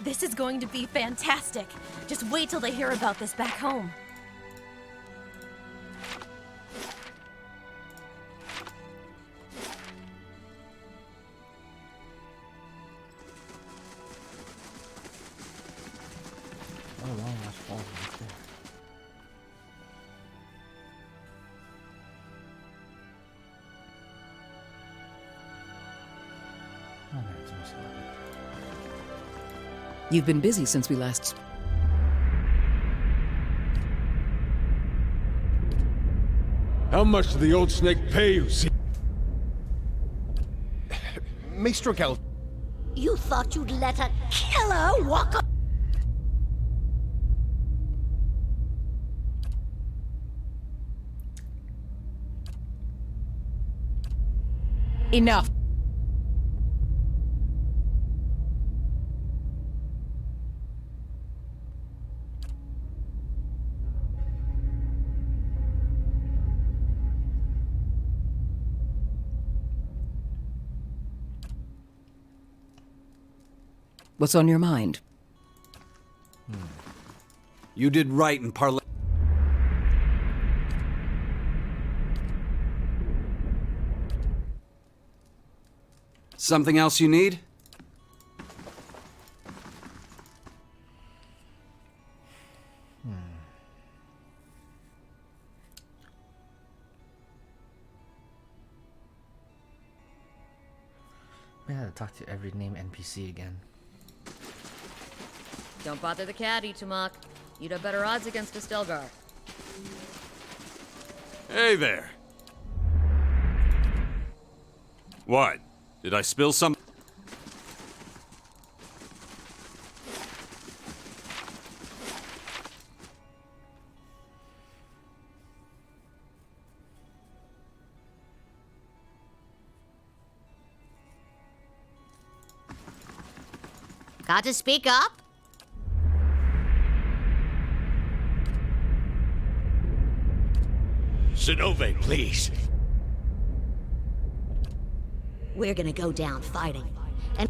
This is going to be fantastic. Just wait till they hear about this back home. Oh, long last fall right there. Oh man, it's almost 11. You've been busy since we last... How much did the old snake pay you, see? Maester Gal... You thought you'd let a killer walk up? Enough. What's on your mind? You did right in parley. Something else you need? I gotta talk to every named NPC again. Don't bother the caddy, Tumak. You'd have better odds against Estelgar. Hey there. What? Did I spill some? Got to speak up? Sinove, please. We're gonna go down fighting. And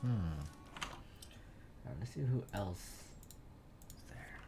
Alright, let's see who else is there.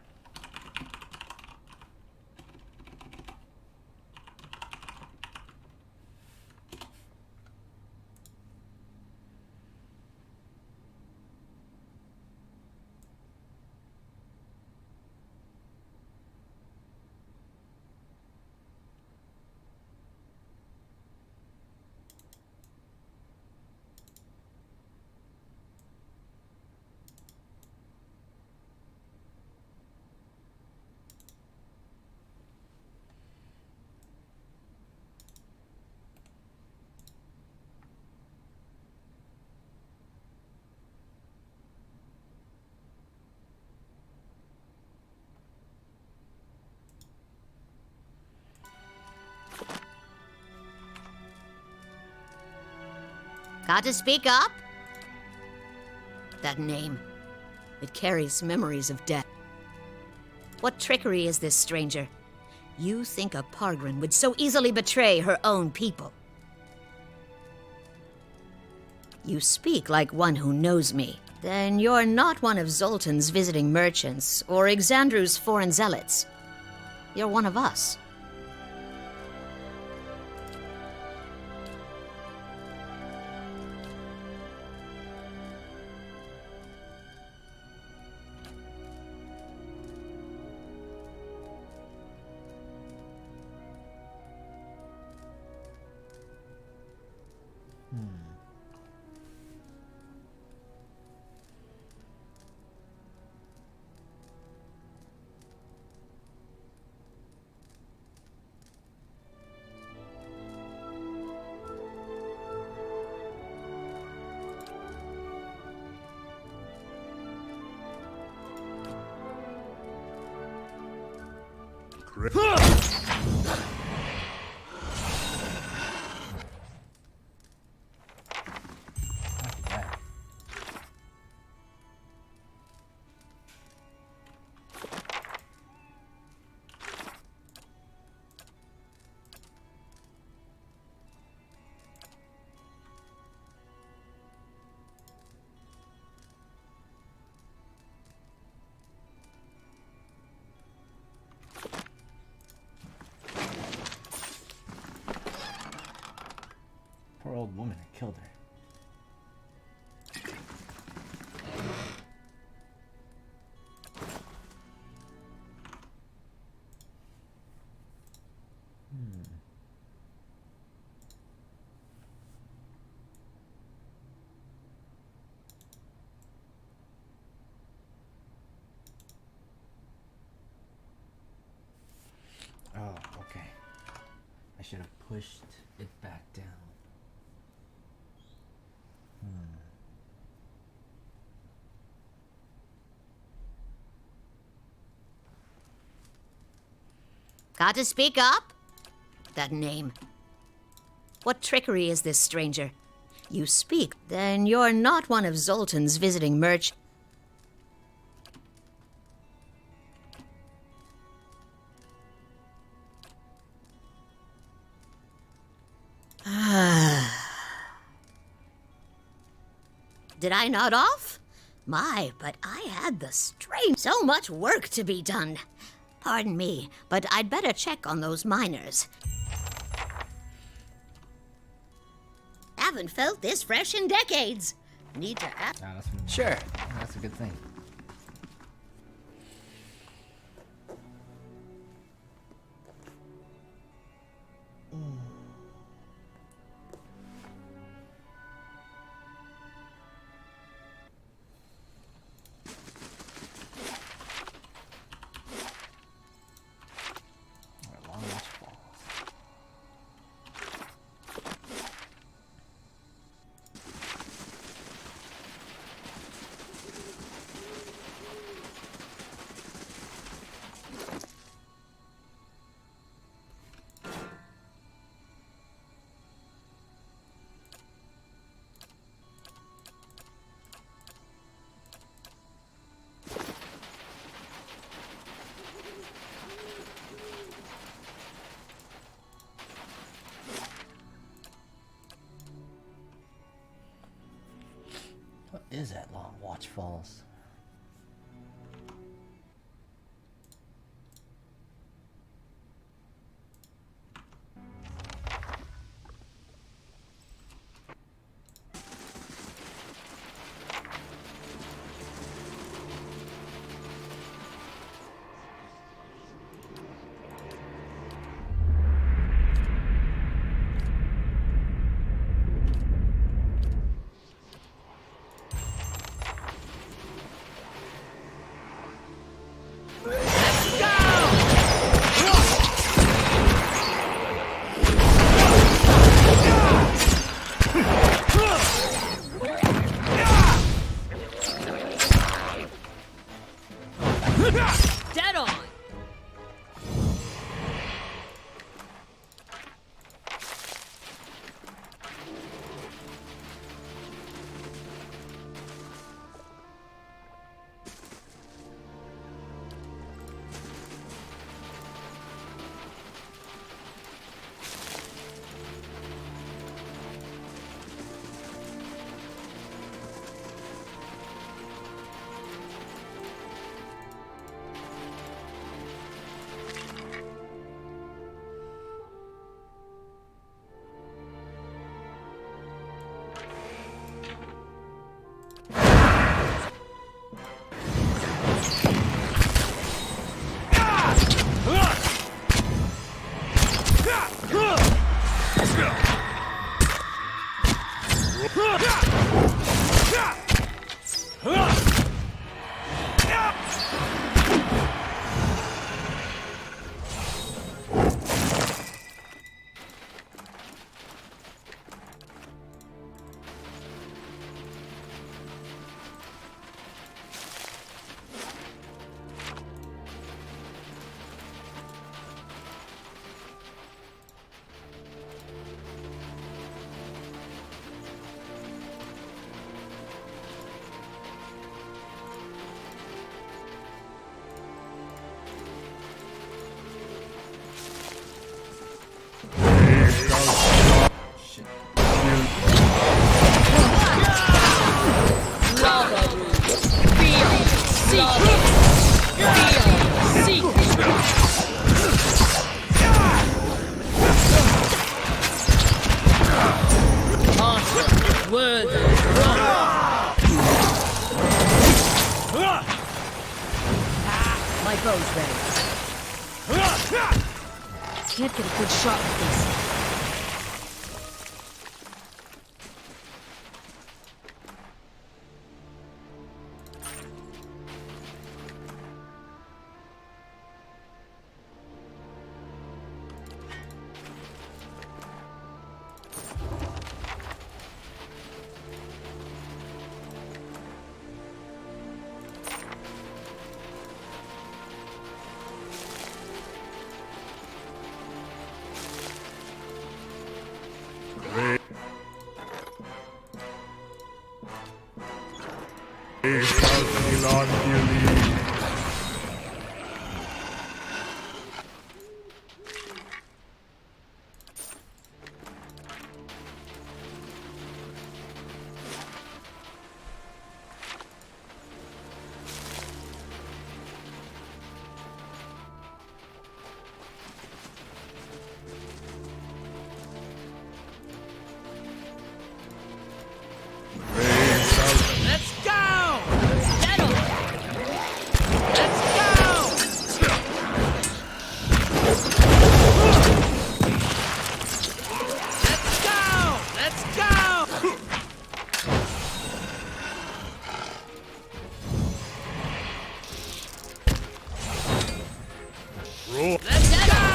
Got to speak up? That name. It carries memories of death. What trickery is this, stranger? You think a Pargrin would so easily betray her own people? You speak like one who knows me. Then you're not one of Zoltan's visiting merchants or Exandru's foreign zealots. You're one of us. Poor old woman, I killed her. Oh, okay. I should have pushed it back down. Got to speak up? That name. What trickery is this, stranger? You speak, then you're not one of Zoltan's visiting merchants. Did I nod off? My, but I had the strain. So much work to be done. Pardon me, but I'd better check on those miners. Haven't felt this fresh in decades. Need to ask. Sure. That's a good thing. What is that Long Watch Falls? bow's ready. Can't get a good shot with this. Let's go! Settle! Let's go! Let's go! Let's go! Let's go!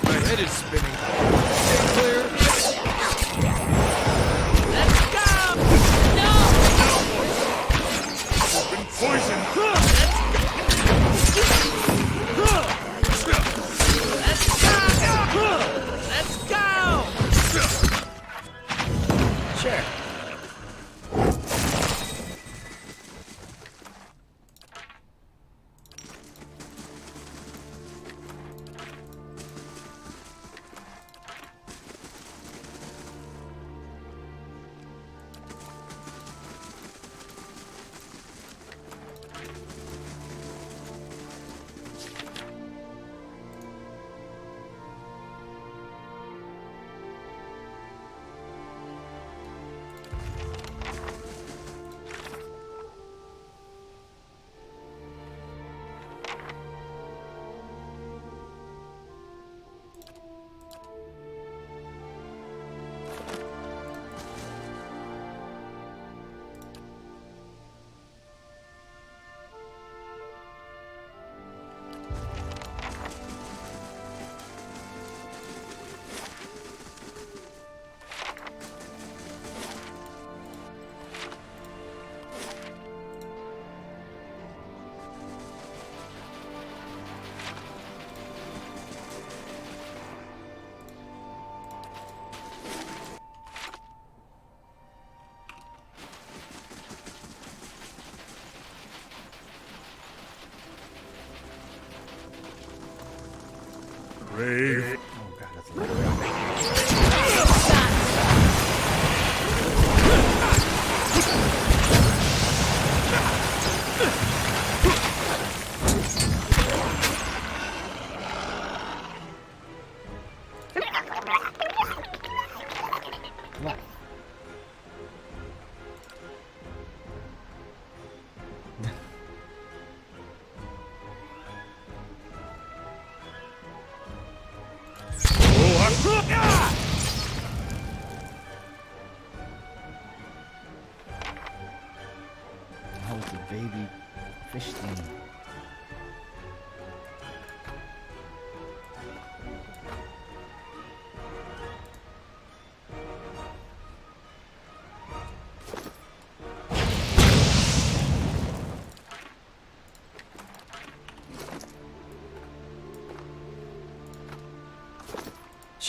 My head is spinning. Clear. Let's go! No! Been poisoned. Let's go! Sure. Brave. Oh god, that's a lot. Come on.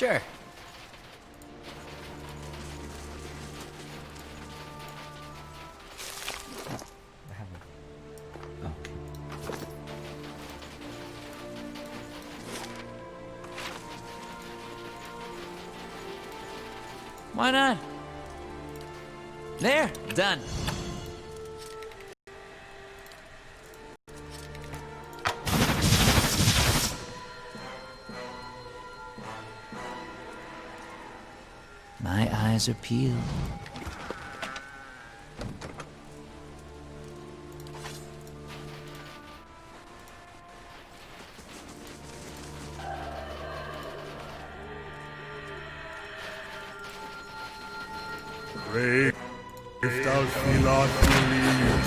Sure. I have a... Okay. Why not? There, done. My eyes are peeled. Brave, if thou feel not believe.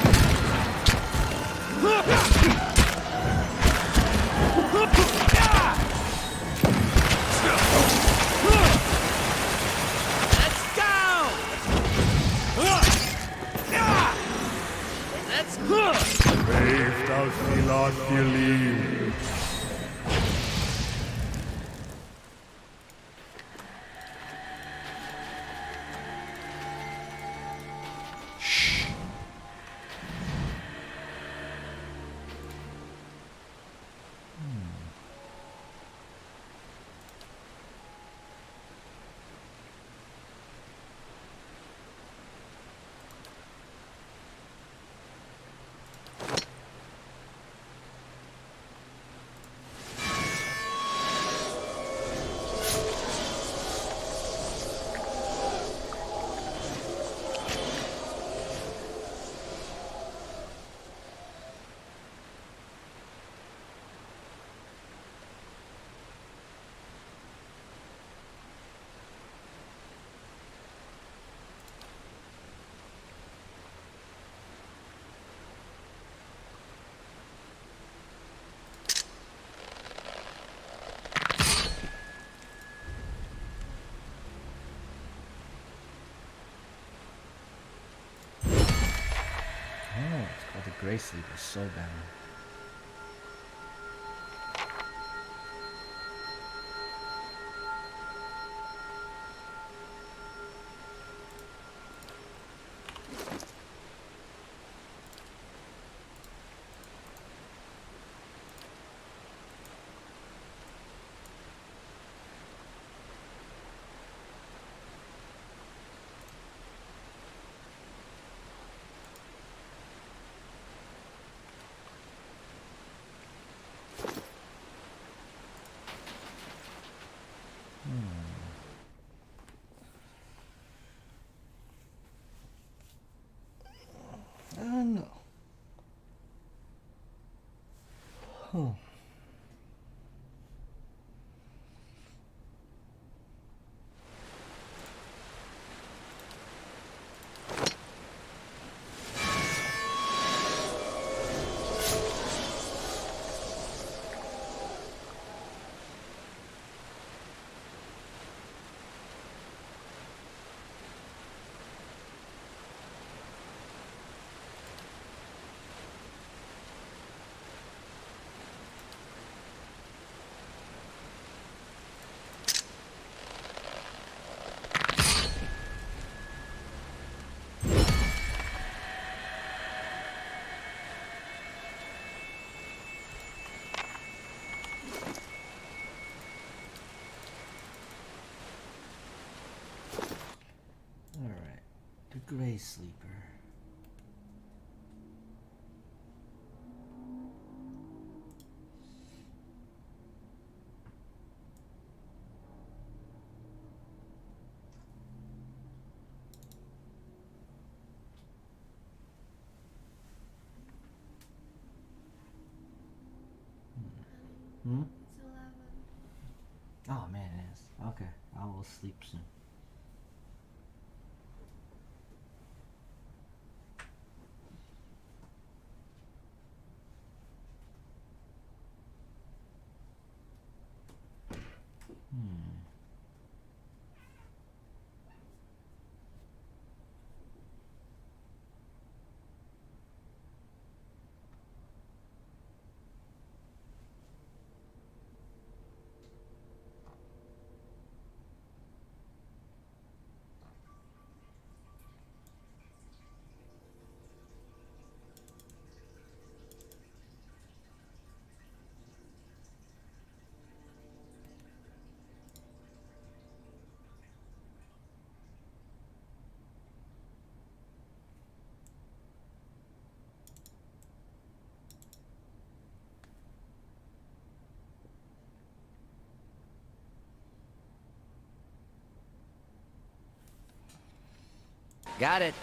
Let's go! Let's go! Brave, if thou feel not believe. Oh, it's called the Grey Sleeper Soulbound. I don't know. Oh. Alright, the Grey Sleeper. Hmm? Oh man, it is. Okay, I will sleep soon. Got it.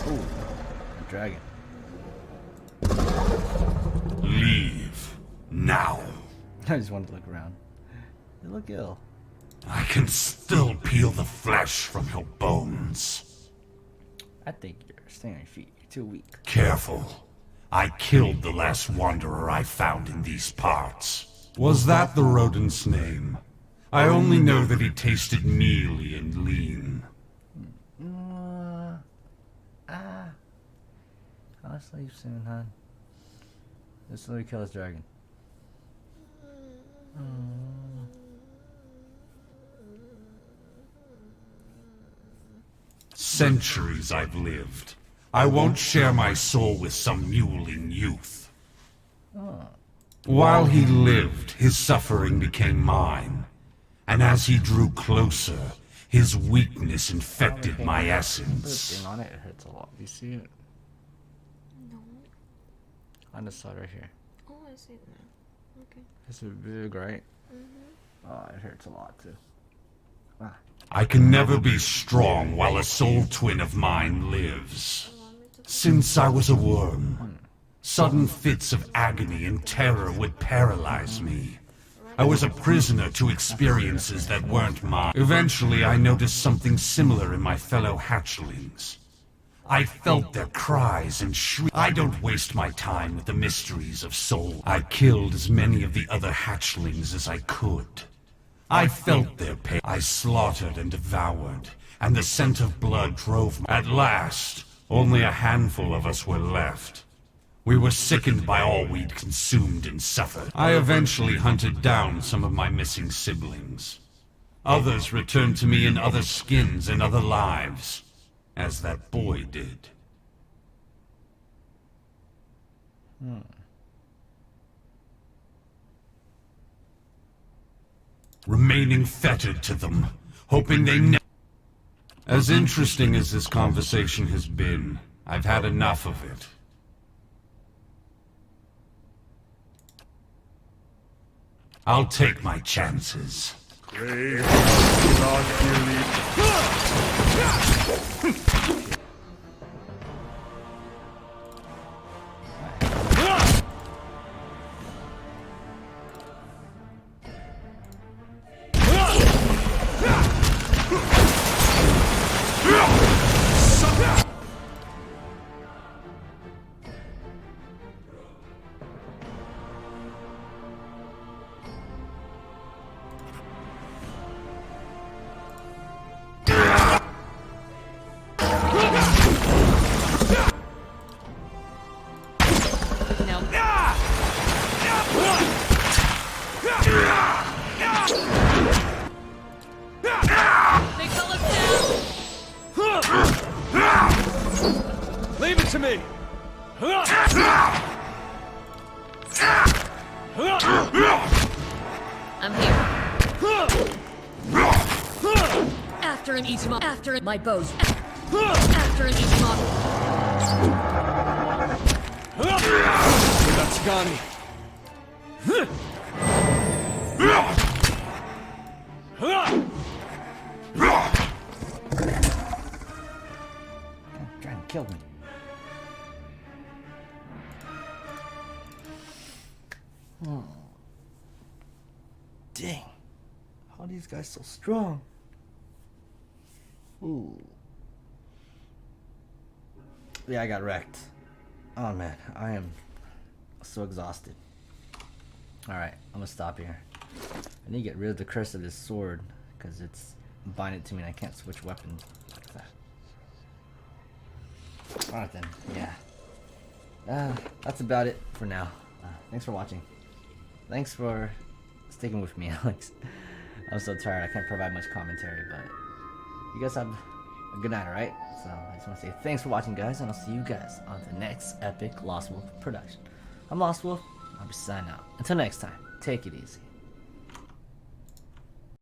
Ooh, dragon. Leave now. I just wanted to look around. You look ill. I can still peel the flesh from your bones. I think you're staying on your feet. You're too weak. Careful. I killed the last wanderer I found in these parts. Was that the rodent's name? I only know that he tasted mealy and lean. I'll sleep soon, hon. Just let me kill this dragon. Centuries I've lived. I won't share my soul with some mewling youth. While he lived, his suffering became mine. And as he drew closer, his weakness infected my essence. Thing on it, it hurts a lot. Do you see it? No. On the side right here. Oh, I see that. Okay. It's a big, right? Oh, it hurts a lot too. I can never be strong while a soul twin of mine lives. Since I was a worm, sudden fits of agony and terror would paralyze me. I was a prisoner to experiences that weren't mine. Eventually, I noticed something similar in my fellow hatchlings. I felt their cries and shrieks. I don't waste my time with the mysteries of soul. I killed as many of the other hatchlings as I could. I felt their pain. I slaughtered and devoured, and the scent of blood drove me. At last, only a handful of us were left. We were sickened by all we'd consumed and suffered. I eventually hunted down some of my missing siblings. Others returned to me in other skins and other lives, as that boy did. Remaining fettered to them, hoping they never... As interesting as this conversation has been, I've had enough of it. I'll take my chances. Leave it to me! I'm here. After an each mob. After my bows. After an each mob. Tatsugami. Trying to kill me. Oh. Dang. How are these guys so strong? Ooh. Yeah, I got wrecked. Oh man, I am so exhausted. Alright, I'm gonna stop here. I need to get rid of the curse of this sword because it's binding to me and I can't switch weapons like that. Alright then, yeah. That's about it for now. Thanks for watching. Thanks for sticking with me, Alex. I'm so tired, I can't provide much commentary, but you guys have a good night, alright? So I just want to say thanks for watching, guys, and I'll see you guys on the next epic Lost Wolf production. I'm Lost Wolf, I'll be signing out. Until next time, take it easy.